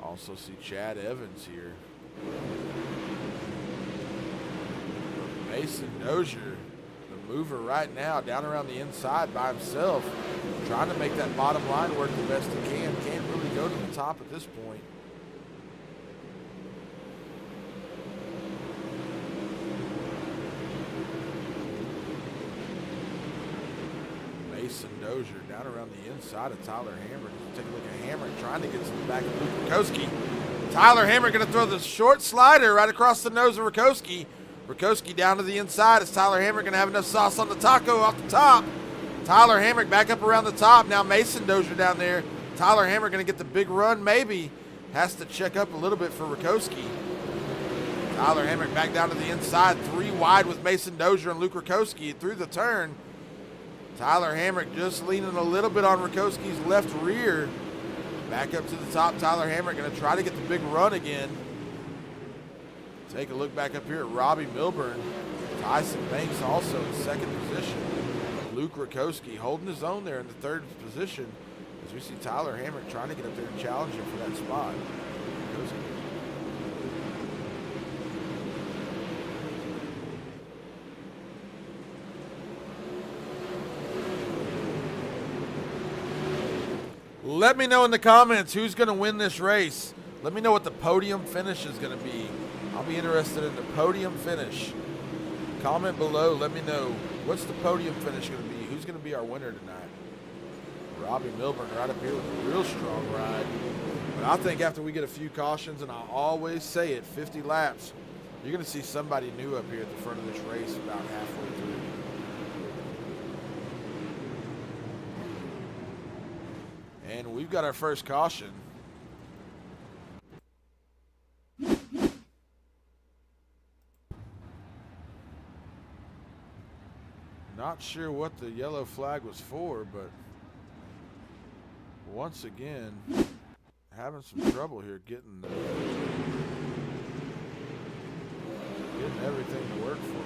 Speaker 1: Also see Chad Evans here. Mason Dozier, the mover right now, down around the inside by himself, trying to make that bottom line work the best he can. Can't really go to the top at this point. Mason Dozier down around the inside of Tyler Hamrick. Take a look at Hamrick trying to get to the back of Luke Rakowski. Tyler Hamrick going to throw the short slider right across the nose of Rakowski. Rakowski down to the inside. Is Tyler Hamrick going to have enough sauce on the taco off the top? Tyler Hamrick back up around the top. Now Mason Dozier down there. Tyler Hamrick going to get the big run maybe. Has to check up a little bit for Rakowski. Tyler Hamrick back down to the inside. 3 wide with Mason Dozier and Luke Rakowski through the turn. Tyler Hamrick just leaning a little bit on Rakowski's left rear. Back up to the top. Tyler Hamrick going to try to get the big run again. Take a look back up here at Robbie Milburn. Tyson Banks also in second position. Luke Rakowski holding his own there in the third position as we see Tyler Hamrick trying to get up there and challenge him for that spot. Rakowski Let me know in the comments who's going to win this race. Let me know what the podium finish is going to be. I'll be interested in the podium finish. Comment below. Let me know what's the podium finish going to be. Who's going to be our winner tonight? Robbie Milburn right up here with a real strong ride. But I think after we get a few cautions, and I always say it, 50 laps, you're going to see somebody new up here at the front of this race about halfway through. And we've got our first caution. Not sure what the yellow flag was for, but once again, having some trouble here getting everything to work for me.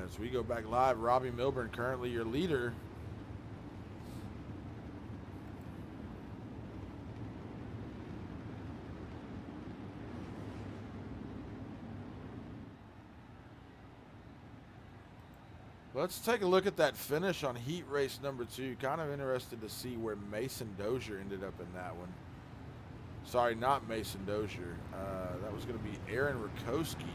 Speaker 1: As we go back live, Robbie Milburn currently your leader. Let's take a look at that finish on heat race number 2. Kind of interested to see where Mason Dozier ended up in that one. Sorry, not Mason Dozier. That was going to be Aaron Rakowski.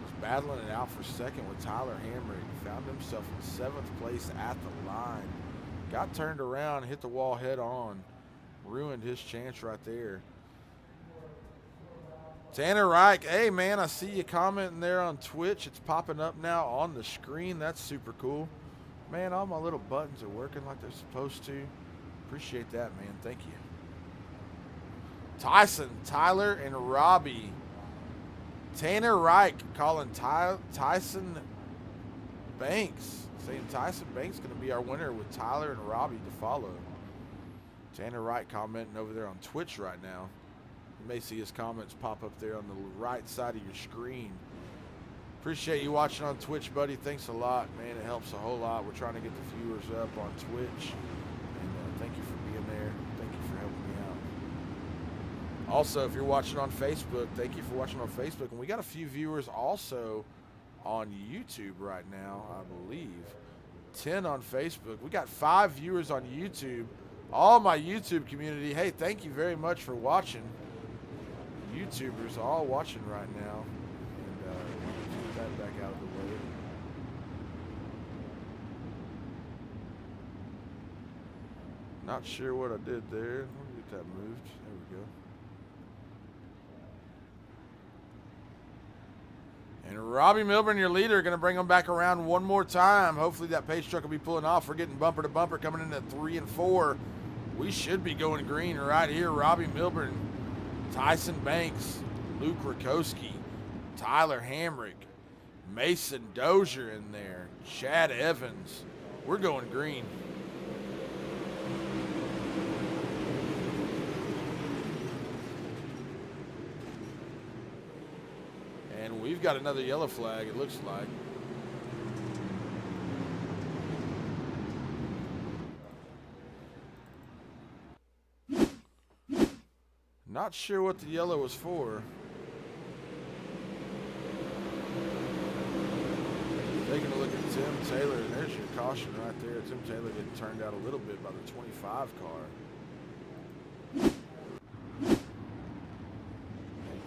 Speaker 1: Was battling it out for second with Tyler Hamrick. Found himself in 7th place at the line. Got turned around, hit the wall head on. Ruined his chance right there. Tanner Reich, hey man, I see you commenting there on Twitch. It's popping up now on the screen. That's super cool. Man, all my little buttons are working like they're supposed to. Appreciate that, man. Thank you. Tyson, Tyler, and Robbie. Tanner Reich calling Tyson Banks. Saying Tyson Banks is going to be our winner with Tyler and Robbie to follow. Tanner Reich commenting over there on Twitch right now. You may see his comments pop up there on the right side of your screen. Appreciate you watching on Twitch, buddy. Thanks a lot, man. It helps a whole lot. We're trying to get the viewers up on Twitch. And thank you for being there. Thank you for helping me out. Also, if you're watching on Facebook, thank you for watching on Facebook. And we got a few viewers also on YouTube right now, I believe. 10 on Facebook. We got 5 viewers on YouTube. All my YouTube community, hey, thank you very much for watching. YouTubers all watching right now, and get that back out of the way. Not sure what I did there. Let me get that moved. There we go. And Robbie Milburn, your leader, going to bring them back around one more time. Hopefully that pace truck will be pulling off. We're getting bumper to bumper coming in at 3 and 4. We should be going green right here. Robbie Milburn, Tyson Banks, Luke Rakowski, Tyler Hamrick, Mason Dozier in there, Chad Evans. We're going green. And we've got another yellow flag, it looks like. Not sure what the yellow was for. Taking a look at Tim Taylor, and there's your caution right there. Tim Taylor getting turned out a little bit by the 25 car.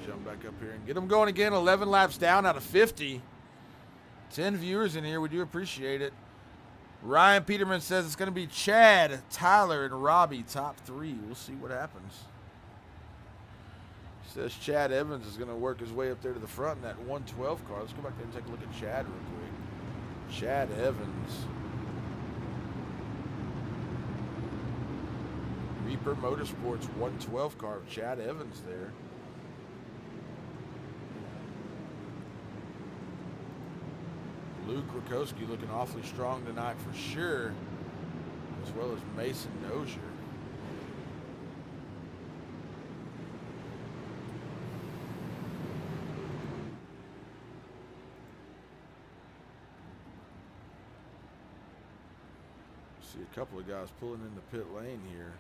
Speaker 1: Jump back up here and get them going again. 11 laps down out of 50. 10 viewers in here. We do appreciate it. Ryan Peterman says it's going to be Chad, Tyler, and Robbie top 3. We'll see what happens. Says Chad Evans is going to work his way up there to the front in that 112 car. Let's go back there and take a look at Chad real quick. Chad Evans. Reaper Motorsports 112 car. Chad Evans there. Luke Rakowski looking awfully strong tonight for sure, as well as Mason Dozier. See a couple of guys pulling in the pit lane here.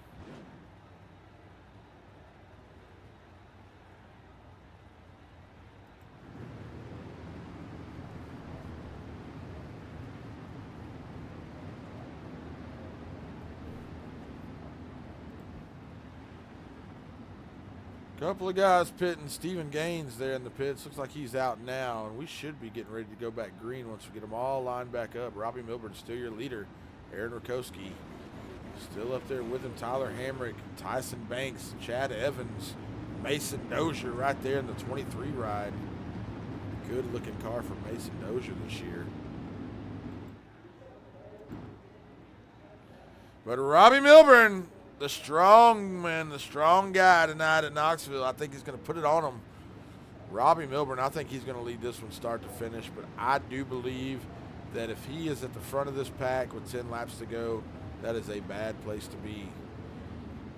Speaker 1: Couple of guys pitting. Steven Gaines there in the pits. Looks like he's out now, and we should be getting ready to go back green once we get them all lined back up. Robbie Milburn still your leader. Aaron Rakowski still up there with him. Tyler Hamrick, Tyson Banks, Chad Evans, Mason Dozier right there in the 23 ride. Good looking car for Mason Dozier this year. But Robbie Milburn, the strong man, the strong guy tonight at Knoxville, I think he's going to put it on him. Robbie Milburn, I think he's going to lead this one start to finish, but I do believe that if he is at the front of this pack with 10 laps to go, that is a bad place to be.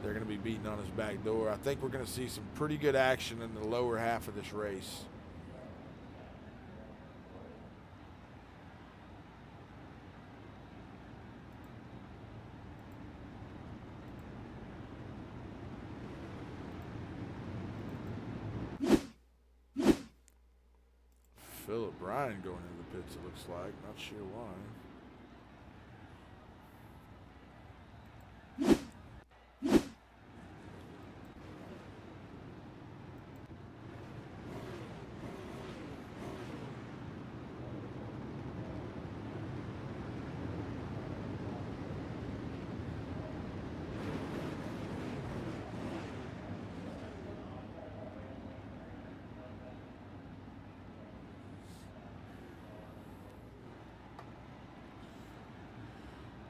Speaker 1: They're going to be beating on his back door. I think we're going to see some pretty good action in the lower half of this race. Philip Bryan going into the pits, it looks like. Not sure why.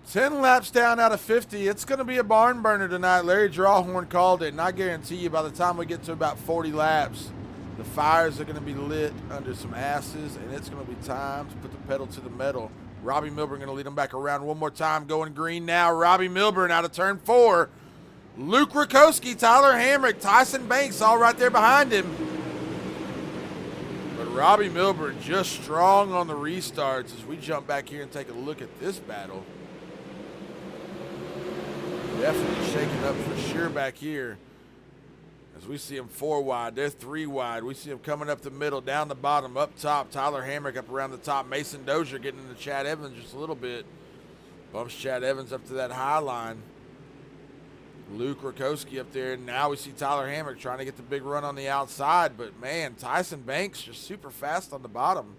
Speaker 1: Ten laps down out of 50. It's going to be a barn burner tonight. Larry Drawhorn called it, and I guarantee you by the time we get to about 40 laps, the fires are going to be lit under some asses, and it's going to be time to put the pedal to the metal. Robbie Milburn going to lead them back around one more time, going green now. Robbie Milburn out of turn 4. Luke Rakowski, Tyler Hamrick, Tyson Banks all right there behind him. But Robbie Milburn just strong on the restarts as we jump back here and take a look at this battle. Definitely shaking up for sure back here. As we see him 4 wide, they're 3 wide. We see him coming up the middle, down the bottom, up top. Tyler Hamrick up around the top. Mason Dozier getting into Chad Evans just a little bit. Bumps Chad Evans up to that high line. Luke Rakowski up there. Now we see Tyler Hamrick trying to get the big run on the outside. But, man, Tyson Banks just super fast on the bottom.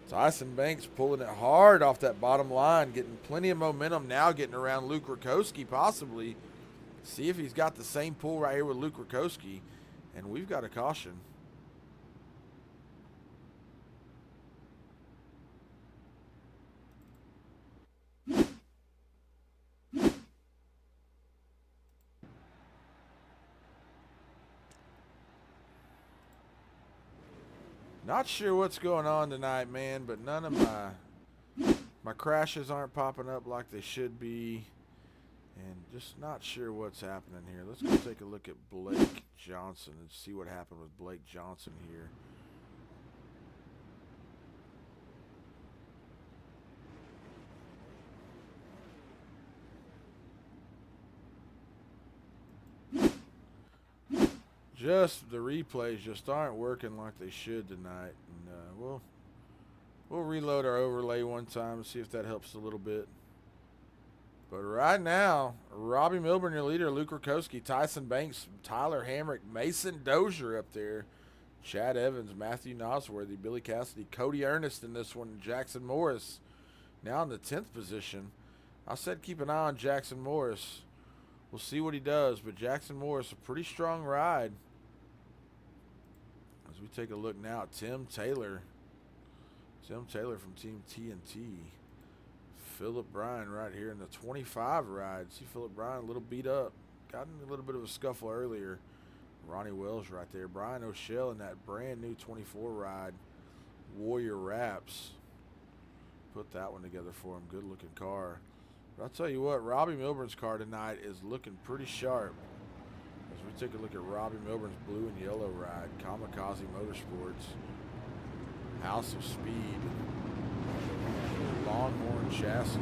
Speaker 1: Tyson Banks pulling it hard off that bottom line, getting plenty of momentum now, getting around Luke Rakowski possibly. See if he's got the same pull right here with Luke Rakowski. And we've got a caution. Not sure what's going on tonight, man, but none of my crashes aren't popping up like they should be. And just not sure what's happening here. Let's go take a look at Blake Johnson and see what happened with Blake Johnson here. Just the replays just aren't working like they should tonight, and we'll reload our overlay one time and see if that helps a little bit. But right now, Robbie Milburn, your leader, Luke Rakowski, Tyson Banks, Tyler Hamrick, Mason Dozier up there, Chad Evans, Matthew Nosworthy, Billy Cassidy, Cody Ernest in this one, Jackson Morris now in the 10th position. I said keep an eye on Jackson Morris. We'll see what he does, but Jackson Morris, a pretty strong ride. As we take a look now at Tim Taylor from Team TNT. Philip Bryan right here in the 25 ride. See Philip Bryan a little beat up. Got in a little bit of a scuffle earlier. Ronnie Wells right there. Brian O'Shell in that brand new 24 ride. Warrior Wraps. Put that one together for him. Good looking car. But I'll tell you what, Robbie Milburn's car tonight is looking pretty sharp. As we take a look at Robbie Milburn's blue and yellow ride. Kamikaze Motorsports. House of Speed. Longhorn Chassis.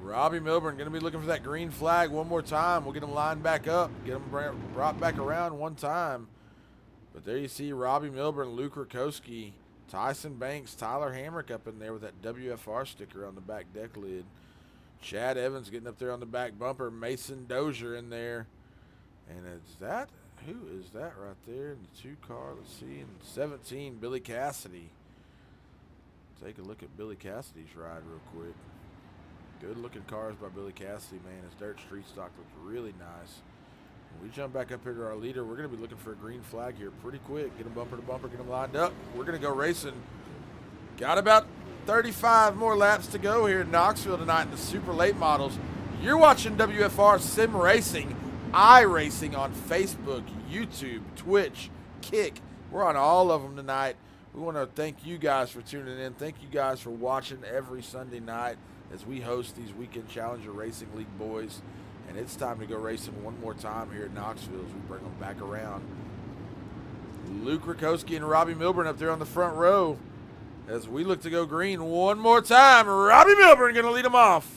Speaker 1: Robbie Milburn going to be looking for that green flag one more time. We'll get him lined back up, get him brought back around one time. But there you see Robbie Milburn, Luke Rakowski, Tyson Banks, Tyler Hamrick up in there with that WFR sticker on the back deck lid. Chad Evans getting up there on the back bumper. Mason Dozier in there. And is that, who is that right there in the 2 car? Let's see, in 17, Billy Cassidy. Take a look at Billy Cassidy's ride real quick. Good looking cars by Billy Cassidy, man. His dirt street stock looks really nice. When we jump back up here to our leader, we're going to be looking for a green flag here pretty quick. Get them bumper to bumper, get them lined up. We're going to go racing. Got about 35 more laps to go here in Knoxville tonight in the super late models. You're watching WFR Sim Racing, iRacing on Facebook, YouTube, Twitch, Kick. We're on all of them tonight. We want to thank you guys for tuning in. Thank you guys for watching every Sunday night as we host these Weekend Challenger Racing League boys. And it's time to go racing one more time here in Knoxville as we bring them back around. Luke Rakowski and Robbie Milburn up there on the front row as we look to go green one more time. Robbie Milburn going to lead them off.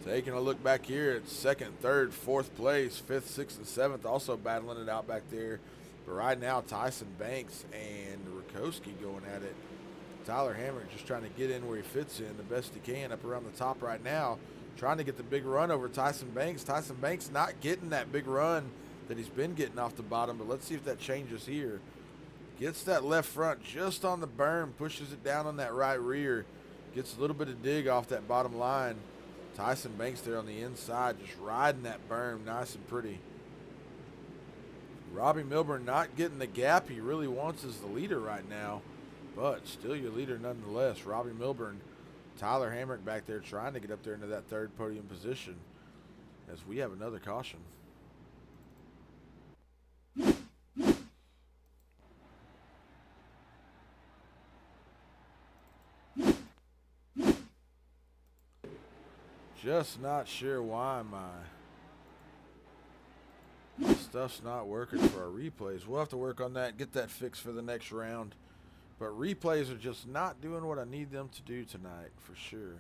Speaker 1: Taking a look back here at 2nd, 3rd, 4th place, 5th, 6th, and 7th, also battling it out back there. But right now, Tyson Banks and Rakowski going at it. Tyler Hamrick just trying to get in where he fits in the best he can up around the top right now, trying to get the big run over Tyson Banks. Tyson Banks not getting that big run that he's been getting off the bottom, but let's see if that changes here. Gets that left front just on the berm, pushes it down on that right rear, gets a little bit of dig off that bottom line. Tyson Banks there on the inside, just riding that berm nice and pretty. Robbie Milburn not getting the gap he really wants as the leader right now, but still your leader nonetheless. Robbie Milburn, Tyler Hamrick back there trying to get up there into that 3rd podium position as we have another caution. Just not sure why my stuff's not working for our replays. We'll have to work on that, get that fixed for the next round. But replays are just not doing what I need them to do tonight, for sure.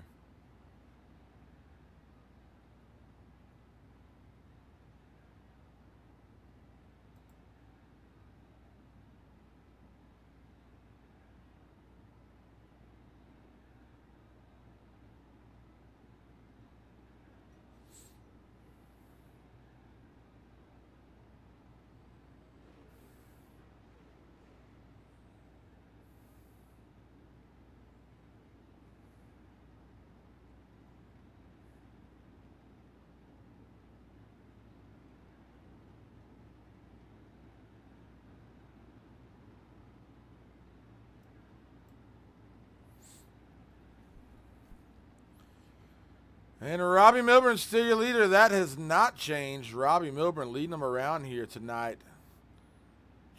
Speaker 1: And Robbie Milburn still your leader. That has not changed. Robbie Milburn leading them around here tonight.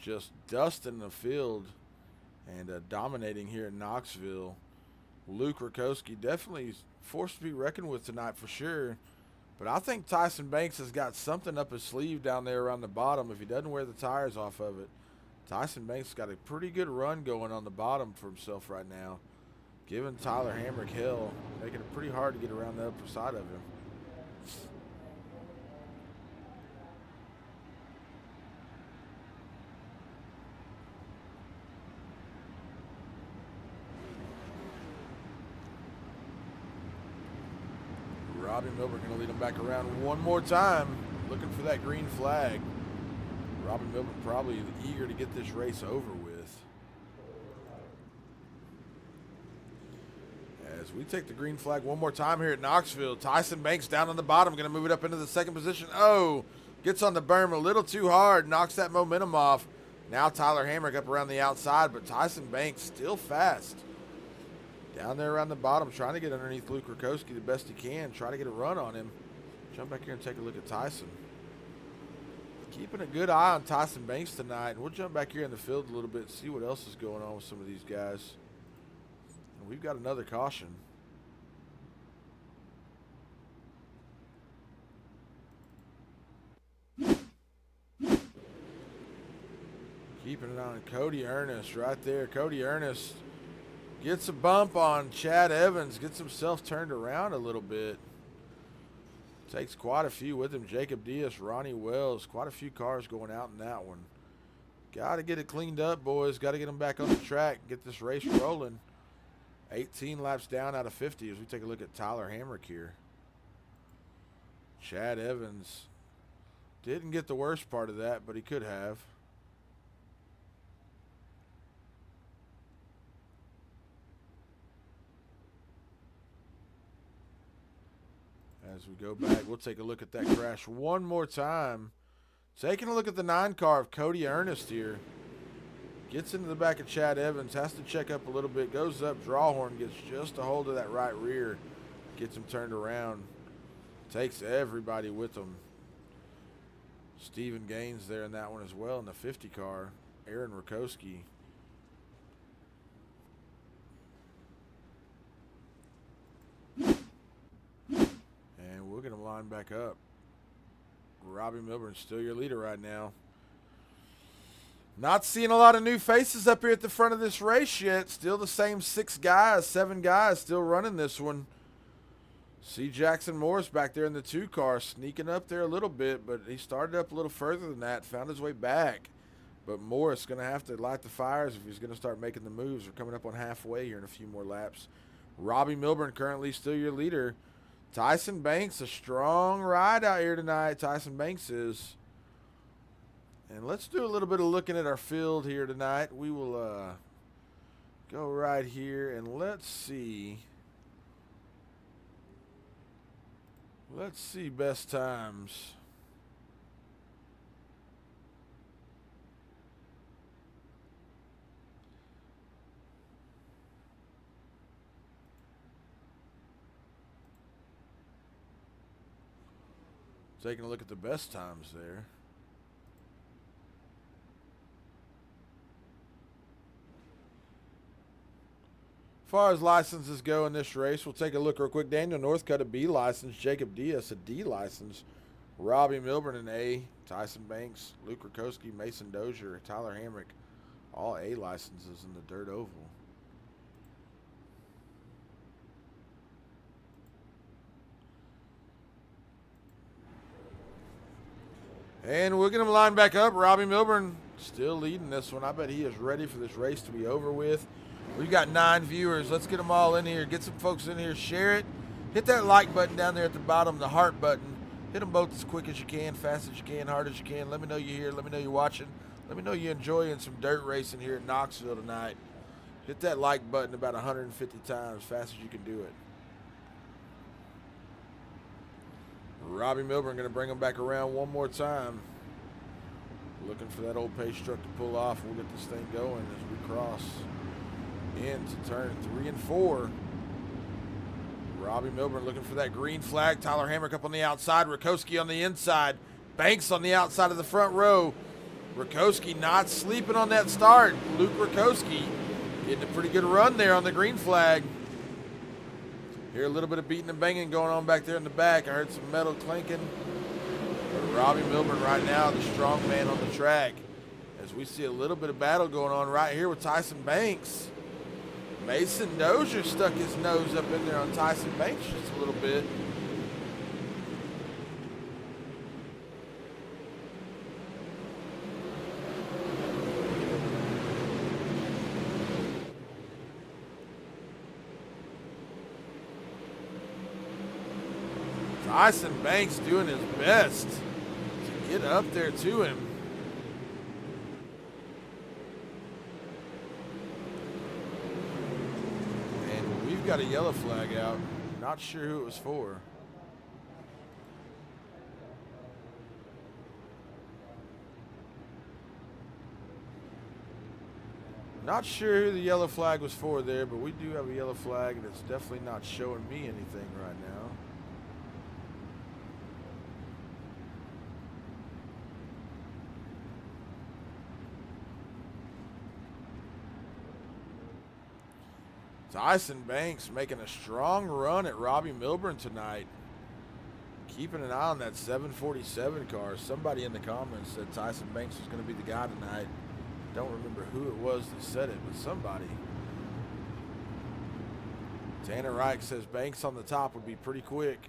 Speaker 1: Just dusting the field and dominating here in Knoxville. Luke Rakowski definitely forced to be reckoned with tonight for sure. But I think Tyson Banks has got something up his sleeve down there around the bottom if he doesn't wear the tires off of it. Tyson Banks got a pretty good run going on the bottom for himself right now. Giving Tyler Hamrick hell, making it pretty hard to get around the upper side of him. Robbie Milburn going to lead him back around one more time, looking for that green flag. Robbie Milburn probably eager to get this race over with. As we take the green flag one more time here at Knoxville, Tyson Banks down on the bottom, going to move it up into the 2nd position. Oh, gets on the berm a little too hard, knocks that momentum off. Now Tyler Hamrick up around the outside, but Tyson Banks still fast. Down there around the bottom, trying to get underneath Luke Rakowski the best he can, try to get a run on him. Jump back here and take a look at Tyson. Keeping a good eye on Tyson Banks tonight. We'll jump back here in the field a little bit, see what else is going on with some of these guys. And we've got another caution. Keeping it on Cody Ernest right there. Cody Ernest Gets a bump on Chad Evans. Gets himself turned around a little bit. Takes quite a few with him. Jacob Diaz, Ronnie Wells. Quite a few cars going out in that one. Got to get it cleaned up, boys. Got to get them back on the track. Get this race rolling. 18 laps down out of 50 as we take a look at Tyler Hamrick here. Chad Evans didn't get the worst part of that, but he could have. As we go back, we'll take a look at that crash one more time. Taking a look at the 9 car of Cody Ernest here. Gets into the back of Chad Evans, has to check up a little bit, goes up, Drawhorn gets just a hold of that right rear, gets him turned around, takes everybody with him. Steven Gaines there in that one as well in the 50 car, Aaron Rakowski. And we're going to line back up. Robbie Milburn still your leader right now. Not seeing a lot of new faces up here at the front of this race yet. Still the same 6 guys, 7 guys still running this one. See Jackson Morris back there in the 2 car, sneaking up there a little bit, but he started up a little further than that, found his way back. But Morris going to have to light the fires if he's going to start making the moves. We're coming up on halfway here in a few more laps. Robbie Milburn currently still your leader. Tyson Banks, a strong ride out here tonight. Tyson Banks is. And let's do a little bit of looking at our field here tonight. We will go right here and let's see. Let's see best times. Taking a look at the best times there. As far as licenses go in this race, we'll take a look real quick. Daniel Northcutt, a B license. Jacob Diaz, a D license. Robbie Milburn, an A. Tyson Banks, Luke Rakowski, Mason Dozier, Tyler Hamrick, all A licenses in the dirt oval. And we're going to line back up. Robbie Milburn still leading this one. I bet he is ready for this race to be over with. We've got 9 viewers. Let's get them all in here. Get some folks in here. Share it. Hit that like button down there at the bottom, the heart button. Hit them both as quick as you can, fast as you can, hard as you can. Let me know you're here. Let me know you're watching. Let me know you're enjoying some dirt racing here at Knoxville tonight. Hit that like button about 150 times, fast as you can do it. Robbie Milburn going to bring him back around one more time. Looking for that old pace truck to pull off. We'll get this thing going as we cross into turn 3 and 4. Robbie Milburn looking for that green flag. Tyler Hamrick up on the outside. Rakowski on the inside. Banks on the outside of the front row. Rakowski not sleeping on that start. Luke Rakowski getting a pretty good run there on the green flag. Hear a little bit of beating and banging going on back there in the back. I heard some metal clinking. But Robbie Milburn right now, the strong man on the track. As we see a little bit of battle going on right here with Tyson Banks. Mason Dozier stuck his nose up in there on Tyson Banks just a little bit. Tyson Banks doing his best to get up there to him. And we've got a yellow flag out. Not sure who it was for. Not sure who the yellow flag was for there, but we do have a yellow flag, and it's definitely not showing me anything right now. Tyson Banks making a strong run at Robbie Milburn tonight. Keeping an eye on that 747 car. Somebody in the comments said Tyson Banks was going to be the guy tonight. Don't remember who it was that said it, but somebody. Tanner Reich says Banks on the top would be pretty quick.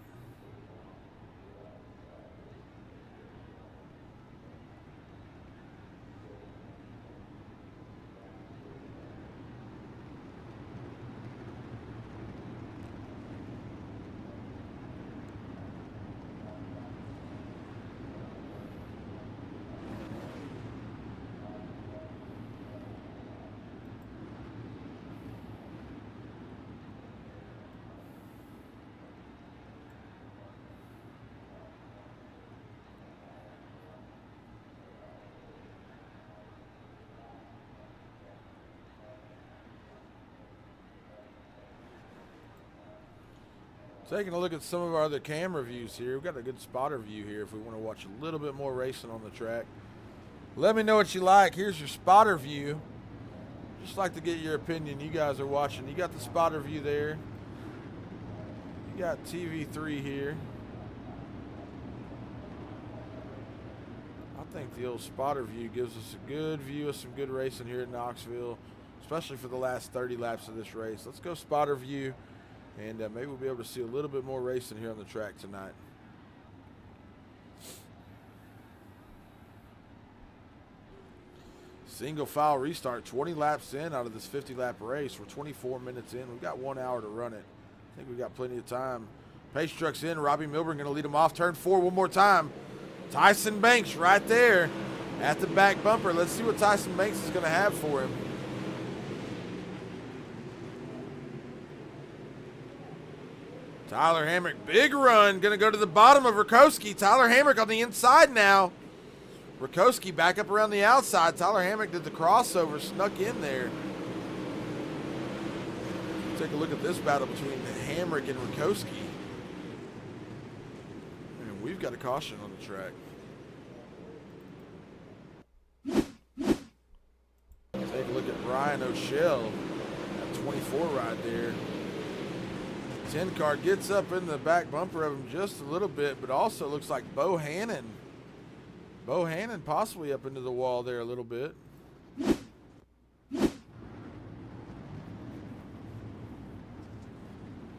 Speaker 1: Taking a look at some of our other camera views here. We've got a good spotter view here if we want to watch a little bit more racing on the track. Let me know what you like. Here's your spotter view. Just like to get your opinion. You guys are watching. You got the spotter view there. You got TV3 here. I think the old spotter view gives us a good view of some good racing here at Knoxville, especially for the last 30 laps of this race. Let's go spotter view. And maybe we'll be able to see a little bit more racing here on the track tonight. Single file restart, 20 laps in out of this 50-lap race. We're 24 minutes in. We've got 1 hour to run it. I think we've got plenty of time. Pace truck's in. Robbie Milburn going to lead him off. Turn 4 one more time. Tyson Banks right there at the back bumper. Let's see what Tyson Banks is going to have for him. Tyler Hamrick, big run, going to go to the bottom of Rakowski. Tyler Hamrick on the inside now. Rakowski back up around the outside. Tyler Hamrick did the crossover, snuck in there. Take a look at this battle between Hamrick and Rakowski. And we've got a caution on the track. Take a look at Ryan O'Shell, that 24 right there. 10 car gets up in the back bumper of him just a little bit, but also looks like Bo Hannon. Bo Hannon possibly up into the wall there a little bit.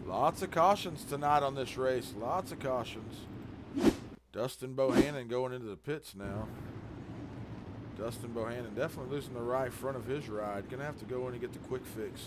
Speaker 1: Lots of cautions tonight on this race. Lots of cautions. Dustin Bohannon going into the pits now. Dustin Bohannon definitely losing the right front of his ride. Gonna have to go in and get the quick fix.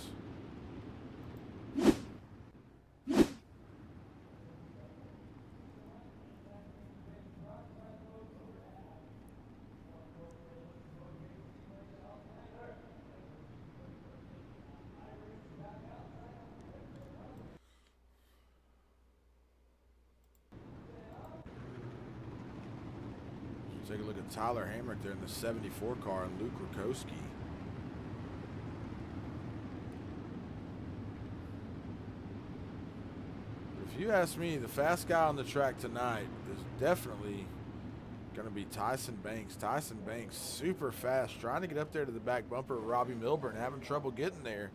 Speaker 1: Take a look at Tyler Hamrick there in the 74 car and Luke Rakowski. If you ask me, the fast guy on the track tonight is definitely going to be Tyson Banks. Tyson Banks, super fast, trying to get up there to the back bumper of Robbie Milburn, having trouble getting there.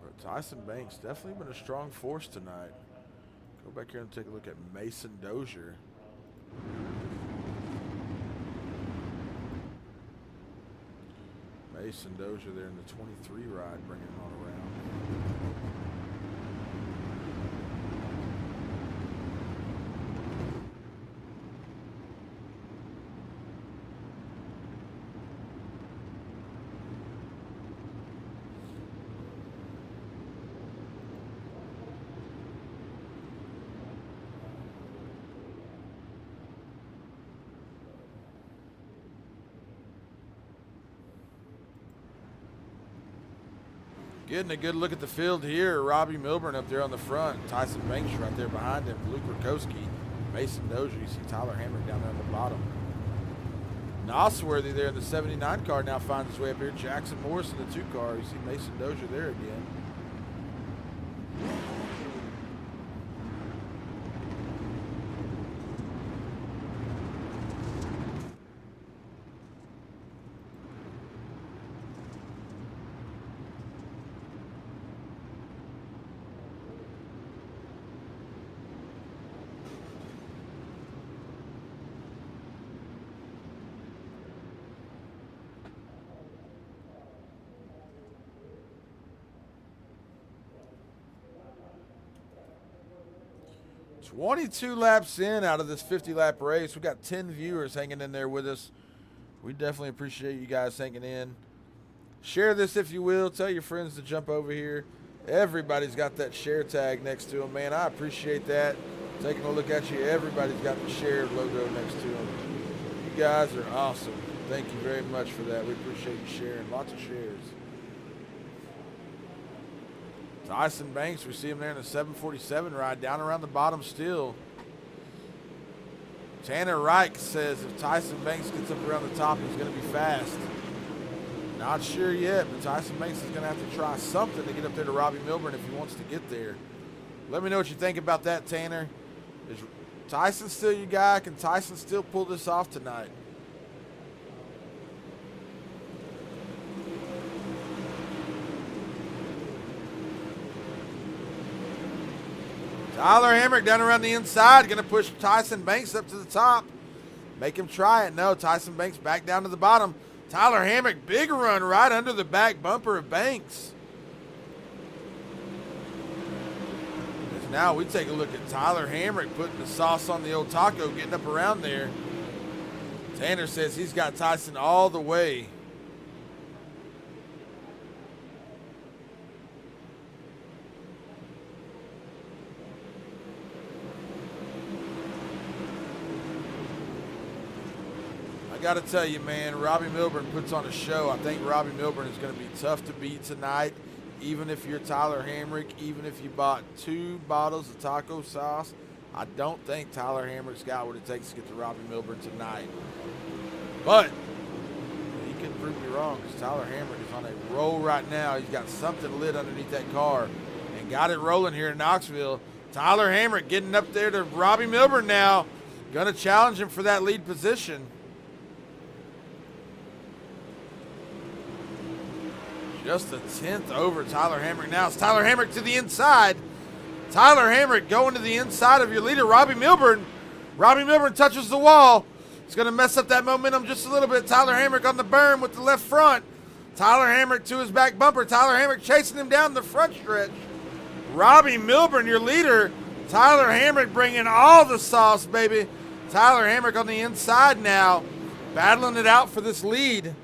Speaker 1: But Tyson Banks definitely been a strong force tonight. Go back here and take a look at Mason Dozier. Mason Dozier there in the 23 ride, bringing him on around. Getting a good look at the field here. Robbie Milburn up there on the front. Tyson Banks right there behind him. Luke Rakowski, Mason Dozier. You see Tyler Hamrick down there on the bottom. Nosworthy there in the 79 car now finds his way up here. Jackson Morris in the 2 car. You see Mason Dozier there again. 22 laps in out of this 50-lap race. We got 10 viewers hanging in there with us. We definitely appreciate you guys hanging in. Share this if you will. Tell your friends to jump over here. Everybody's got that share tag next to them, man. I appreciate that. Taking a look at you, everybody's got the share logo next to them. You guys are awesome. Thank you very much for that. We appreciate you sharing. Lots of shares. Tyson Banks, we see him there in the 747 ride, down around the bottom still. Tanner Reich says if Tyson Banks gets up around the top, he's going to be fast. Not sure yet, but Tyson Banks is going to have to try something to get up there to Robbie Milburn if he wants to get there. Let me know what you think about that, Tanner. Is Tyson still your guy? Can Tyson still pull this off tonight? Tyler Hamrick down around the inside, going to push Tyson Banks up to the top. Make him try it. No, Tyson Banks back down to the bottom. Tyler Hamrick, big run right under the back bumper of Banks. As now we take a look at Tyler Hamrick putting the sauce on the old taco, getting up around there. Tanner says he's got Tyson all the way. I got to tell you, man, Robbie Milburn puts on a show. I think Robbie Milburn is going to be tough to beat tonight, even if you're Tyler Hamrick, even if you bought 2 bottles of taco sauce. I don't think Tyler Hamrick's got what it takes to get to Robbie Milburn tonight. But he can prove me wrong because Tyler Hamrick is on a roll right now. He's got something lit underneath that car and got it rolling here in Knoxville. Tyler Hamrick getting up there to Robbie Milburn now. Going to challenge him for that lead position. Just a 10th over Tyler Hamrick now. It's Tyler Hamrick to the inside. Tyler Hamrick going to the inside of your leader, Robbie Milburn. Robbie Milburn touches the wall. It's going to mess up that momentum just a little bit. Tyler Hamrick on the berm with the left front. Tyler Hamrick to his back bumper. Tyler Hamrick chasing him down the front stretch. Robbie Milburn, your leader. Tyler Hamrick bringing all the sauce, baby. Tyler Hamrick on the inside now, battling it out for this lead.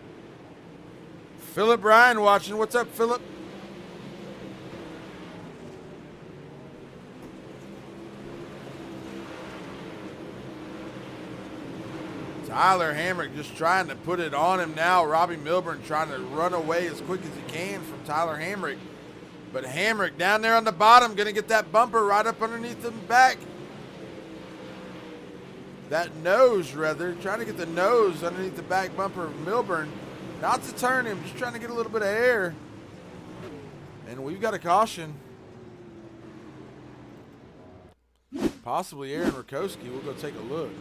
Speaker 1: Philip Bryan watching. What's up, Philip? Tyler Hamrick just trying to put it on him now. Robbie Milburn trying to run away as quick as he can from Tyler Hamrick. But Hamrick down there on the bottom, going to get that bumper right up underneath the back. That nose, rather. Trying to get the nose underneath the back bumper of Milburn. Not to turn him, just trying to get a little bit of air. And we've got a caution. Possibly Aaron Rakowski. We'll go take a look.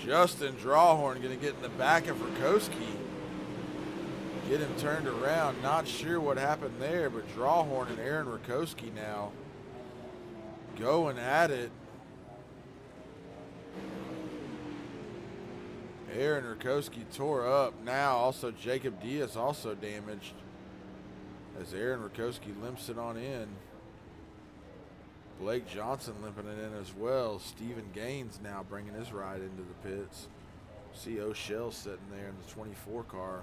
Speaker 1: Justin Drawhorn going to get in the back of Rakowski. Get him turned around. Not sure what happened there, but Drawhorn and Aaron Rakowski now going at it. Aaron Rakowski tore up. Now also Jacob Diaz also damaged as Aaron Rakowski limps it on in. Blake Johnson limping it in as well. Stephen Gaines now bringing his ride into the pits. See O'Shell sitting there in the 24 car.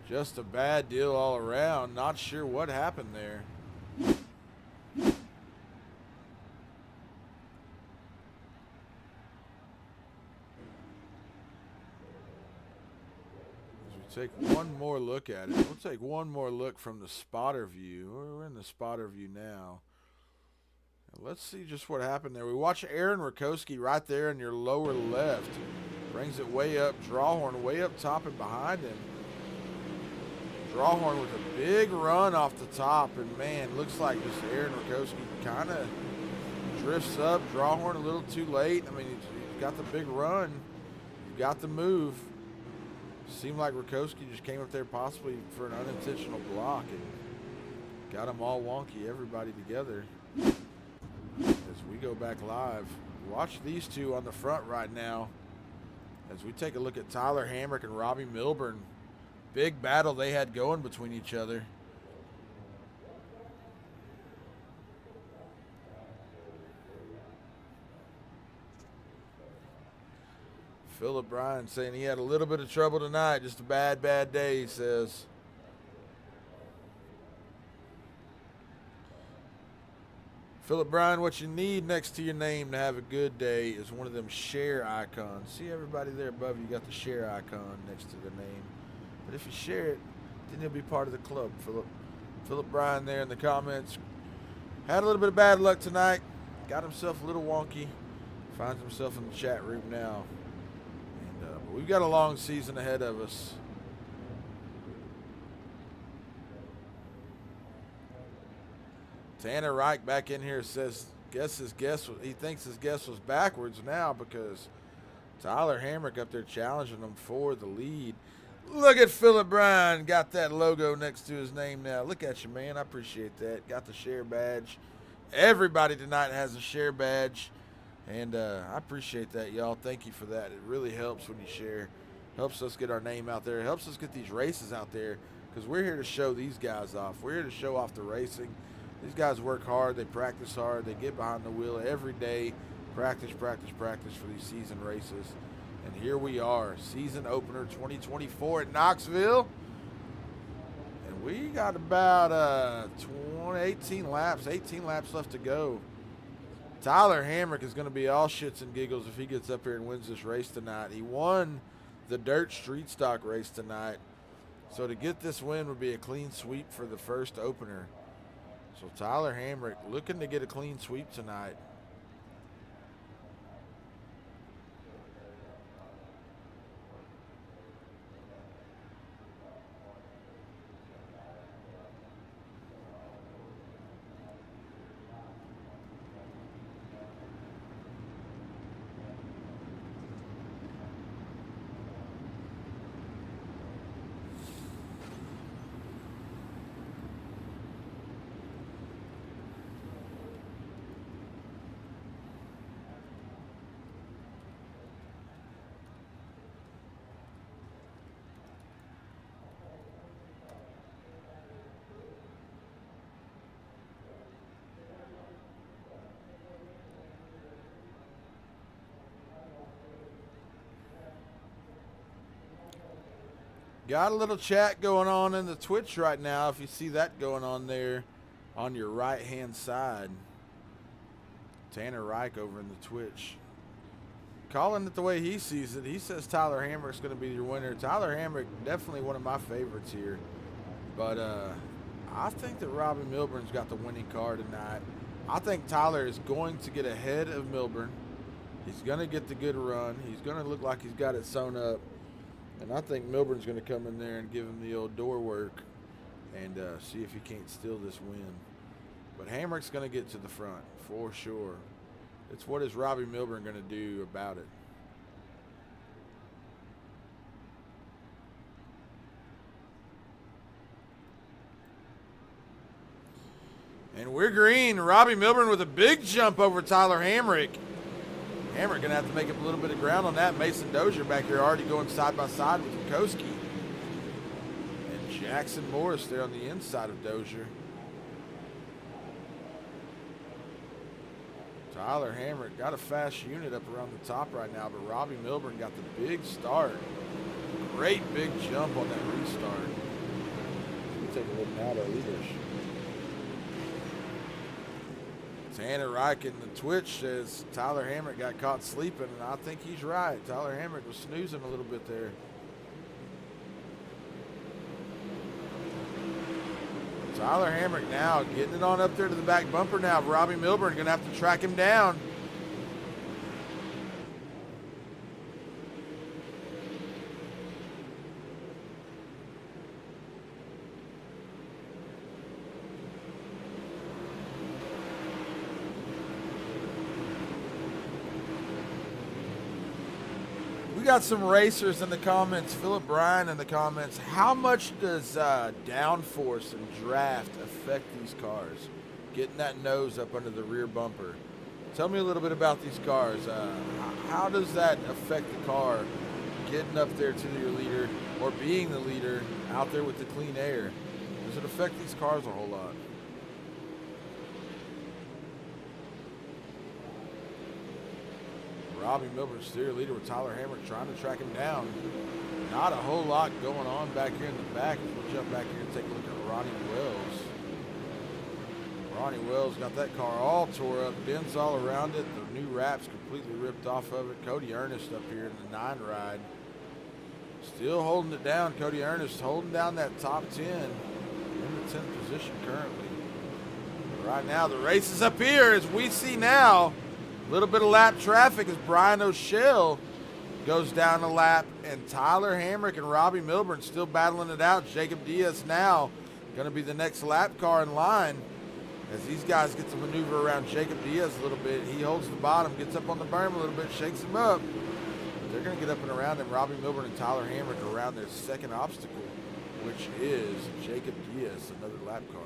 Speaker 1: Just a bad deal all around. Not sure what happened there. Take one more look at it. We'll take one more look from the spotter view. We're in the spotter view now. Let's see just what happened there. We watch Aaron Rakowski right there in your lower left. Brings it way up. Drawhorn way up top and behind him. Drawhorn with a big run off the top. And, man, looks like just Aaron Rakowski kind of drifts up. Drawhorn a little too late. I mean, he's got the big run. He's got the move. Seemed like Rakowski just came up there possibly for an unintentional block and got them all wonky, everybody together. As we go back live, watch these two on the front right now as we take a look at Tyler Hamrick and Robbie Milburn big battle they had going between each other. Philip Bryan saying he had a little bit of trouble tonight. Just a bad day, he says. Philip Bryan, what you need next to your name to have a good day is one of them share icons. See everybody there above you got the share icon next to their name. But if you share it, then you'll be part of the club, Philip. Philip Bryan there in the comments. Had a little bit of bad luck tonight. Got himself a little wonky. Finds himself in the chat room now. But we've got a long season ahead of us. Tanner Reich back in here says, he thinks his guess was backwards now because Tyler Hamrick up there challenging him for the lead. Look at Philip Bryan, got that logo next to his name now. Look at you, man. I appreciate that. Got the share badge. Everybody tonight has a share badge, and I appreciate that, y'all. Thank you for that. It really helps when you share. Helps us get our name out there. It helps us get these races out there because we're here to show these guys off. We're here to show off the racing. These guys work hard. They practice hard. They get behind the wheel every day. Practice for these season races. And here we are, season opener 2024 at Knoxville. And we got about 18 laps left to go. Tyler Hamrick is going to be all shits and giggles if he gets up here and wins this race tonight. He won the dirt street stock race tonight. So to get this win would be a clean sweep for the first opener. So Tyler Hamrick looking to get a clean sweep tonight. Got a little chat going on in the Twitch right now. If you see that going on there on your right-hand side. Tanner Reich over in the Twitch. Calling it the way he sees it. He says Tyler Hamrick's going to be your winner. Tyler Hamrick, definitely one of my favorites here. But I think that Robbie Milburn's got the winning car tonight. I think Tyler is going to get ahead of Milburn. He's going to get the good run. He's going to look like he's got it sewn up. And I think Milburn's going to come in there and give him the old door work and see if he can't steal this win. But Hamrick's going to get to the front for sure. It's what is Robbie Milburn going to do about it? And we're green. Robbie Milburn with a big jump over Tyler Hamrick. Hamrick going to have to make up a little bit of ground on that. Mason Dozier back here already going side by side with Koski. And Jackson Morris there on the inside of Dozier. Tyler Hamrick got a fast unit up around the top right now, but Robbie Milburn got the big start. Great big jump on that restart. We'll take a look now at our leaders. Tanner Reich in the Twitch says Tyler Hamrick got caught sleeping, and I think he's right. Tyler Hamrick was snoozing a little bit there. Tyler Hamrick now getting it on up there to the back bumper now. Robbie Milburn going to have to track him down. We got some racers in the comments. Philip Bryan in the comments. How much does downforce and draft affect these cars? Getting that nose up under the rear bumper. Tell me a little bit about these cars. How does that affect the car getting up there to your leader or being the leader out there with the clean air? Does it affect these cars a whole lot? Robbie Milburn still your leader with Tyler Hamrick trying to track him down. Not a whole lot going on back here in the back. We'll jump back here and take a look at Ronnie Wells. Ronnie Wells got that car all tore up, dents all around it. The new wraps completely ripped off of it. Cody Ernest up here in the 9 ride. Still holding it down. Cody Ernest holding down that top 10 in the 10th position currently. Right now the race is up here as we see now. A little bit of lap traffic as Brian O'Shell goes down a lap, and Tyler Hamrick and Robbie Milburn still battling it out. Jacob Diaz now going to be the next lap car in line as these guys get to maneuver around Jacob Diaz a little bit. He holds the bottom, gets up on the berm a little bit, shakes him up. But they're going to get up and around him. Robbie Milburn and Tyler Hamrick are around their second obstacle, which is Jacob Diaz, another lap car.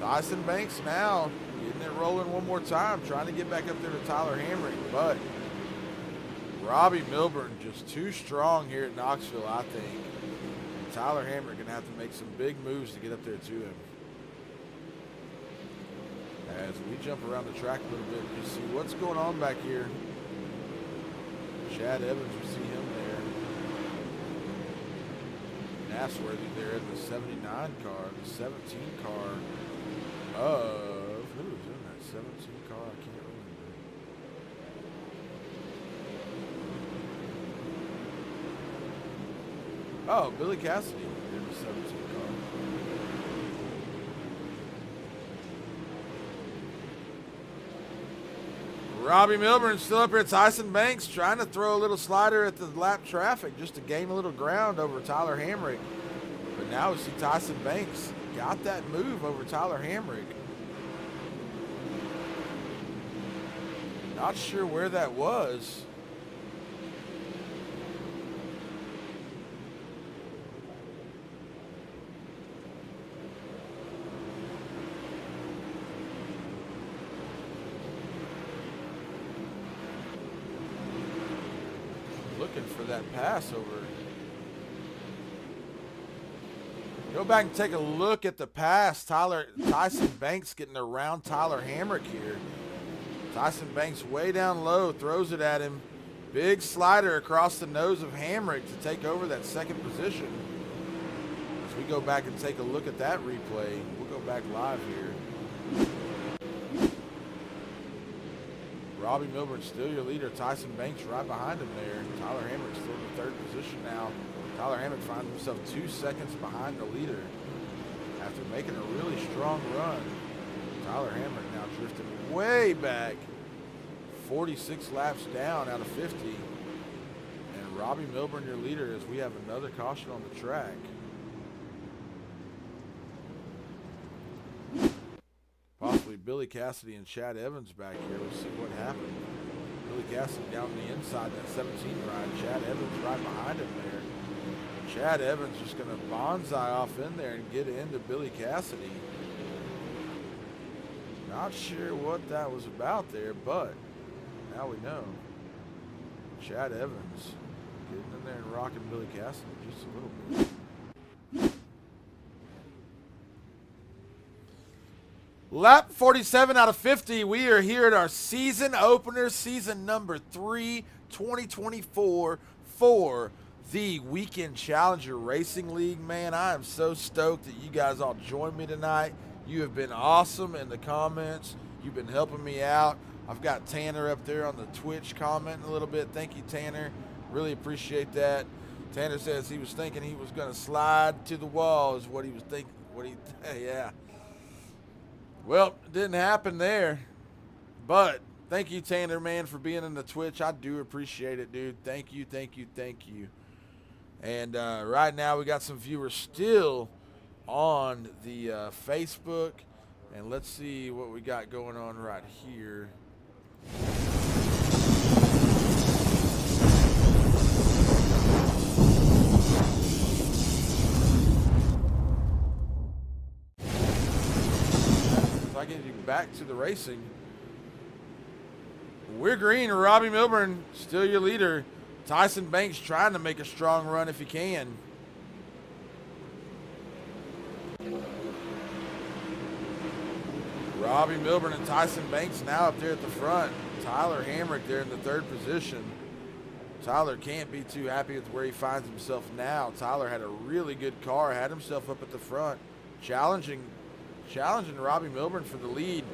Speaker 1: Tyson Banks now getting it rolling one more time, trying to get back up there to Tyler Hamrick, but Robbie Milburn just too strong here at Knoxville, I think. And Tyler Hamrick going to have to make some big moves to get up there to him. As we jump around the track a little bit, you see what's going on back here. Chad Evans, we see him there. Nasworthy there in the 79 car, the 17 car of, who was in that 17 car? I can't remember. Oh, Billy Cassidy in the 17 car. Robbie Milburn still up here at Tyson Banks trying to throw a little slider at the lap traffic just to gain a little ground over Tyler Hamrick. But now we see Tyson Banks got that move over Tyler Hamrick. Not sure where that was. Looking for that pass over. Go back and take a look at the pass. Tyson Banks getting around Tyler Hamrick here. Tyson Banks way down low, throws it at him. Big slider across the nose of Hamrick to take over that second position. As we go back and take a look at that replay, we'll go back live here. Robbie Milburn still your leader. Tyson Banks right behind him there. Tyler Hamrick still in the third position now. Tyler Hamrick finds himself 2 seconds behind the leader after making a really strong run. Tyler Hamrick now drifting way back, 46 laps down out of 50. And Robbie Milburn your leader as we have another caution on the track. Possibly Billy Cassidy and Chad Evans back here. We'll see what happened. Billy Cassidy down the inside that 17 ride. Chad Evans right behind him there. Chad Evans just going to bonsai off in there and get into Billy Cassidy. Not sure what that was about there, but now we know. Chad Evans getting in there and rocking Billy Cassidy just a little bit. Lap 47 out of 50. We are here at our season opener, season number 3, 2024 for the Weekend Challenger Racing League. Man, I am so stoked that you guys all joined me tonight. You have been awesome in the comments. You've been helping me out. I've got Tanner up there on the Twitch commenting a little bit. Thank you, Tanner. Really appreciate that. Tanner says he was thinking he was going to slide to the wall is what he was thinking. Yeah. Well, it didn't happen there. But thank you, Tanner, man, for being in the Twitch. I do appreciate it, dude. Thank you, thank you, thank you. And right now we got some viewers still on the Facebook. And let's see what we got going on right here. So I get you back to the racing. We're green. Robbie Milburn, still your leader. Tyson Banks trying to make a strong run if he can. Robbie Milburn and Tyson Banks now up there at the front. Tyler Hamrick there in the third position. Tyler can't be too happy with where he finds himself now. Tyler had a really good car, had himself up at the front, challenging Robbie Milburn for the lead.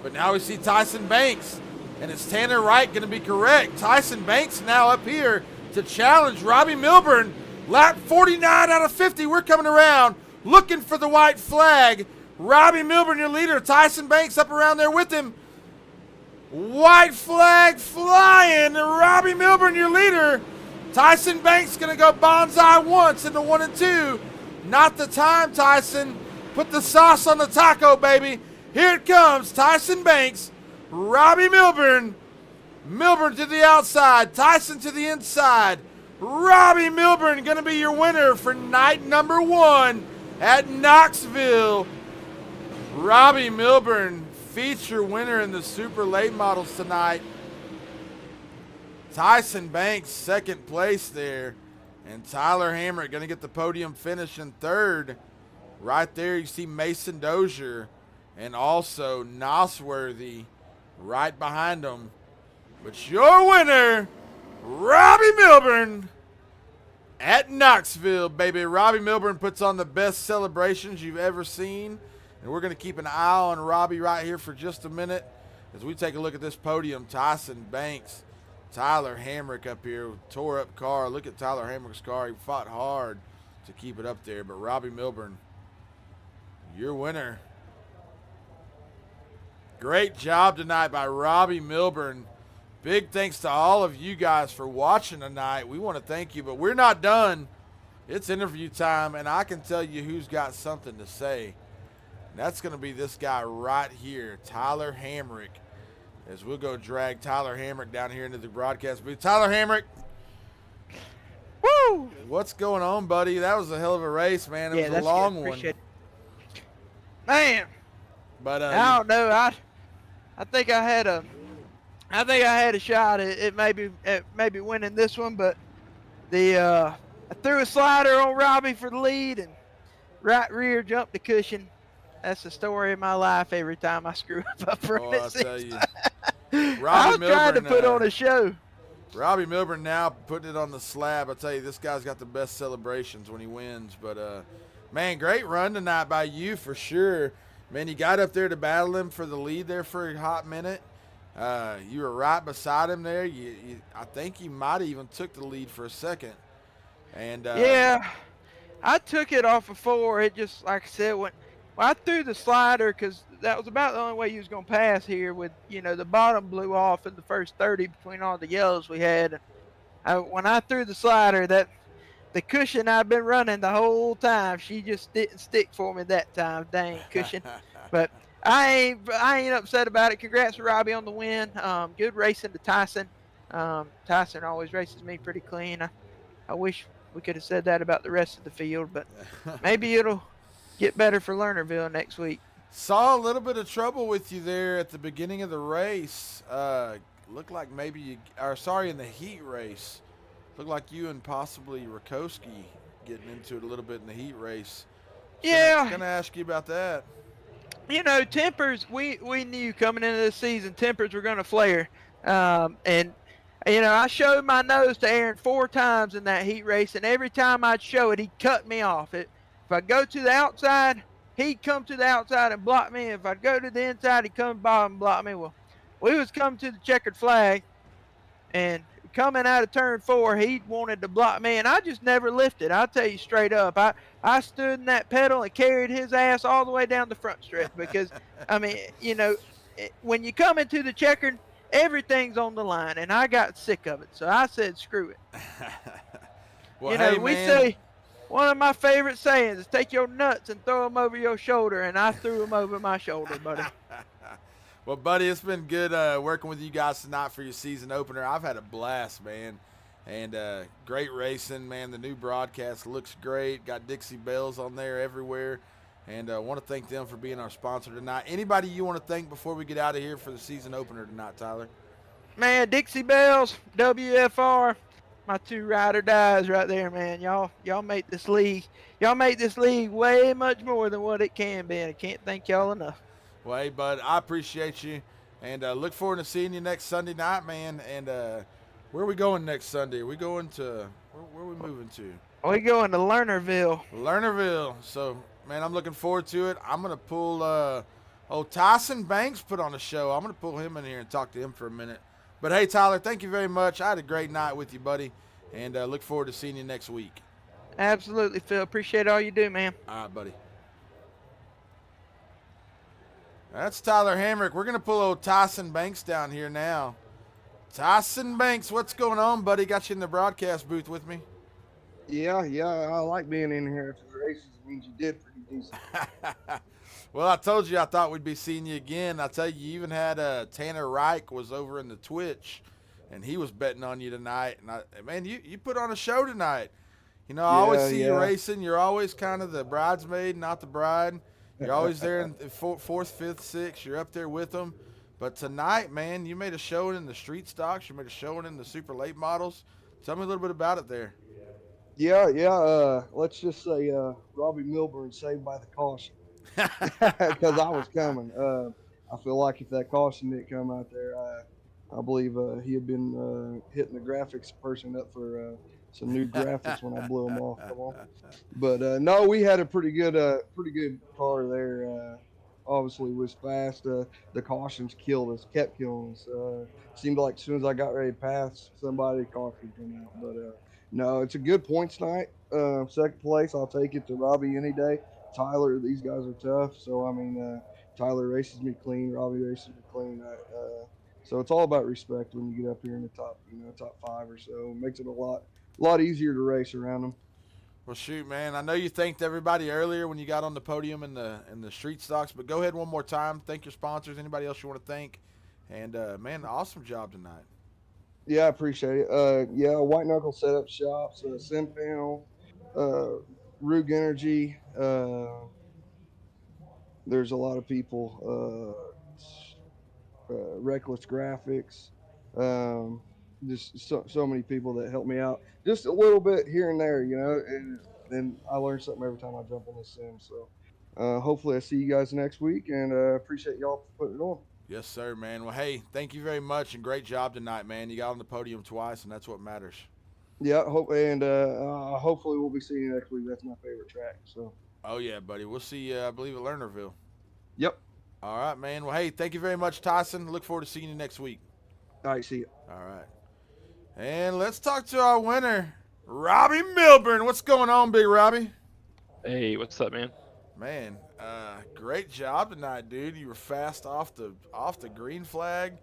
Speaker 1: But now we see Tyson Banks, and is Tanner Wright going to be correct? Tyson Banks now up here to challenge Robbie Milburn. Lap 49 out of 50. We're coming around looking for the white flag. Robbie Milburn, your leader. Tyson Banks up around there with him. White flag flying. Robbie Milburn, your leader. Tyson Banks going to go bonsai once into 1 and 2. Not the time, Tyson. Put the sauce on the taco, baby. Here it comes. Tyson Banks. Robbie Milburn. Milburn to the outside. Tyson to the inside. Robbie Milburn going to be your winner for night number 1 at Knoxville. Robbie Milburn, feature winner in the super late models tonight. Tyson Banks, second place there. And Tyler Hamrick going to get the podium finish in third. Right there you see Mason Dozier and also Nosworthy right behind them. But your winner, Robbie Milburn at Knoxville, baby. Robbie Milburn puts on the best celebrations you've ever seen. And we're going to keep an eye on Robbie right here for just a minute as we take a look at this podium. Tyson Banks, Tyler Hamrick up here, tore up car. Look at Tyler Hamrick's car. He fought hard to keep it up there. But Robbie Milburn, your winner. Great job tonight by Robbie Milburn. Big thanks to all of you guys for watching tonight. We want to thank you, but we're not done. It's interview time, and I can tell you who's got something to say. That's going to be this guy right here, Tyler Hamrick, as we'll go drag Tyler Hamrick down here into the broadcast booth. Tyler Hamrick.
Speaker 5: Woo!
Speaker 1: What's going on, buddy? That was a hell of a race, man. It was a long one.
Speaker 5: Appreciate it. Man,
Speaker 1: but
Speaker 5: I don't know. I think I had a shot at maybe winning this one, but I threw a slider on Robbie for the lead and right rear jumped the cushion. That's the story of my life every time I screw up running.
Speaker 1: I'll tell you.
Speaker 5: I was trying to put on a show.
Speaker 1: Robbie Milburn now putting it on the slab. I tell you, this guy's got the best celebrations when he wins. But, man, great run tonight by you for sure. Man, you got up there to battle him for the lead there for a hot minute. You were right beside him there. I think you might have even took the lead for a second. And
Speaker 5: yeah, I took it off of 4. It just, like I said, I threw the slider because that was about the only way you was going to pass here with, the bottom blew off in the first 30 between all the yellows we had. When I threw the slider, the cushion I've been running the whole time, she just didn't stick for me that time. Dang cushion. But I ain't upset about it. Congrats to Robbie on the win. Good racing to Tyson. Tyson always races me pretty clean. I wish we could have said that about the rest of the field, but maybe it'll get better for Lernerville next week.
Speaker 1: Saw a little bit of trouble with you there at the beginning of the race. Looked like maybe in the heat race. Looked like you and possibly Rakowski getting into it a little bit in the heat race.
Speaker 5: Yeah.
Speaker 1: Gonna ask you about that.
Speaker 5: Tempers, we knew coming into this season, tempers were going to flare. And I showed my nose to Aaron 4 times in that heat race, and every time I'd show it, he'd cut me off. If I go to the outside, he'd come to the outside and block me. If I'd go to the inside, he'd come by and block me. Well, we was coming to the checkered flag, and coming out of turn 4, he wanted to block me, and I just never lifted. I'll tell you straight up. I stood in that pedal and carried his ass all the way down the front stretch because, when you come into the checkered, everything's on the line, and I got sick of it. So I said, screw it.
Speaker 1: Well,
Speaker 5: we say, one of my favorite sayings is take your nuts and throw them over your shoulder, and I threw them over my shoulder, buddy.
Speaker 1: Well, buddy, it's been good working with you guys tonight for your season opener. I've had a blast, man. And great racing, man. The new broadcast looks great. Got Dixie Bells on there everywhere. And I want to thank them for being our sponsor tonight. Anybody you want to thank before we get out of here for the season opener tonight, Tyler?
Speaker 5: Man, Dixie Bells, WFR, my two ride or dies right there, man. Y'all make this league. Y'all make this league way much more than what it can be, and I can't thank y'all enough.
Speaker 1: Well, hey, bud, I appreciate you, and look forward to seeing you next Sunday night, man. And where are we going next Sunday? Are we going to where are we moving to?
Speaker 5: We going to Lernerville.
Speaker 1: Lernerville. So, man, I'm looking forward to it. I'm gonna pull Tyson Banks put on a show. I'm gonna pull him in here and talk to him for a minute. But hey, Tyler, thank you very much. I had a great night with you, buddy, and look forward to seeing you next week.
Speaker 5: Absolutely, Phil. Appreciate all you do, man.
Speaker 1: All right, buddy. That's Tyler Hamrick. We're going to pull old Tyson Banks down here now. Tyson Banks, what's going on, buddy? Got you in the broadcast booth with me.
Speaker 3: Yeah, I like being in here. If the races, it means you did pretty decent.
Speaker 1: Well, I told you I thought we'd be seeing you again. I tell you even had Tanner Reich was over in the Twitch, and he was betting on you tonight. And man, you put on a show tonight. You know, I always see you racing. You're always kind of the bridesmaid, not the bride. You're always there in fourth, fifth, sixth. You're up there with them. But tonight, man, you made a showing in the street stocks. You made a showing in the super late models. Tell me a little bit about it there.
Speaker 3: Yeah. Let's just say Robbie Milburn saved by the caution because I was coming. I feel like if that caution didn't come out there, I believe he had been hitting the graphics person up for some new graphics when I blew them off. Come on. But no, we had a pretty good car there. Obviously was fast. The cautions kept killing us. Seemed like as soon as I got ready to pass somebody, the caution came out. But no, it's a good points night. Second place, I'll take it to Robbie any day. Tyler, these guys are tough. So I mean, Tyler races me clean. Robbie races me clean. So it's all about respect when you get up here in the top five or so. It makes it a lot easier to race around them.
Speaker 1: Well, shoot, man. I know you thanked everybody earlier when you got on the podium in the street stocks, but go ahead one more time. Thank your sponsors. Anybody else you want to thank? And man, awesome job tonight.
Speaker 3: Yeah, I appreciate it. Yeah, White Knuckle Setup Shops, Sim Panel, Rug Energy. There's a lot of people. Reckless Graphics. Just so many people that help me out just a little bit here and there, you know, and I learn something every time I jump on this sim. So hopefully I see you guys next week, and appreciate y'all for putting it on.
Speaker 1: Yes, sir, man. Well, hey, thank you very much, and great job tonight, man. You got on the podium twice, and that's what matters.
Speaker 3: Yeah, hopefully we'll be seeing you next week. That's my favorite track. So.
Speaker 1: Oh yeah, buddy. We'll see you, I believe, at Lernerville.
Speaker 3: Yep.
Speaker 1: All right, man. Well, hey, thank you very much, Tyson. Look forward to seeing you next week.
Speaker 3: All right, see you.
Speaker 1: All right. And let's talk to our winner, Robbie Milburn. What's going on, Big Robbie?
Speaker 7: Hey, what's up, man?
Speaker 1: Man, great job tonight, dude. You were fast off the green flag.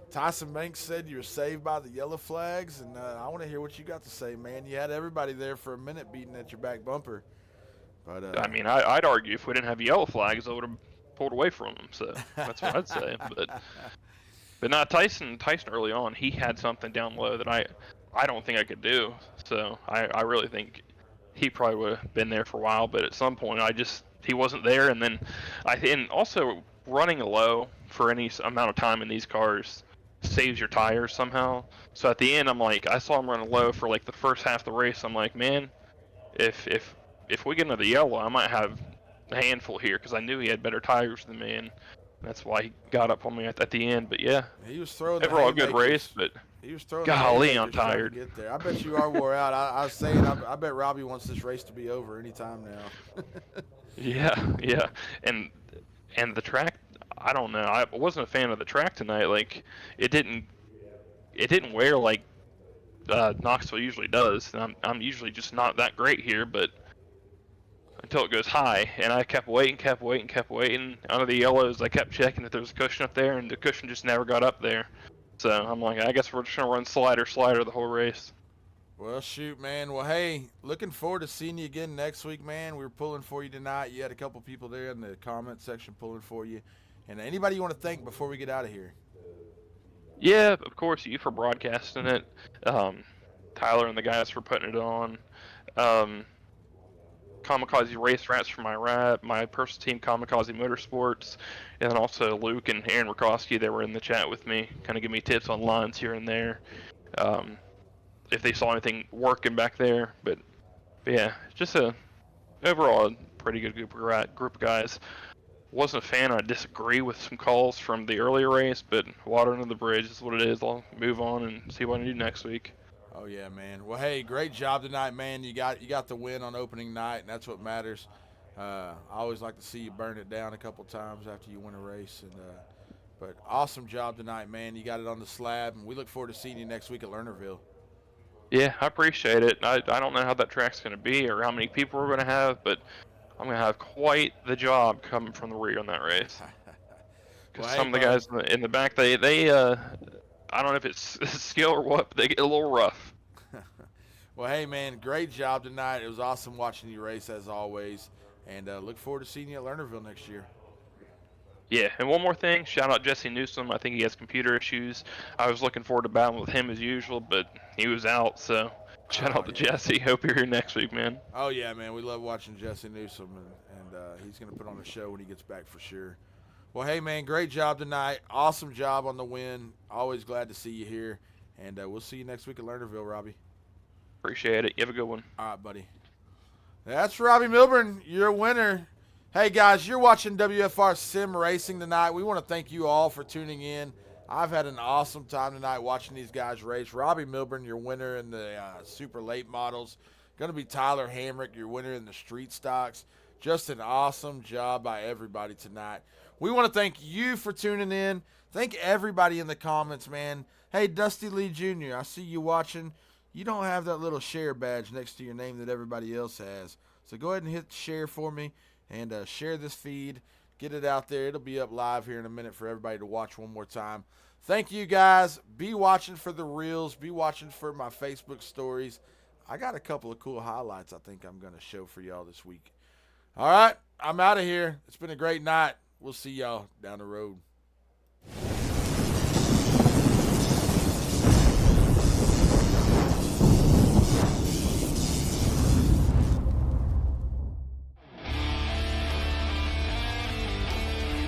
Speaker 1: Tyson Banks said you were saved by the yellow flags, and I want to hear what you got to say, man. You had everybody there for a minute beating at your back bumper. But
Speaker 7: I mean, I'd argue if we didn't have yellow flags, I would have pulled away from them. So that's what I'd say. But not Tyson early on, he had something down low that I don't think I could do. So I really think he probably would have been there for a while. But at some point, he wasn't there. And then and also running low for any amount of time in these cars saves your tires somehow. So at the end, I'm like, I saw him running low for like the first half of the race. I'm like, man, if we get into the yellow, I might have a handful here, because I knew he had better tires than me, and that's why he got up on me at the end. But yeah,
Speaker 1: he was throwing.
Speaker 7: Overall, good race, but
Speaker 1: he was throwing.
Speaker 7: Golly, I'm tired.
Speaker 1: Get there. I bet you are wore out. I was saying, I bet Robbie wants this race to be over anytime now.
Speaker 7: Yeah, and the track. I don't know. I wasn't a fan of the track tonight. Like, it didn't wear like Knoxville usually does. And I'm usually just not that great here, but until it goes high, and I kept waiting. Under the yellows, I kept checking if there was a cushion up there, and the cushion just never got up there. So I'm like, I guess we're just gonna run slider the whole race.
Speaker 1: Well, shoot, man. Well, hey, looking forward to seeing you again next week, man. We were pulling for you tonight. You had a couple people there in the comment section pulling for you. And anybody you want to thank before we get out of here?
Speaker 7: Yeah, of course, you for broadcasting it. Tyler and the guys for putting it on. Kamikaze Race Rats from my personal team, Kamikaze Motorsports, and then also Luke and Aaron Rakowski. They were in the chat with me, kind of give me tips on lines here and there, if they saw anything working back there. But yeah, just a overall pretty good group of guys. Wasn't a fan. I disagree with some calls from the earlier race, but water under the bridge is what it is. I'll move on and see what I do next week.
Speaker 1: Oh yeah, man. Well, hey, great job tonight, man. You got the win on opening night, and that's what matters. I always like to see you burn it down a couple times after you win a race. But awesome job tonight, man. You got it on the slab, and we look forward to seeing you next week at Lernerville.
Speaker 7: Yeah, I appreciate it. I don't know how that track's going to be or how many people we're going to have, but I'm going to have quite the job coming from the rear on that race. Because some of the guys in the back, they I don't know if it's skill or what, but they get a little rough.
Speaker 1: Well, hey, man, great job tonight. It was awesome watching you race, as always. And look forward to seeing you at Lernerville next year.
Speaker 7: Yeah, and one more thing. Shout out Jesse Newsom. I think he has computer issues. I was looking forward to battling with him as usual, but he was out, so shout out to Jesse. Hope you're here next week, man.
Speaker 1: Oh, yeah, man. We love watching Jesse Newsom, and he's going to put on a show when he gets back for sure. Well, hey, man, great job tonight. Awesome job on the win. Always glad to see you here. And we'll see you next week at Lernerville, Robbie.
Speaker 7: Appreciate it. You have a good one.
Speaker 1: All right, buddy. That's Robbie Milburn, your winner. Hey, guys, you're watching WFR Sim Racing tonight. We want to thank you all for tuning in. I've had an awesome time tonight watching these guys race. Robbie Milburn, your winner in the super late models. Going to be Tyler Hamrick, your winner in the street stocks. Just an awesome job by everybody tonight. We want to thank you for tuning in. Thank everybody in the comments, man. Hey, Dusty Lee Jr., I see you watching. You don't have that little share badge next to your name that everybody else has. So go ahead and hit share for me and share this feed. Get it out there. It'll be up live here in a minute for everybody to watch one more time. Thank you, guys. Be watching for the reels. Be watching for my Facebook stories. I got a couple of cool highlights I think I'm going to show for y'all this week. All right, I'm out of here. It's been a great night. We'll see y'all down the road.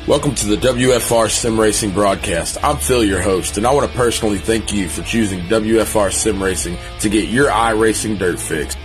Speaker 1: Welcome to the WFR Sim Racing broadcast. I'm Phil, your host, and I want to personally thank you for choosing WFR Sim Racing to get your iRacing dirt fixed.